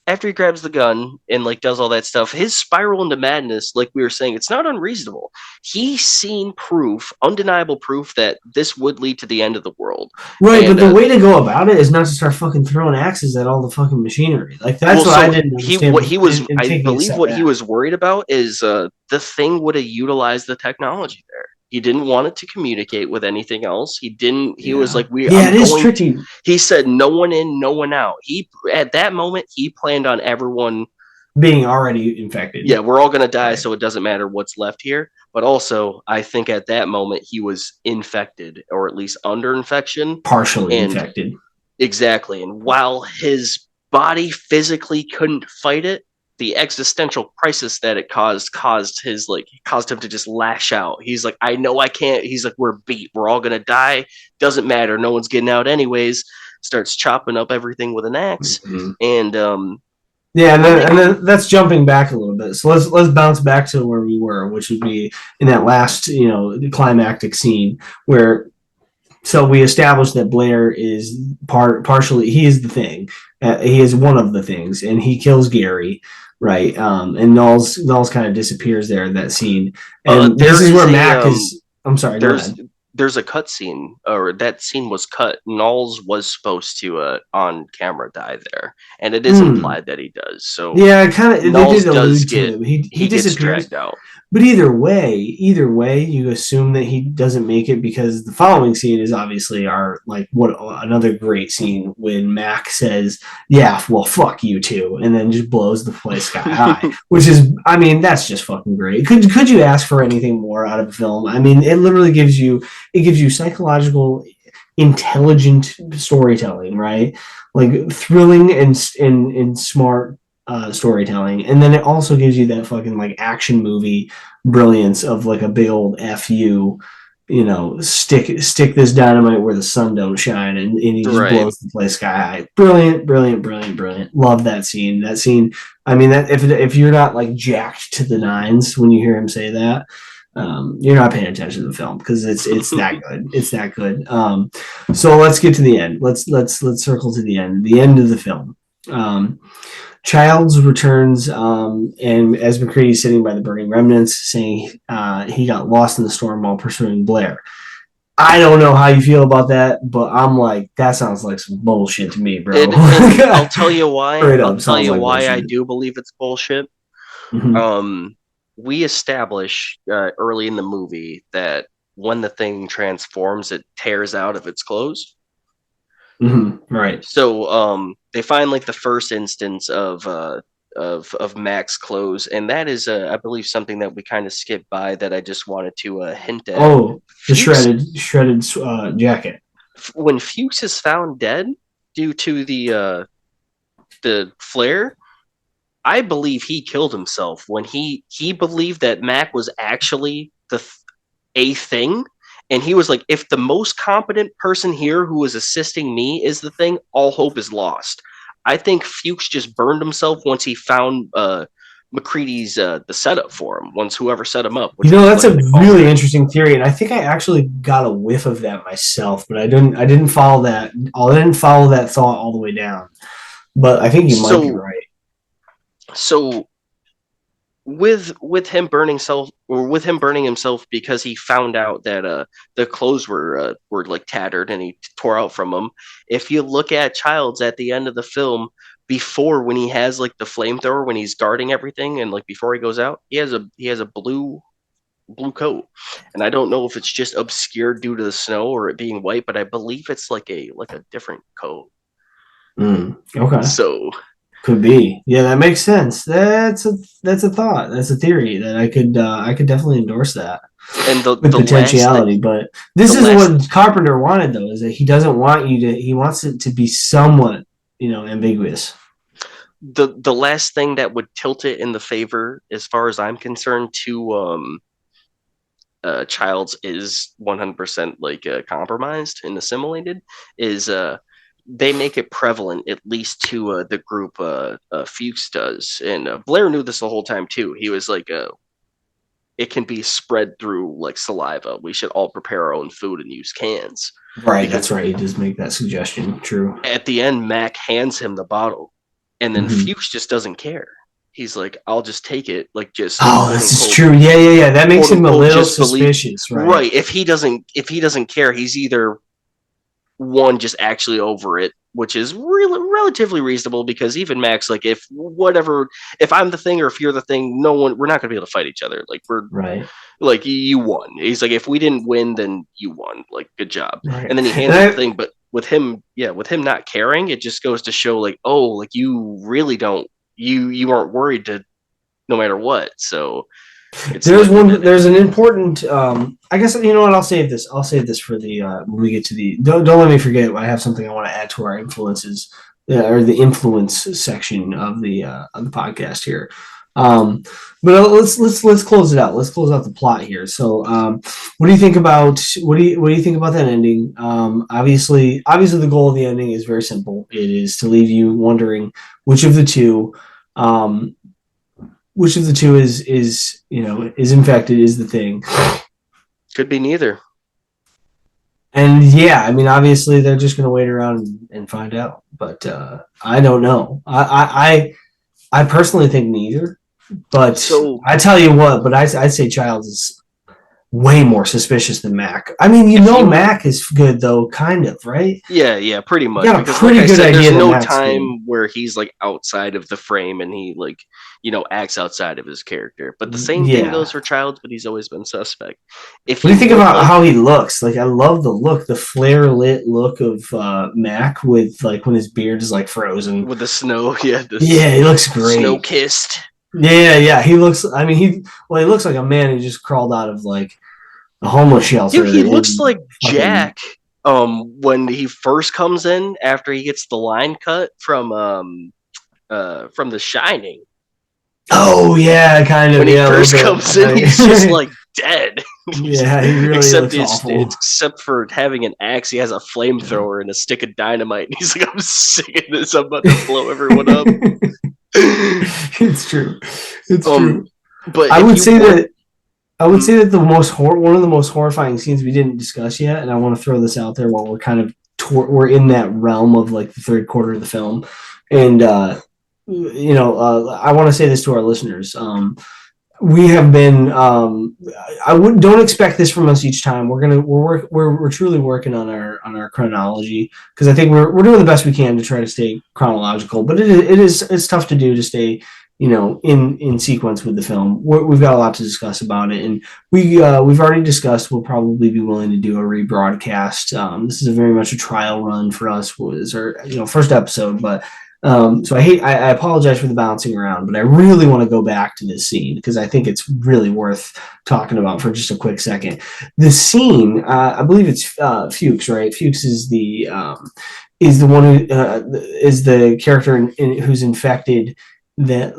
after he grabs the gun and like does all that stuff, his spiral into madness, like we were saying, it's not unreasonable. He's seen proof, undeniable proof, that this would lead to the end of the world. Right, but And the way to go about it is not to start fucking throwing axes at all the fucking machinery. Like well, that's what I so didn't he understand what he was, in I taking a believe, step what he back. was worried about is the thing would have utilized the technology there. He didn't want it to communicate with anything else. He didn't. He was Yeah. like, "We, Yeah, I'm it is going to." tricky. He said, "No one in, no one out." He at that moment he planned on everyone. Being already infected. Yeah, we're all gonna die, Right. so it doesn't matter what's left here. But also, I think at that moment he was infected, or at least under infection, Partially and infected. exactly. And while his body physically couldn't fight it, the existential crisis that it caused him to just lash out. He's like, I know I can't. He's like, we're beat. We're all gonna die. Doesn't matter. No one's getting out anyways. Starts chopping up everything with an axe, Mm-hmm. and Yeah, when they and then that's jumping back a little bit. So let's bounce back to where we were, which would be in that last, climactic scene where so we established that Blair is partially he is the thing. He is one of the things, and he kills Gary, right? And Knowles kind of disappears there in that scene, and there this is is where a Mac is. I'm sorry. Go there's ahead. there's a cut scene, or that scene was cut. Knowles was supposed to on camera die there, and it is Hmm. implied that he does. So Yeah, kind of. They Knowles did does allude to get it. He he gets disappears. dragged out. But either way, you assume that he doesn't make it because the following scene is obviously our like what another great scene when Mac says, "Yeah, well, fuck you too," and then just blows the place sky high. Which is, I mean, that's just fucking great. Could you ask for anything more out of a film? I mean, it literally gives you psychological, intelligent storytelling, right? Like thrilling and smart storytelling, and then it also gives you that fucking like action movie brilliance of like a big old fu, stick this dynamite where the sun don't shine, and he just Right. blows the place sky high. Brilliant, brilliant, brilliant, brilliant. Love that scene. That scene. I mean, that if you're not like jacked to the nines when you hear him say that. You're not paying attention to the film because it's that good. It's that good. So let's get to the end. Let's circle to the end. The end of the film. Um, Childs returns, and as McCready's sitting by the burning remnants, saying he got lost in the storm while pursuing Blair. I don't know how you feel about that, but I'm like, that sounds like some bullshit to me, bro. And I'll tell you why. Straight I'll up tell sounds you like why I bullshit. do believe it's bullshit. Mm-hmm. We establish early in the movie that when the thing transforms, it tears out of its clothes. Mm-hmm. Right. So they find like the first instance of Mac's clothes, and that is I believe something that we kind of skipped by that I just wanted to hint at. Oh, the Fuchs, shredded jacket. when Fuchs is found dead due to the flare, I believe he killed himself when he believed that Mac was actually a thing, and he was like, if the most competent person here who is assisting me is the thing, all hope is lost. I think Fuchs just burned himself once he found McCready's the setup for him. Once whoever set him up, You which know, was that's like a the really owner. interesting theory, and I think I actually got a whiff of that myself, but I didn't follow that. I didn't follow that thought all the way down. But I think you might be So right. so with him burning self or with him burning himself because he found out that the clothes were like tattered and he tore out from them. If you look at Childs at the end of the film, before when he has like the flamethrower when he's guarding everything and like before he goes out, he has a blue coat, and I don't know if it's just obscured due to the snow or it being white, but I believe it's like a different coat. Okay. So Could be. Yeah, that makes sense. That's a thought. That's a theory that I could definitely endorse that and with the last thing potentiality. But this the is last what Carpenter wanted though, is that he wants it to be somewhat, ambiguous. the last thing that would tilt it in the favor, as far as I'm concerned, to Childs is 100% like compromised and assimilated. Is they make it prevalent at least to the group Fuchs does, and Blair knew this the whole time too. He was like, it can be spread through like saliva. We should all prepare our own food and use cans Right, because that's right. He does make that suggestion. True. at the end, Mac hands him the bottle, and then Hmm. Fuchs just doesn't care. He's like, "I'll just take it," like just Oh, quote this is unquote, true. Yeah, yeah, yeah. That makes quote him a unquote, little just believe. suspicious, right? Right? If he doesn't care, he's either one just actually over it, which is really relatively reasonable because even Max, like if I'm the thing or if you're the thing, no one, we're not gonna be able to fight each other. Like we're Right, like you won. He's like, if we didn't win, then you won. Like good job. right. And then he And hands him the thing, but with him, yeah, with him not caring, it just goes to show like, oh, like you really don't, you aren't worried to no matter what. So it's likely that there's an important I guess you know what, I'll save this for the when we get to the don't let me forget, I have something I want to add to our influences, or the influence section of the podcast here. um but let's close it out. Let's close out the plot here. So what do you think about that ending? Obviously the goal of the ending is very simple. It is to leave you wondering which of the two um is infected, is the thing. could be neither. And yeah, I mean, obviously they're just going to wait around and find out. But I don't know. I personally think neither. But So I tell you what. But I'd say Childs is way more suspicious than Mac. I mean, if you Mac is good though, kind of, right? Yeah, pretty You much. got a Because, like pretty I good said, there's idea that no Mac's good. time where he's like outside of the frame and he like, acts outside of his character. But the same thing Yeah. goes for Childs, but he's always been suspect. If What do you you think would about like how he looks? Like, I love the look, the flare lit look of Mac, with like when his beard is like frozen. with the snow, yeah, this Yeah, he looks snow great. kissed. Yeah, yeah, he looks. I mean, he looks like a man who just crawled out of like a homeless Dude, shelter he looks in like fucking. Jack. When he first comes in after he gets the line cut from The Shining. Oh yeah, kind of. When he Yeah, a little first bit. comes in, he's just like dead. Yeah, he really looks awful. Except for having an axe, he has a flamethrower and a stick of dynamite. And he's like, "I'm sick of this. I'm about to blow everyone up." It's true. It's um, true. but I if would you say would, that I would mm, say that one of the most horrifying scenes we didn't discuss yet, and I want to throw this out there while we're kind of we're in that realm of like the third quarter of the film, and I want to say this to our listeners. We have been. I would don't expect this from us each time. We're truly working on our chronology, because I think we're doing the best we can to try to stay chronological. But it's tough to do, to stay in sequence with the film. We've got a lot to discuss about it, and we've already discussed we'll probably be willing to do a rebroadcast. This is very much a trial run for us. Was our first episode, but so I apologize for the bouncing around, but I really want to go back to this scene because I think it's really worth talking about for just a quick second. The scene, I believe it's Fuchs, right? Fuchs is the one who is the character who's infected, that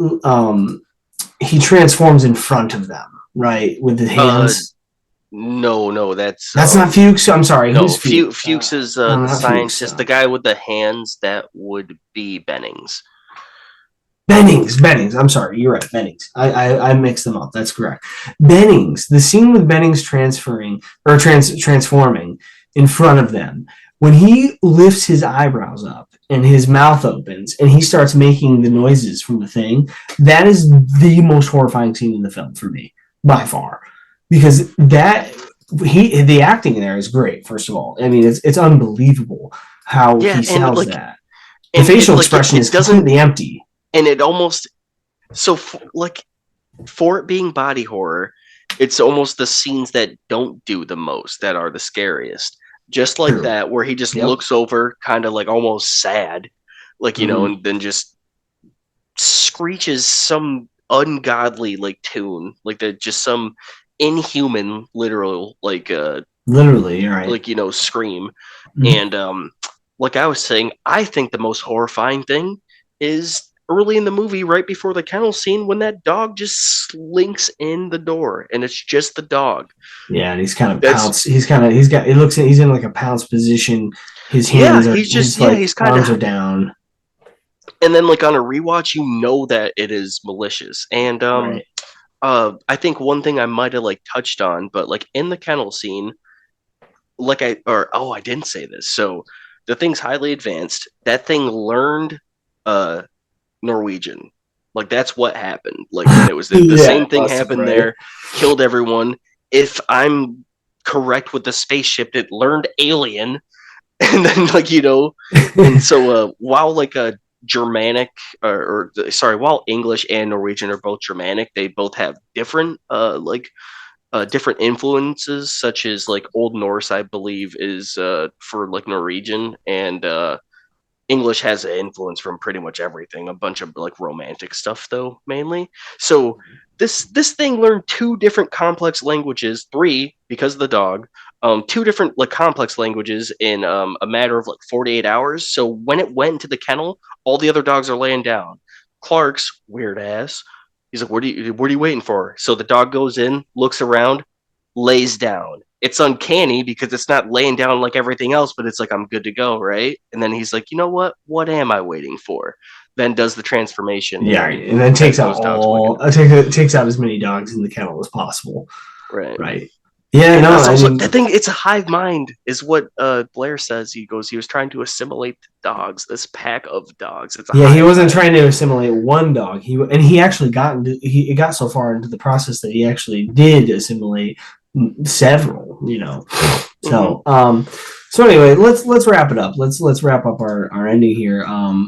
he transforms in front of them, right, with the uh, hands. no, that's That's not Fuchs. I'm sorry. no. Who's Fuchs? Fuchs is No, the not Fuchs. scientist, the guy with the hands that would be Bennings. Bennings. I'm sorry, you're right. Bennings. I mixed them up. That's correct. Bennings. The scene with Bennings transforming in front of them. When he lifts his eyebrows up and his mouth opens and he starts making the noises from the thing, that is the most horrifying scene in the film for me by far, because the acting there is great. First of all, I mean it's unbelievable how Yeah, he sells that. The and facial like expression it is doesn't, completely empty. and it almost like for it being body horror, it's almost the scenes that don't do the most that are the scariest. Just like True. that, where he just Yep. looks over, kind of like almost sad, like Mm-hmm. and then just screeches some ungodly like tune, like the just some inhuman, literal Literally, you're right. scream. Mm-hmm. And like I was saying, I think the most horrifying thing is early in the movie, right before the kennel scene, when that dog just slinks in the door, and it's just the dog. Yeah, and he's kind of That's pounce. He's kind of he's got. It looks. He's in like a pounce position. His Yeah, hands are. he's just His like he's kind arms of, are down. and then like on a rewatch, you know that it is malicious. And Right. I think one thing I might have like touched on, but like in the kennel scene, I didn't say this. So the thing's highly advanced. That thing learned uh Norwegian. Like that's what happened. Like, and it was the Yeah, same thing awesome. happened Right. there, killed everyone. If I'm correct with the spaceship, it learned alien, and then and so while like a Germanic while English and Norwegian are both Germanic, they both have different influences, such as like Old Norse, I believe, is for like Norwegian, and English has an influence from pretty much everything. A bunch of like romantic stuff, though, mainly. So this thing learned two different complex languages, three because of the dog. Two different like complex languages in a matter of like 48 hours. So when it went into the kennel, all the other dogs are laying down. Clark's weird ass. He's like, what are you waiting for? So the dog goes in, looks around, lays down. It's uncanny because it's not laying down like everything else, but it's like, I'm good to go, right? And then he's like, you know what? What am I waiting for? Then does the transformation, and Yeah, then and then takes out those dogs waken all. up. Takes out as many dogs in the kennel as possible. Right. Right. Yeah. And No. that's I also, mean. I think it's a hive mind, is what Blair says. He was trying to assimilate dogs, this pack of dogs. It's a Yeah, he hive wasn't mind. trying to assimilate one dog. He actually it got so far into the process that he actually did assimilate several. Mm-hmm. So so anyway, let's wrap it up. Let's wrap up our ending here.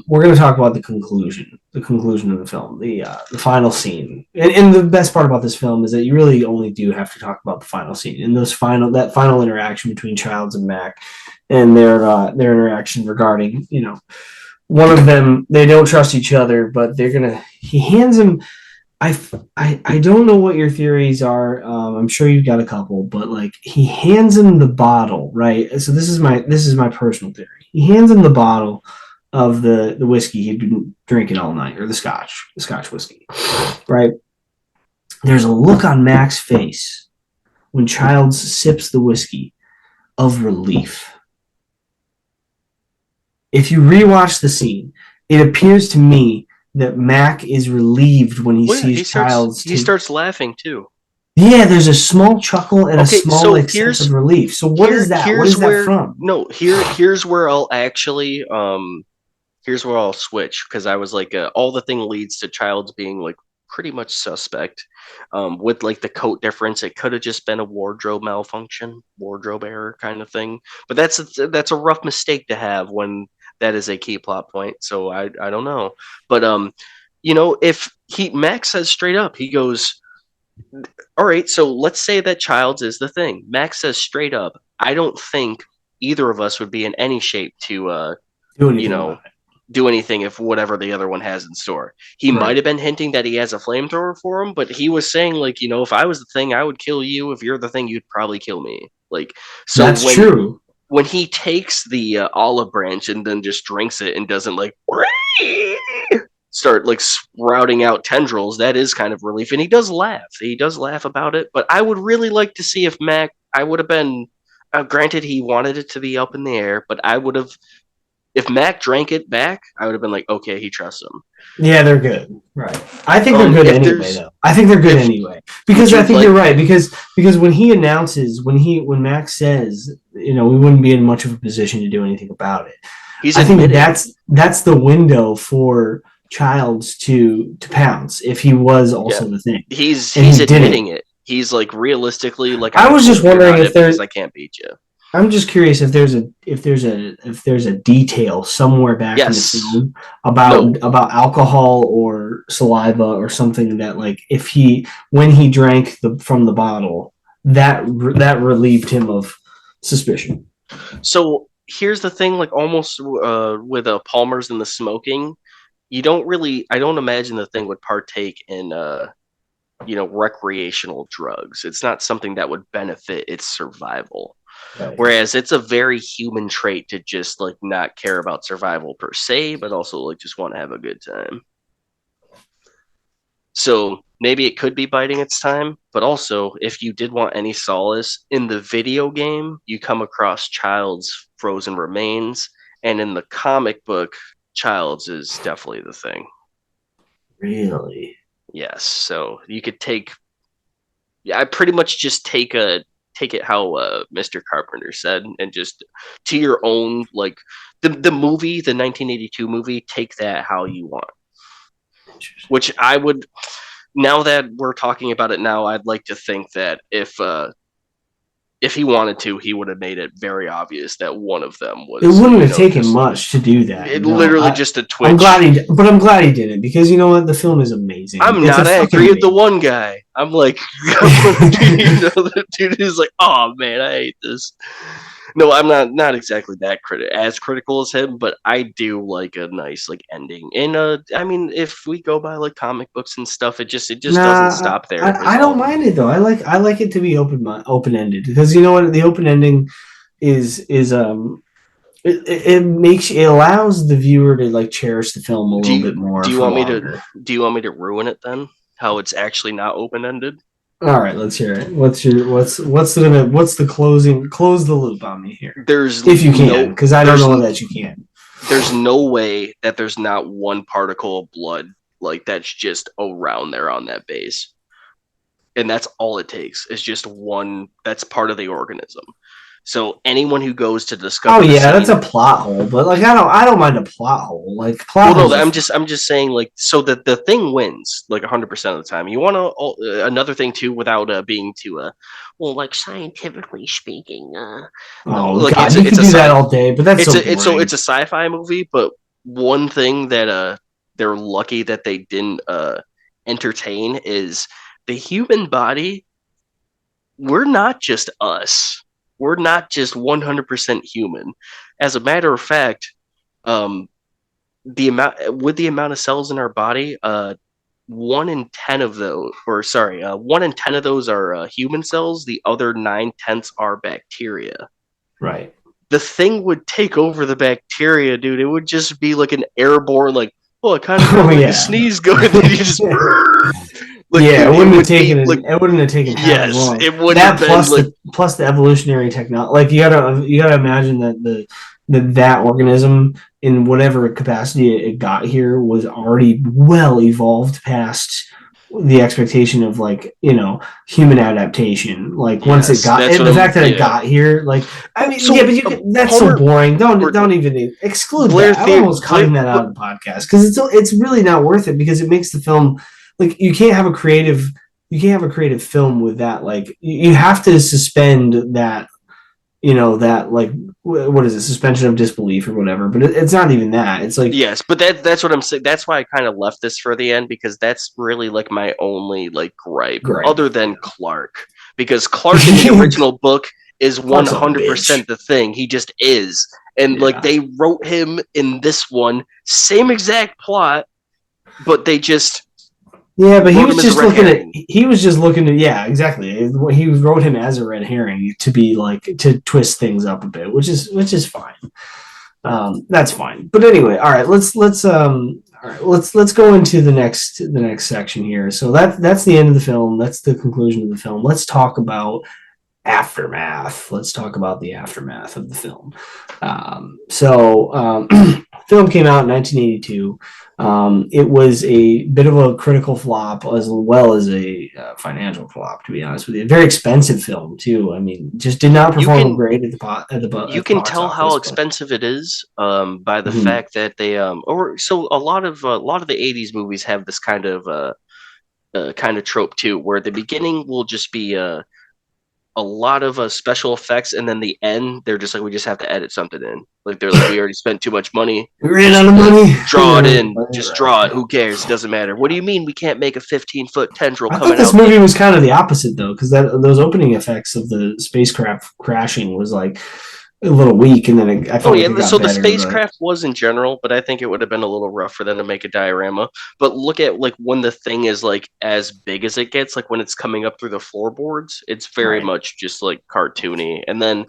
We're going to talk about the conclusion of the film, the final scene. And the best part about this film is that you really only do have to talk about the final scene and that final interaction between Childs and Mac, and their interaction regarding one of them. They don't trust each other, but he hands him. I don't know what your theories are. I'm sure you've got a couple, but like he hands him the bottle, right? So this is my personal theory. He hands him the bottle of the whiskey he'd been drinking all night, or the Scotch whiskey, right? There's a look on Mac's face when Childs sips the whiskey of relief. If you rewatch the scene, it appears to me that Mac is relieved when he Well, yeah, sees Childs he take. starts laughing too. Yeah, there's a small chuckle and a Okay, small so like sense of relief. So what is that? What here's is that where from? no here's where I'll actually here's where I'll switch, because I was like, all the thing leads to Childs being like pretty much suspect. With like the coat difference, it could have just been a wardrobe malfunction, wardrobe error kind of thing. But that's a rough mistake to have when that is a key plot point. So I don't know, but if he Max says straight up, he goes, all right, so let's say that Childs is the thing. Max says straight up, I don't think either of us would be in any shape to Do you anything know about it? do anything if whatever the other one has in store. He might Right. have been hinting that he has a flamethrower for him, but he was saying like, if I was the thing, I would kill you. If you're the thing, you'd probably kill me. Like, so That's true. when he takes the olive branch and then just drinks it and doesn't like start like sprouting out tendrils, that is kind of relief. And he does laugh. He does laugh about it. But I would really like to see if Mac. I would have been. Granted, he wanted it to be up in the air, but I would have. If Mac drank it back, I would have been like, okay, he trusts him. Yeah, they're good. Right. I think they're good If anyway, there's though. I think they're good if anyway. would Because I you think you're like right. Because when he announces, when Max says, we wouldn't be in much of a position to do anything about it. he's I think admitting that's the window for Childs to pounce if he was yeah, also the thing. And he's he admitting didn't. it. He's like realistically like I I was just told you wondering not if it there because I can't beat you. I'm just curious if there's a detail somewhere back in the Yes. film about No. alcohol or saliva or something that, like, if he when he drank from the bottle, that relieved him of suspicion. So here's the thing, like almost with Palmer's and the smoking, you don't really I don't imagine the thing would partake in recreational drugs. It's not something that would benefit its survival. Right. Whereas it's a very human trait to just like not care about survival per se, but also like just want to have a good time. So maybe it could be biding its time, but also if you did want any solace in the video game, you come across Child's frozen remains, and in the comic book, Child's is definitely the thing. Really? Yes, so you could take I pretty much just take it how Mr. Carpenter said, and just to your own like the movie, the 1982 movie, take that how you want. Interesting. Which I would now that we're talking about it now, I'd like to think that if he wanted to, he would have made it very obvious that one of them It was, wouldn't have taken just much to do that. it literally just a twitch. I'm glad he did it, because you know what, the film is amazing. I'm It's a not fucking angry at the amazing. one guy. I'm like, the dude is like, oh man, I hate this. No, I'm not exactly that as critical as him, but I do like a nice like ending. And I mean, if we go by like comic books and stuff, it just doesn't Nah, stop there. I Is don't all. mind it though. I like it to be open ended, because you know what, the open ending is it allows the viewer to, like, cherish the film a Do little you bit more do you for want me to longer. ruin it then? How it's actually not open ended? All right, let's hear it. What's the close the loop on me here, There's if you can, no because I don't there's know that you can. there's no way that there's not one particle of blood like that's just around there on that base. And that's all it takes is just one that's part of the organism. So anyone who goes to Oh discover the yeah, that's scene, a plot hole, but, like, I don't mind a plot hole. Like, plot well, no, holes are fine. I'm just saying like so that the thing wins like 100% of the time. You want to another thing too without being too well like scientifically speaking, no, Oh like god, you it's could a do that sci all day, but that's so it's boring. a sci-fi movie, but one thing that they're lucky that they didn't entertain is the human body. We're not just us. We're not just 100% human. As a matter of fact, um, the amount of cells in our body, 1 in 10 of those, or sorry, 1 in 10 of those are human cells. The other 9/10 are bacteria. Right. The thing would take over the bacteria, dude. It would just be like an airborne, like, oh, I kind of got Oh like a yeah. sneeze going. Then you just, like, Yeah, dude, it it wouldn't have would be taken like, it wouldn't have taken half as yes, long. it wouldn't have That been plus like, the evolutionary technology. Like, you gotta imagine that that organism, in whatever capacity it got here, was already well evolved past the expectation of, like, human adaptation. Like, once it yes, got that's what the I'm, fact that it yeah. got here, like, I Oh, mean, yeah, so but that's so Palmer, boring. Don't or don't even exclude Blair that. I'm Theory, almost cutting that out of the podcast, because it's really not worth it, because it makes the film, like, you can't have a creative film with that. Like, you have to suspend that, that, like, what is it, suspension of disbelief or whatever, but it's not even that. It's like, yes, but that's what I'm saying. That's why I kind of left this for the end because that's really like my only like gripe, great. other than Clark, because Clark in the original book is Clark's a bitch. 100% the thing. He just is, and like Yeah. they wrote him in this one, same exact plot, but they just Yeah, but he wrote him was as a just red looking at herring. he was just looking at yeah, exactly. He wrote him as a red herring to be, like, to twist things up a bit, which is fine. That's fine. But anyway, all right, let's go into the next section here. So that's the end of the film. That's the conclusion of the film. Let's talk about aftermath. Let's talk about the aftermath of the film. So film came out in 1982. It was a bit of a critical flop as well as a financial flop, to be honest with you. A very expensive film too. I mean, just did not You perform can great at you the can box tell how office. But expensive it is by the mhm, fact that they or so a lot of the 80s movies have this kind of trope too, where the beginning will just be a lot of special effects, and then the end they're just like we just have to edit something in. Like they're like we already spent too much money, we ran out just of money. draw it in, just Right. draw it. Who cares? It doesn't matter. What do you mean we can't make a 15-foot tendril I thought coming this out movie in? was kind of the opposite though, because that those opening effects of the spacecraft crashing was like a little weak, and then I Oh felt like yeah, it got so the better. But spacecraft was in general, but I think it would have been a little rough for them to make a diorama. But look at like when the thing is like as big as it gets, like when it's coming up through the floorboards, it's very right, much just like cartoony. And then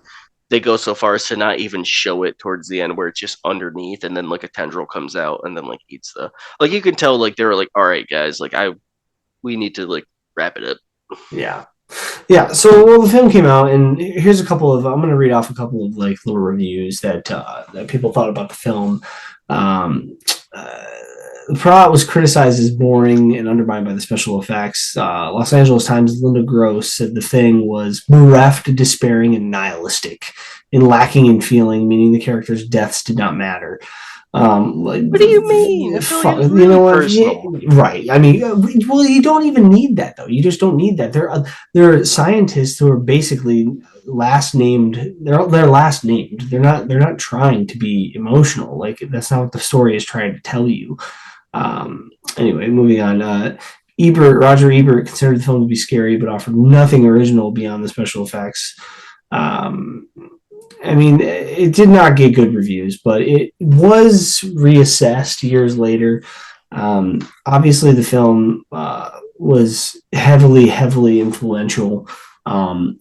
they go so far as to not even show it towards the end where it's just underneath and then like a tendril comes out and then like eats the like you can tell like they were like, all right guys, like I we need to like wrap it up. yeah. Yeah, so well, the film came out, and here's a couple of. I'm going to read off a couple of like little reviews that people thought about the film. Um, uh, the plot was criticized as boring and undermined by the special effects. Los Angeles Times' Linda Gross said the thing was bereft, despairing, and nihilistic, and lacking in feeling, meaning the characters' deaths did not matter. Like, What do you mean? I feel like it was you really know what? Yeah, personal. right. I mean, well, you don't even need that though. You just don't need that. There are scientists who are basically last named. They're last named. They're not trying to be emotional. Like that's not what the story is trying to tell you. Anyway, moving on. Roger Ebert considered the film to be scary, but offered nothing original beyond the special effects. Um, I mean, it did not get good reviews, but it was reassessed years later. Obviously, the film was heavily influential.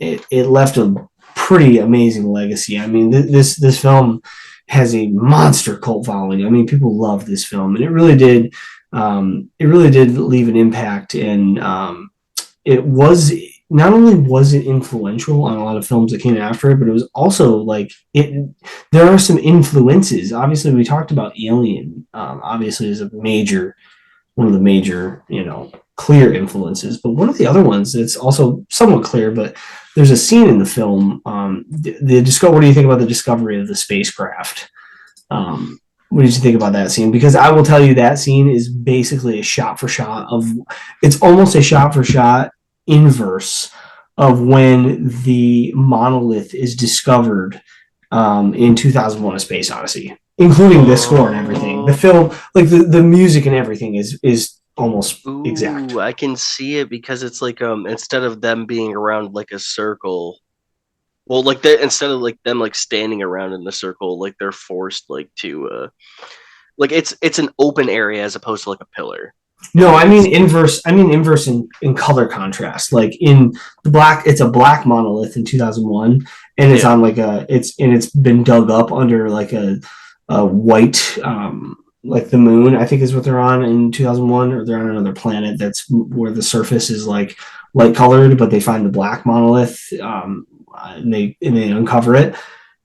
It left a pretty amazing legacy. I mean, this film has a monster cult following. I mean, people love this film, and it really did. It really did leave an impact, and it was not only was it influential on a lot of films that came after it, but it was also like it. There are some influences. Obviously, we talked about Alien. Obviously, is a major one of the major clear influences. But one of the other ones that's also somewhat clear, but there's a scene in the film. The discover. What do you think about the discovery of the spacecraft? What did you think about that scene? Because I will tell you that scene is basically a shot for shot of. It's almost a shot for shot inverse of when the monolith is discovered in 2001: A Space Odyssey, including the score and everything. The Oh, film, like the music and everything, is almost exact. ooh, I can see it because it's like instead of them being around like a circle, well, like they instead of like them like standing around in the circle, like they're forced like to like it's an open area as opposed to like a pillar. No, Like it's inverse. I mean inverse in color contrast. Like in the black, it's a black monolith in 2001, and it's yeah. on like it's been dug up under like a white, like the moon. I think is what they're on in 2001, or they're on another planet that's where the surface is like light colored, but they find the black monolith, and they uncover it.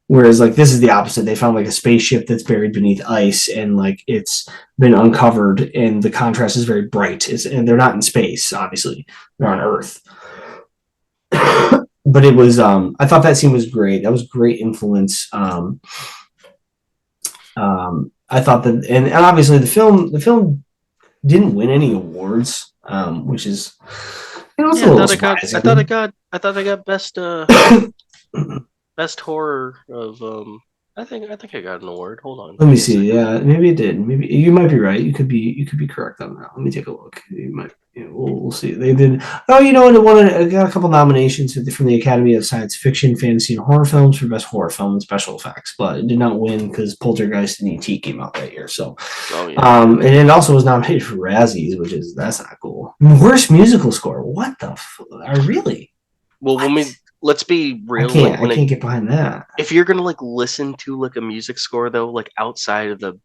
Whereas like this is the opposite. They found like a spaceship that's buried beneath ice, and like it's been uncovered, and the contrast is very bright. And they're not in space, obviously. They're on Earth. But it was I thought that scene was great. That was great influence. I thought that, and obviously the film didn't win any awards, which is it's Yeah, a little surprising. I thought I got best horror of I think I got an award. Hold on, Let give me me a see. second. Yeah, maybe it did. Maybe you might be right. You could be correct on that. Let me take a look. You might. Yeah, we'll see. They did. Oh, you know what? It won. It got a couple nominations from the Academy of Science Fiction, Fantasy, and Horror Films for Best Horror Film and Special Effects, but it did not win because Poltergeist and ET came out that year. So, Oh yeah. and it also was nominated for Razzies, which is that's not cool. Worst musical score. What the? I really? Well, when What? we let's be real, like I when it can't get behind that. if you're gonna like listen to like a music score though, like outside of the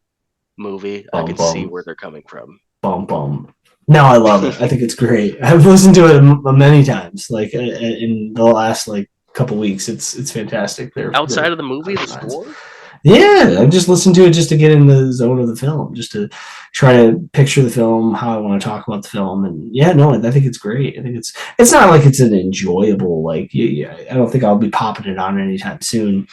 movie, I Bum could see bum. where they're coming from. Bum bum. No, I love it. I think it's great. I've listened to it many times. Like in the last like couple weeks, it's fantastic. They're Outside of the movie, the lines. score? Yeah, I just listened to it just to get in the zone of the film, just to try to picture the film, how I want to talk about the film, and yeah, no, I think it's great. I think it's not like it's an enjoyable like. Yeah, I don't think I'll be popping it on anytime soon,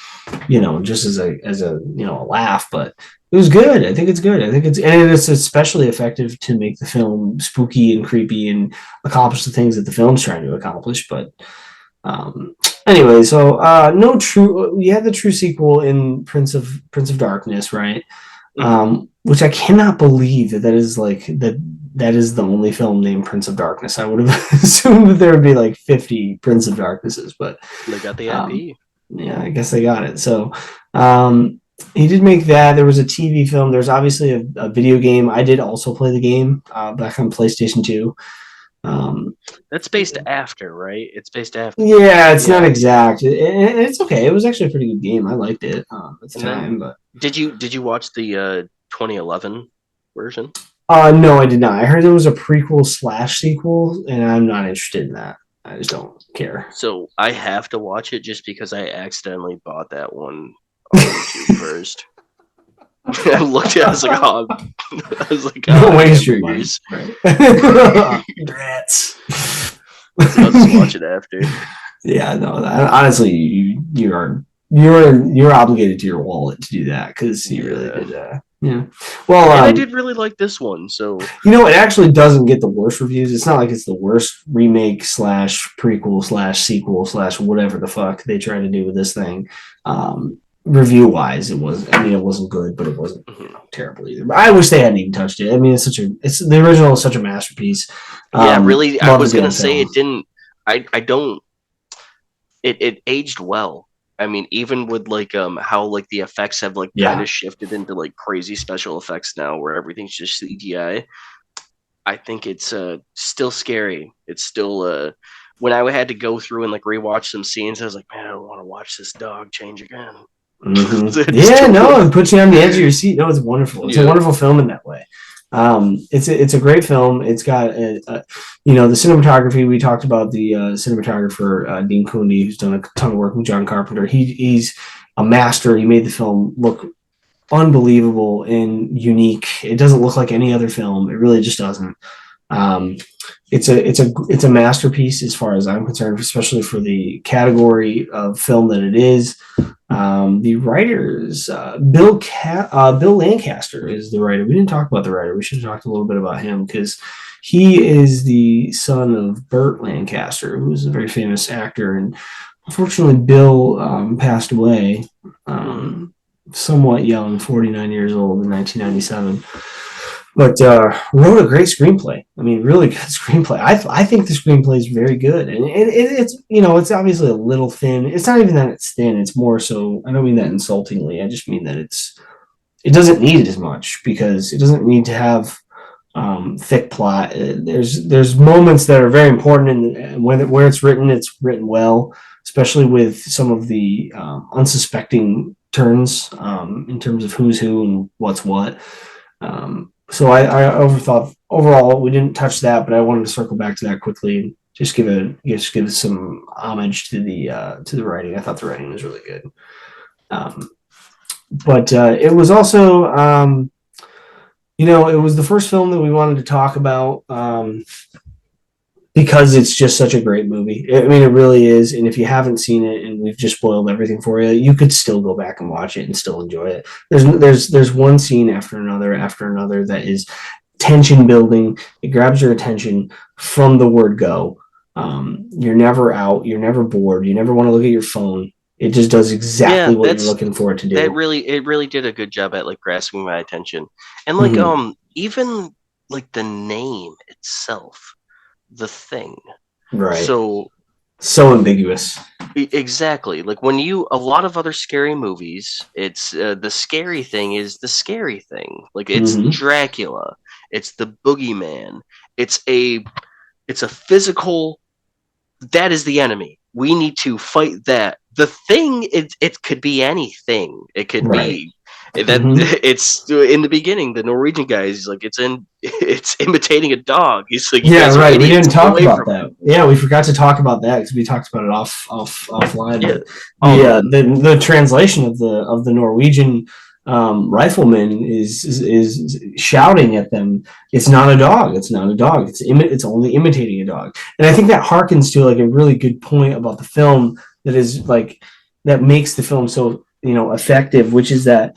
just as a a laugh, but it was good. I think it's good. I think it's especially effective to make the film spooky and creepy and accomplish the things that the film's trying to accomplish. But um, anyway, so no true. We had the true sequel in Prince of Darkness, right? Hmm. Which I cannot believe that is like that. That is the only film named Prince of Darkness. I would have assumed that there would be like 50 Prince of Darknesses, but They got the um, IP. yeah, I guess they got it. So um, he did make that. There was a TV film. There's obviously a video game. I did also play the game back on PlayStation 2. Um, That's based after, right? It's based after. yeah, it's not Yeah. exact. It's okay. It was actually a pretty good game. I liked it at the And then time, but did you watch the 2011 version? no, I did not. I heard there was a prequel slash sequel, and I'm not interested in that. I just don't care. So I have to watch it just because I accidentally bought that one on YouTube first. I looked at it, I was like, oh, I was like, oh, Don't I got waste your money. movies. Right. Rats. So I'll just watch it after. Yeah, no. Honestly, you're obligated to your wallet to do that because you really Yeah. did. Yeah. Well, And I did really like this one, so it actually doesn't get the worst reviews. It's not like it's the worst remake slash prequel slash sequel slash whatever the fuck they try to do with this thing. Review wise, it was. I mean, it wasn't good, but it wasn't mhm. terrible either. But I wish they hadn't even touched it. I mean, it's the original is such a masterpiece. Yeah, really, I Love the was gonna damn say film. it didn't. I don't. It aged well. I mean, even with like how like the effects have like kind Yeah. of shifted into like crazy special effects now, where everything's just CGI. I think it's still scary. It's still when I had to go through and like rewatch some scenes, I was like, man, I don't want to watch this dog change again. Just Yeah, no, don't. it puts you on the edge of your seat. No, it's wonderful. It's a Yeah. wonderful film in that way. It's a great film. It's got the cinematography. We talked about the cinematographer Dean Cooney, who's done a ton of work with John Carpenter. He's a master. He made the film look unbelievable and unique. It doesn't look like any other film. It really just doesn't. Um, it's a masterpiece as far as I'm concerned, especially for the category of film that it is. The writers, Bill Lancaster is the writer. We didn't talk about the writer. We should have talked a little bit about him because he is the son of Burt Lancaster, who was a very famous actor. And unfortunately, Bill passed away Mm. somewhat young, 49 years old in 1997. But wrote a great screenplay. I mean, really good screenplay. I think the screenplay is very good, and it's obviously a little thin. It's not even that it's thin. It's more so. I don't mean that insultingly. I just mean that it doesn't need it as much because it doesn't need to have thick plot. There's moments that are very important, and where it's written well, especially with some of the unsuspecting turns in terms of who's who and what's what. So I overthought overall we didn't touch that, but I wanted to circle back to that quickly and just give some homage to the writing. I thought the writing was really good. Um, but it was also it was the first film that we wanted to talk about because it's just such a great movie. I mean, it really is. And if you haven't seen it and we've just spoiled everything for you, you could still go back and watch it and still enjoy it. There's one scene after another that is tension building. It grabs your attention from the word go. You're never out. You're never bored. You never want to look at your phone. It just does Yeah, exactly what you're looking for it to that do. really it really did a good job at like grasping my attention, and like Mm-hmm. even like the name itself, the thing. Right. So So ambiguous. exactly, like when you a lot of other scary movies, it's the scary thing is the scary thing. Like it's Mm-hmm. Dracula, it's the boogeyman, it's a it's a physical that is the enemy. We need to fight that. The thing, it could be anything. It could Right. be, That Hmm. it's in the beginning. The Norwegian guy is like, it's imitating a dog. He's like, you Yeah, guys are right. We idiots. didn't Get talk away about from that. Yeah, we forgot to talk about that because we talked about it offline. him. But Yeah. the translation of the Norwegian rifleman is shouting at them. It's not a dog. It's not a dog. It's only imitating a dog. And I think that harkens to like a really good point about the film that is like that makes the film so effective, which is that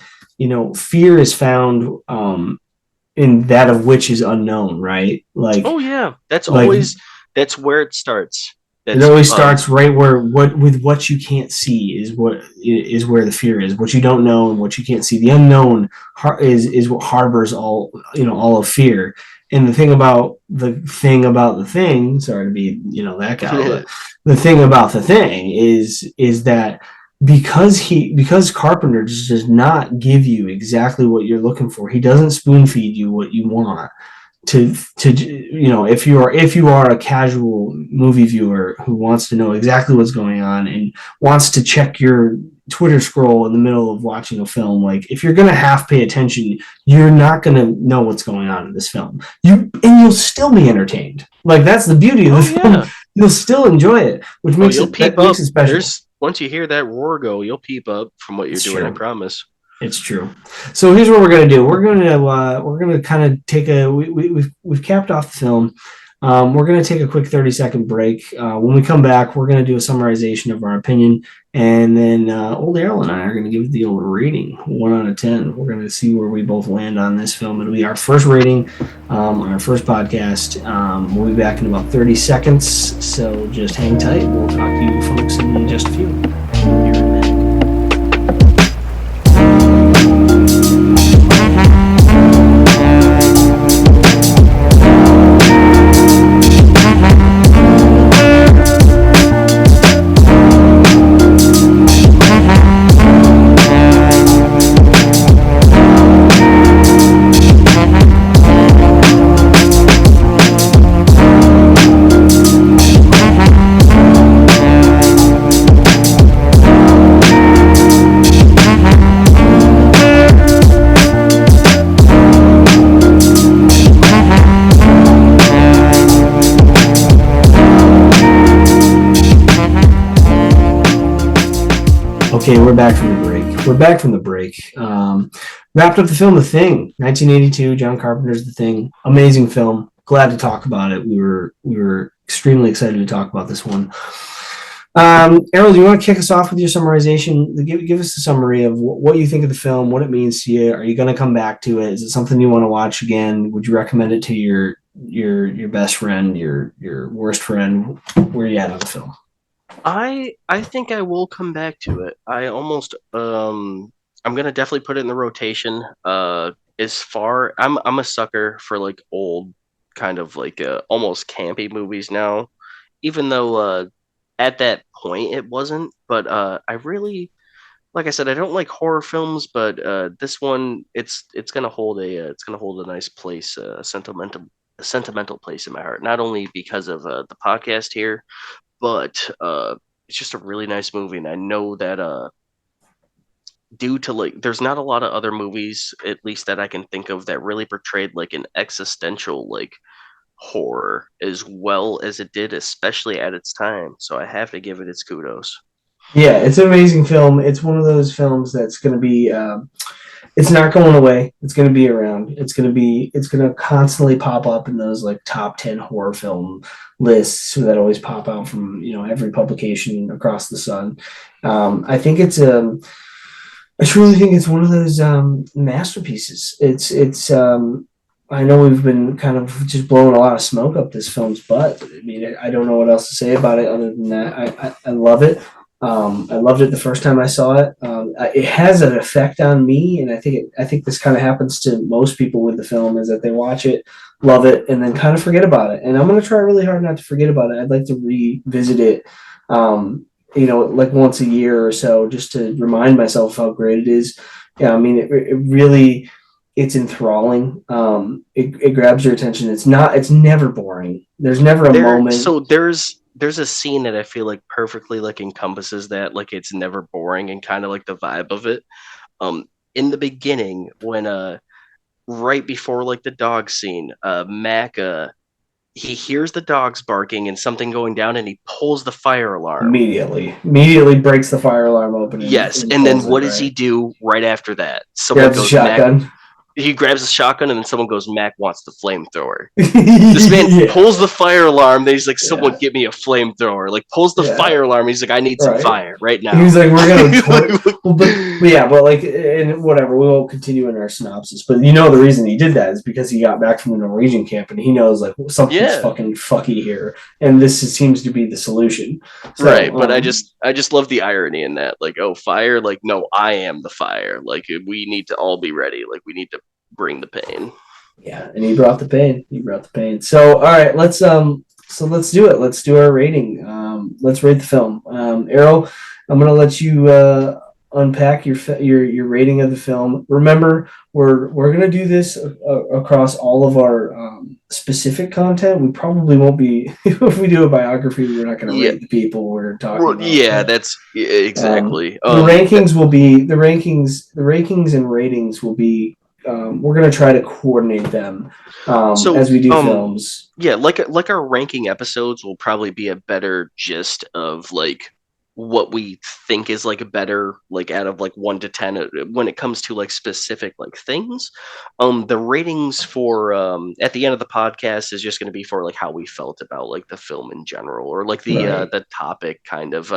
fear is found in that of which is unknown, right? Oh yeah. Like That's where it starts. it That's always starts right where what you can't see is where the fear is. What you don't know and what you can't see. The unknown is what harbors all of fear. And the thing. Sorry to be that guy, but the thing about the thing is that because Carpenter just does not give you exactly what you're looking for. He doesn't spoon feed you what you want to if you are a casual movie viewer who wants to know exactly what's going on and wants to check your Twitter scroll in the middle of watching a film, like if you're gonna half pay attention, you're not gonna know what's going on in this film. You'll still be entertained. Like that's the beauty of the oh film. yeah. You'll still enjoy it, which Oh, makes you'll it peep that makes up. it special. There's once you hear that roar go, you'll peep up from what you're It's doing. I true. promise. It's true. So here's what we're gonna do. We're gonna kind of take a we've capped off the film. We're gonna take a quick 30-second break. When we come back, we're gonna do a summarization of our opinion, and then old Errol and I are gonna give it the old rating, 1 out of 10. We're gonna see where we both land on this film. It'll be our first rating on our first podcast. We'll be back in about 30 seconds. So just hang tight. We'll talk to you folks in just a few. Be right back. Okay, we're back from the break. Wrapped up the film The Thing, 1982. John Carpenter's The Thing. Amazing film. Glad to talk about it. We were extremely excited to talk about this one. Errol, do you want to kick us off with your summarization? Give us a summary of what you think of the film, what it means to you. Are you going to come back to it? Is it something you want to watch again? Would you recommend it to your best friend, your worst friend? Where are you at on the film? I think I will come back to it. I'm gonna definitely put it in the rotation. I'm a sucker for like old kind of like almost campy movies now. Even though at that point it wasn't, but I really like I said, I don't like horror films, but this one it's gonna hold a nice place, a sentimental place in my heart. Not only because of the podcast here, but it's just a really nice movie, and I know that due to like, there's not a lot of other movies, at least that I can think of, that really portrayed like an existential like horror as well as it did, especially at its time. So I have to give it its kudos. Yeah, it's an amazing film. It's one of those films that's going to be. It's not going away. It's going to be around. It's going to constantly pop up in those like top 10 horror film lists that always pop out from every publication across the sun. I think I truly think it's one of those masterpieces. I know we've been kind of just blowing a lot of smoke up this film's butt. I mean, I don't know what else to say about it other than that. I love it. I loved it the first time I saw it. It has an effect on me, and I think this kind of happens to most people with the film is that they watch it, love it, and then kind of forget about it. And I'm going to try really hard not to forget about it. I'd like to revisit it, like once a year or so, just to remind myself how great it is. Yeah, I mean, it really it's enthralling. It grabs your attention. It's never boring. There's never a There, moment. so there's a scene that I feel like perfectly like encompasses that. Like, it's never boring and kind of like the vibe of it. in the beginning when right before like the dog scene, Mac he hears the dogs barking and something going down, and he pulls the fire alarm. Immediately breaks the fire alarm open Yes, and and then pulls it, what does he right? do right after that? Someone Grabs a goes, Mac. shotgun. He grabs a shotgun, and then someone goes, Mac wants the flamethrower. This man Yeah, pulls the fire alarm. Then he's like, "Someone yeah, get me a flamethrower!" Like pulls the yeah. fire alarm. He's like, "I need some Right. fire right He was now." like, "We're gonna torch." Like, Well, but yeah, but like, and whatever. We won't continue in our synopsis. But you know, the reason he did that is because he got back from the Norwegian camp, and he knows like something's yeah, fucking fucky here, and seems to be the solution. right. So, But I just love the irony in that. Like, oh, fire. Like, no, I am the fire. Like, we need to all be ready. Like, we need to bring the pain. yeah, and he brought the pain. He brought the pain. So, all right, so let's do it. Let's do our rating. Let's rate the film. Errol, I'm gonna let you unpack your rating of the film. Remember, we're gonna do this across all of our specific content. We probably won't be if we do a biography. We're not gonna Yeah, rate the people we're talking well, about, yeah. but That's exactly. the rankings will be the rankings and ratings will be we're going to try to coordinate them So, as we do films. yeah, like our ranking episodes will probably be a better gist of like what we think is like a better like out of like 1 to 10 when it comes to like specific like things. The ratings for at the end of the podcast is just going to be for like how we felt about like the film in general, or like Right. the topic kind of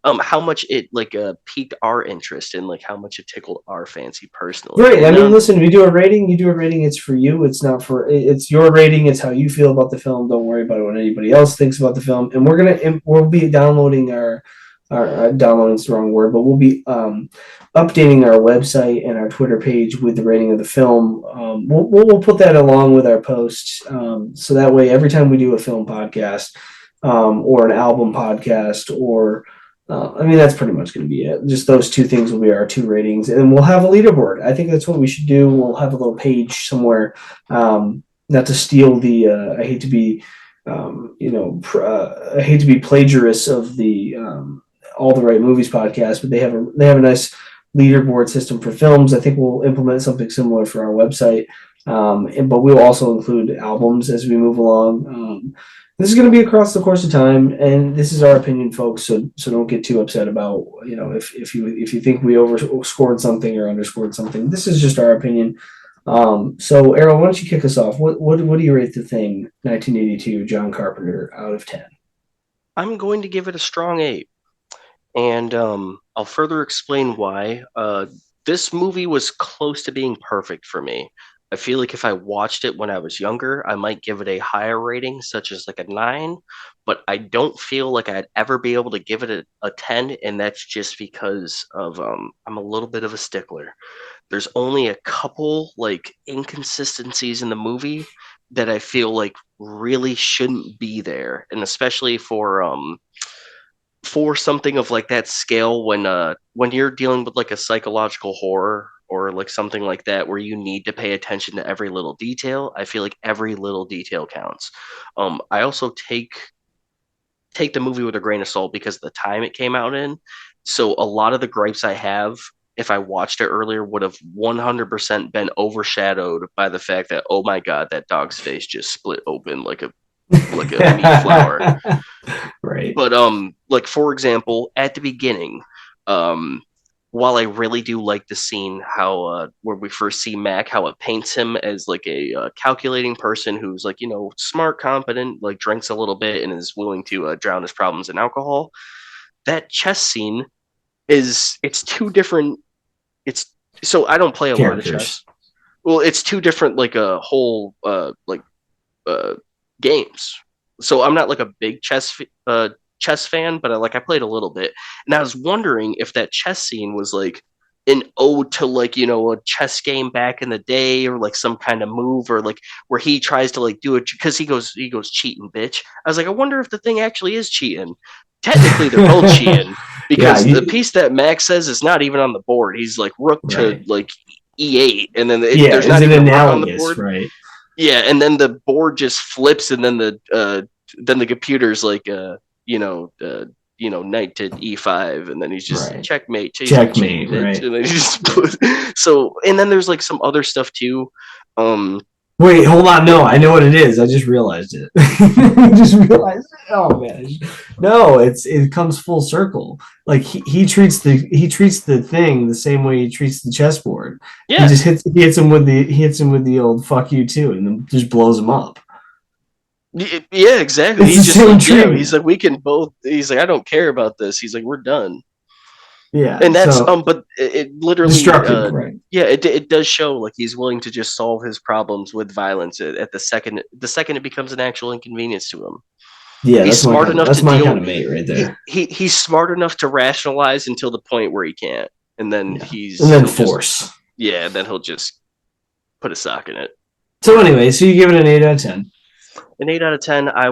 how much it like piqued our interest and like how much it tickled our fancy personally. Right. I And mean, listen, we do a rating. You do a rating. It's for you. It's not for. It's your rating. It's how you feel about the film. Don't worry about what anybody else thinks about the film. And we'll be downloading our downloading's the wrong word, but we'll be updating our website and our Twitter page with the rating of the film. We'll put that along with our posts, so that way every time we do a film podcast or an album podcast or I mean, that's pretty much going to be it. Just those two things will be our two ratings, and we'll have a leaderboard. I think that's what we should do. We'll have a little page somewhere. Not to steal the. I hate to be, I hate to be plagiarist of the All the Right Movies podcast, but they have a nice leaderboard system for films. I think we'll implement something similar for our website, but we'll also include albums as we move along. This is going to be across the course of time, and this is our opinion, folks. So don't get too upset about if you think we overscored something or underscored something. This is just our opinion. So Errol, why don't you kick us off? What do you rate The Thing, 1982, John Carpenter, out of 10? I'm going to give it a strong 8. And I'll further explain why. This movie was close to being perfect for me. I feel like if I watched it when I was younger, I might give it a higher rating, such as like a 9, but I don't feel like I'd ever be able to give it a 10, and that's just because of I'm a little bit of a stickler. There's only a couple like inconsistencies in the movie that I feel like really shouldn't be there, and especially for something of like that scale when you're dealing with like a psychological horror or like something like that where you need to pay attention to every little detail. I feel like every little detail counts. I also take the movie with a grain of salt because of the time it came out in. So a lot of the gripes I have, if I watched it earlier, would have 100% been overshadowed by the fact that, oh my god, that dog's face just split open like a meat flower. Right. But like for example, at the beginning, um while I really do like the scene how where we first see Mac, how it paints him as like a calculating person who's like, smart, competent, like drinks a little bit and is willing to drown his problems in alcohol. That chess scene it's two different. It's so I don't play a lot of chess. Characters. Well, it's two different like a whole uh games. So I'm not like a big chess fan, but I played a little bit, and I was wondering if that chess scene was like an ode to like a chess game back in the day, or like some kind of move, or like where he tries to like do it because he goes cheating, bitch. I was like, I wonder if the thing actually is cheating. Technically, they're both cheating Yeah, because the piece that Max says is not even on the board. He's like rook to right. like e8, and then Yeah, there's is not it even a rook on the analogous, board. right? Yeah, and then the board just flips, and then the computer's like, knight to e5, and then he's just Right. checkmate, Checkmate, right. and then he just Yeah. so, and then there's like some other stuff too. Wait, hold on. No, I know what it is. I just realized it. I just realized it. Oh man. No, it comes full circle. Like he treats the thing the same way he treats the chessboard. He Yeah, just hits him with the old fuck you too, and then just blows him up. yeah, exactly. It's the He's just same like, yeah, he's treatment. like, we can both. He's like, I don't care about this. He's like, we're done. Yeah. And that's So but it literally, destructive, right? yeah, it does show like he's willing to just solve his problems with violence at the second it becomes an actual inconvenience to him. Yeah, He's smart enough that's to my deal. kind of mate right there. He's smart enough to rationalize until the point where he can't, and then Yeah. And then he'll just, force. yeah, then he'll just put a sock in it. So anyway, so you give it an 8 out of 10. An 8 out of 10. I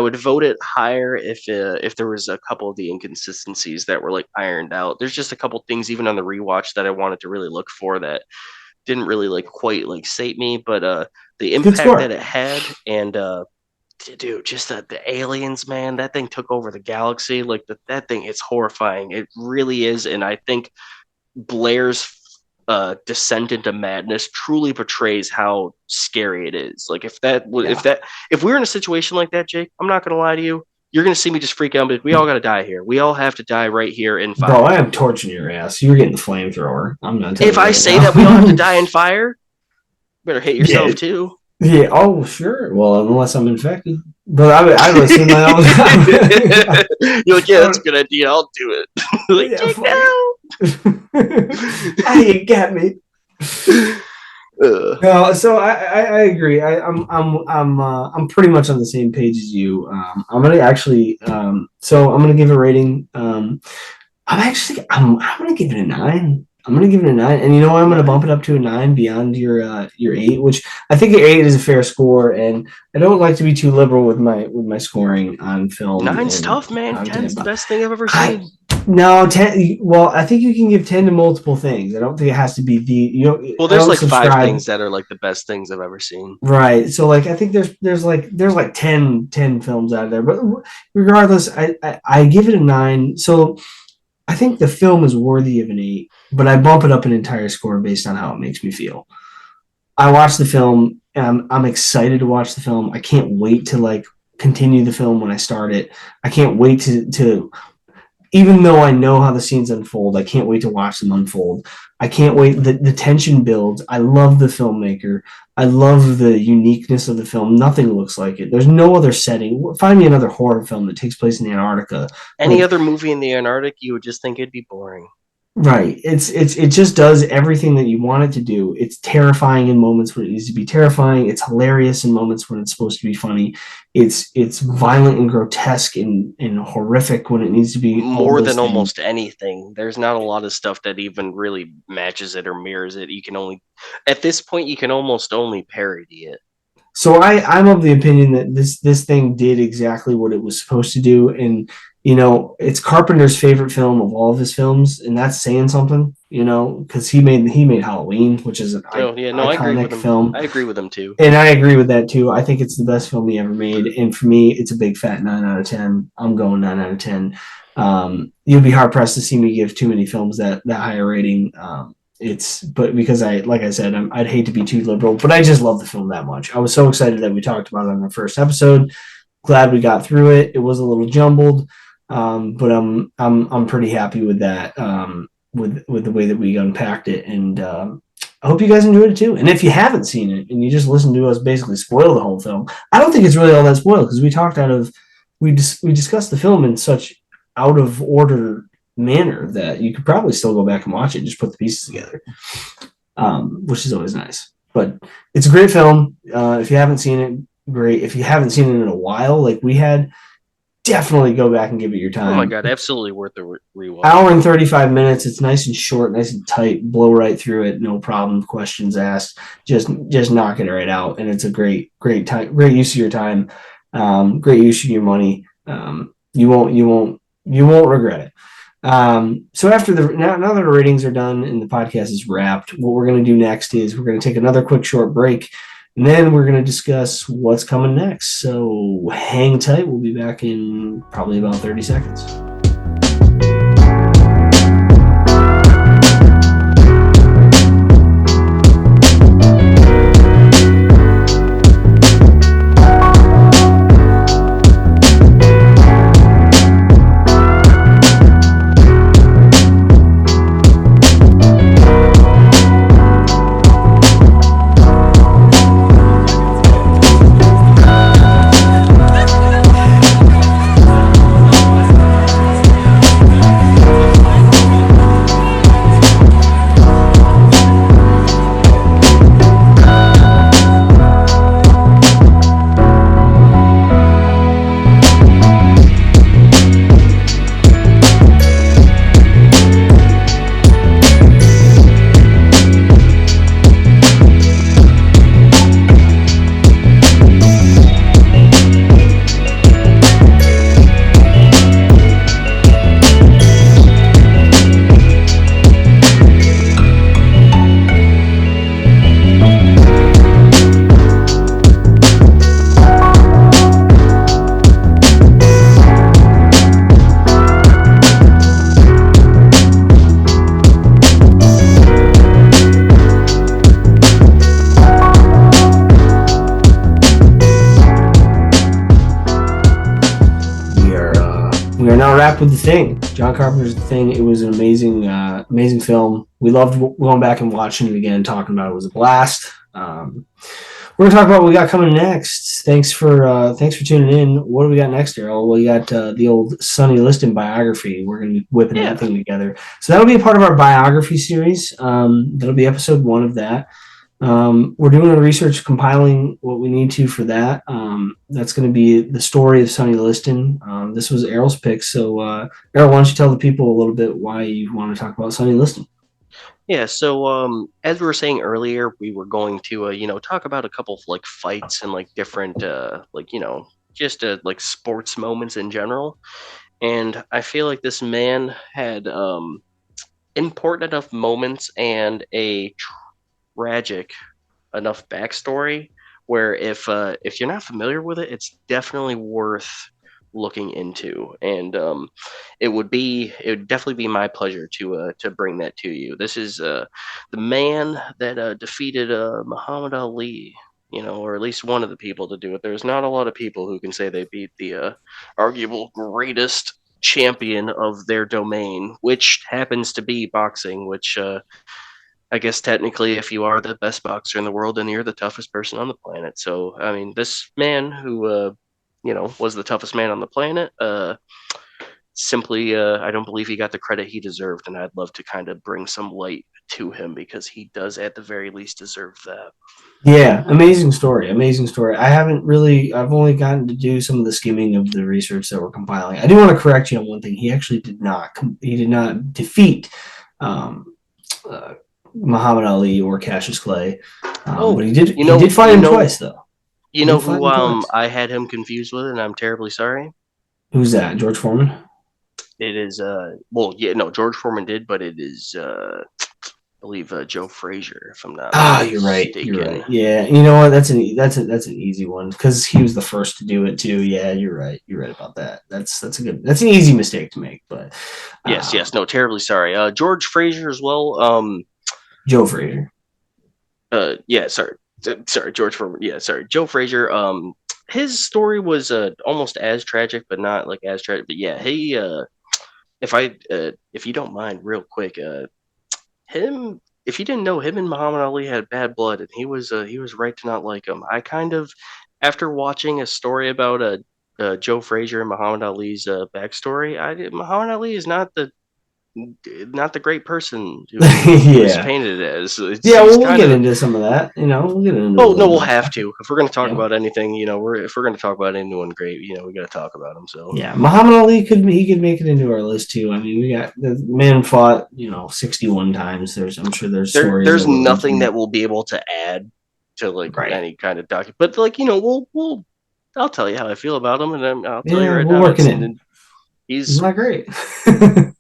would vote it higher if there was a couple of the inconsistencies that were like ironed out. There's just a couple things even on the rewatch that I wanted to really look for that didn't really like quite like sate me, but the It's a good impact that score. it had, and dude, just the aliens, man, that thing took over the galaxy. Like that thing, it's horrifying. It really is, and I think Blair's descent into madness truly portrays how scary it is. Like Yeah. if we were in a situation like that, Jake, I'm not gonna lie to you. You're gonna see me just freak out. But we all gotta die here. We all have to die right here in Bro, fire. I am torching your ass. You're getting the flamethrower. I'm gonna tell If you I right say that we all have to now. die in fire, better hit Yeah. yourself too. Yeah. Oh, sure. Well, unless I'm infected. But I would assume my own. You're like, yeah, that's a good idea. I'll do it. Like, Yeah, Jake, fuck it. no. Ah, you got me. No, so I agree. I'm pretty much on the same page as you. I'm gonna actually so I'm gonna give a rating. I'm gonna give it a 9. I'm gonna give it a 9, and you know what? I'm gonna bump it up to a 9 beyond your 8, which I think your 8 is a fair score. And I don't like to be too liberal with my scoring on film Nine's and tough, man. content, Ten's the but best thing I've ever I seen. no 10. Well, I think you can give 10 to multiple things. I don't think it has to be the you know. Well, I there's don't like five subscribe. things that are like the best things I've ever seen. Right. So like I think there's like 10 films out there, but regardless, I give it a 9. So I think the film is worthy of an 8, but I bump it up an entire score based on how it makes me feel. I watch the film and I'm excited to watch the film. I can't wait to like continue the film when I start it. I can't wait to even though I know how the scenes unfold, I can't wait to watch them unfold. I can't wait. The tension builds. I love the filmmaker. I love the uniqueness of the film. Nothing looks like it. There's no other setting. Find me another horror film that takes place in Antarctica. Any Like, other movie in the Antarctic, you would just think it'd be boring. right. It just does everything that you want it to do. It's terrifying in moments when it needs to be terrifying. It's hilarious in moments when it's supposed to be funny. It's violent and grotesque and horrific when it needs to be all More those than things. almost anything. There's not a lot of stuff that even really matches it or mirrors it. You can only, at this point, you can almost only parody it. So I'm of the opinion that this thing did exactly what it was supposed to do, and it's Carpenter's favorite film of all of his films, and that's saying something, because he made Halloween, which is an Oh yeah, no, I agree with iconic him. film, I agree with him too. and I agree with that too. I think it's the best film he ever made, and for me, it's a big fat 9 out of 10. I'm going 9 out of 10. You'll be hard pressed to see me give too many films that higher rating. But because like I said, I'd hate to be too liberal, but I just love the film that much. I was so excited that we talked about it on our first episode. Glad we got through it. It was a little jumbled, but I'm pretty happy with that. With the way that we unpacked it, and I hope you guys enjoyed it too. And if you haven't seen it and you just listened to us basically spoil the whole film, I don't think it's really all that spoiled because we discussed the film in such out of order manner that you could probably still go back and watch it and just put the pieces together, which is always nice. But it's a great film. If you haven't seen it, great. If you haven't seen it in a while, like we had, definitely go back and give it your Oh my time. god, absolutely worth the rewatch. Hour and 35 minutes. It's nice and short, nice and tight. Blow right through it, no problem. Questions asked, just knock it right out, and it's a great time, great use of your time, great use of your money. You won't regret it. So after now that the ratings are done and the podcast is wrapped, what we're going to do next is we're going to take another quick short break, And then we're going to discuss what's coming next. So hang tight. We'll be back in probably about 30 seconds. We are now wrapped with The Thing. John Carpenter's The Thing. It was an amazing film. We loved going back and watching it again, talking about it. It was a blast. We're gonna talk about what we got coming next. Thanks for tuning in. What do we got next, Erroll? We got the old Sonny Liston biography. We're gonna be whipping Yeah. everything together. So that'll be a part of our biography series. That'll be episode 1 of that. We're doing the research, compiling what we need to for that. That's going to be the story of Sonny Liston. This was Errol's pick. So, Errol, why don't you tell the people a little bit why you want to talk about Sonny Liston? Yeah, so as we were saying earlier, we were going to talk about a couple of like fights and like different just like sports moments in general. And I feel like this man had important enough moments and a tragic enough backstory where if you're not familiar with it, it's definitely worth looking into. And it would definitely be my pleasure to bring that to you. This is the man that defeated Muhammad Ali. Or at least one of the people to do it. There's not a lot of people who can say they beat the arguable greatest champion of their domain, which happens to be boxing, which I guess technically, if you are the best boxer in the world, then you're the toughest person on the planet. So, I mean, this man who, was the toughest man on the planet, simply, I don't believe he got the credit he deserved, and I'd love to kind of bring some light to him because he does, at the very least, deserve that. Yeah, amazing story. Amazing story. I've only gotten to do some of the skimming of the research that we're compiling. I do want to correct you on one thing. He actually did not defeat um, uh, Muhammad Ali or Cassius Clay. Oh, But he did you he know, did fight you him know, twice though. you He know did fight who him twice. I had him confused with, and I'm terribly sorry. Who's that? George Foreman? It is, well, yeah, no, George Foreman did, but it is, I believe Joe Frazier, if I'm not Ah, you're right. You're mistaken. right. Yeah, you know what? That's an easy one because he was the first to do it too. Yeah, you're right. You're right about that. That's an easy mistake to make. But Yes, um, yes, no, terribly sorry. George Frazier as well. Joe Frazier. Yeah, sorry, George Foreman. Yeah, sorry, Joe Frazier. His story was almost as tragic, but not like as tragic. But yeah, he if you don't mind, real quick, him. If you didn't know, him and Muhammad Ali had bad blood, and he was right to not like him. I kind of, after watching a story about Joe Frazier and Muhammad Ali's backstory, Muhammad Ali is not the great person who is Yeah. painted as. Yeah, He's well, we'll kind get of. into some of that. We'll get into a Oh no, little we'll bit of have that. to. If we're going to talk Yeah. about anything, if we're going to talk about anyone great, we got to talk about him. So Yeah, Muhammad Ali could make it into our list too. I mean, we got the man fought 61 times. I'm sure there's stories there's that we're nothing reaching. that we'll be able to add to like Right. any kind of document. But like we'll I'll tell you how I feel about him, and then I'll tell you Yeah, right we'll now, work it in. He's he's not great.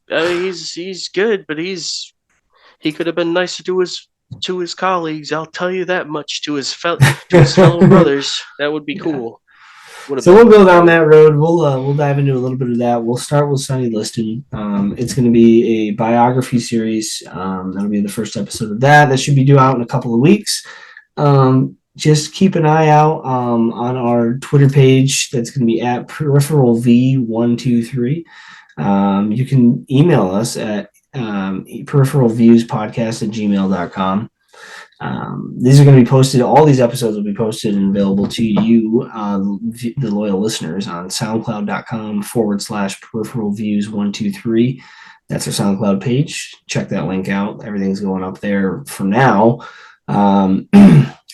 he's good, but he could have been nicer to his to his colleagues. I'll tell you that much. To his fellow brothers, that would be Yeah. cool. Would have So we'll been go down dope. that road. We'll dive into a little bit of that. We'll start with Sonny Liston. It's going to be a biography series. That'll be the first episode of that. That should be due out in a couple of weeks. Just keep an eye out on our Twitter page. That's going to be at peripheral V123. You can email us at peripheralviewspodcast@gmail.com. These are going to be posted. All these episodes will be posted and available to you, the loyal listeners, on soundcloud.com/peripheral views 123. That's our SoundCloud page. Check that link out. Everything's going up there for now.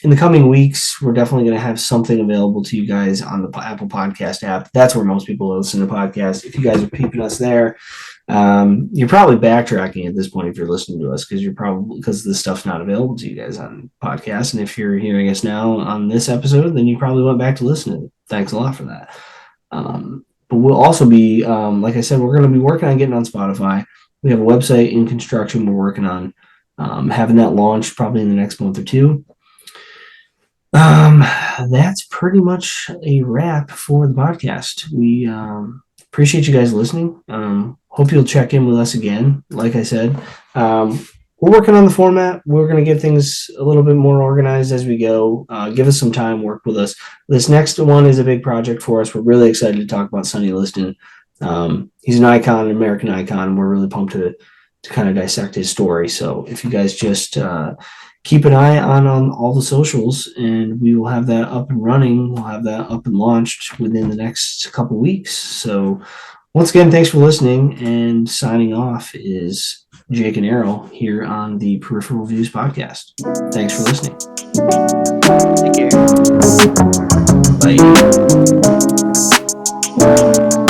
In the coming weeks, we're definitely going to have something available to you guys on the Apple Podcast app. That's where most people listen to podcasts. If you guys are peeping us there, you're probably backtracking at this point if you're listening to us, because this stuff's not available to you guys on podcasts. And if you're hearing us now on this episode, then you probably went back to listening. Thanks a lot for that. But we'll also be, like I said, we're going to be working on getting on Spotify. We have a website in construction we're working on having that launched probably in the next month or two. That's pretty much a wrap for the podcast. We appreciate you guys listening. Hope you'll check in with us again. Like I said, we're working on the format. We're going to get things a little bit more organized as we go. Give us some time, work with us. This next one is a big project for us. We're really excited to talk about Sonny Liston. He's an icon, an American icon, and we're really pumped to kind of dissect his story. So if you guys just keep an eye on all the socials, and we will have that up and running. We'll have that up and launched within the next couple weeks. So once again, thanks for listening, and signing off is Jake and Erroll here on the Peripheral Views podcast. Thanks for listening. Take care. Bye.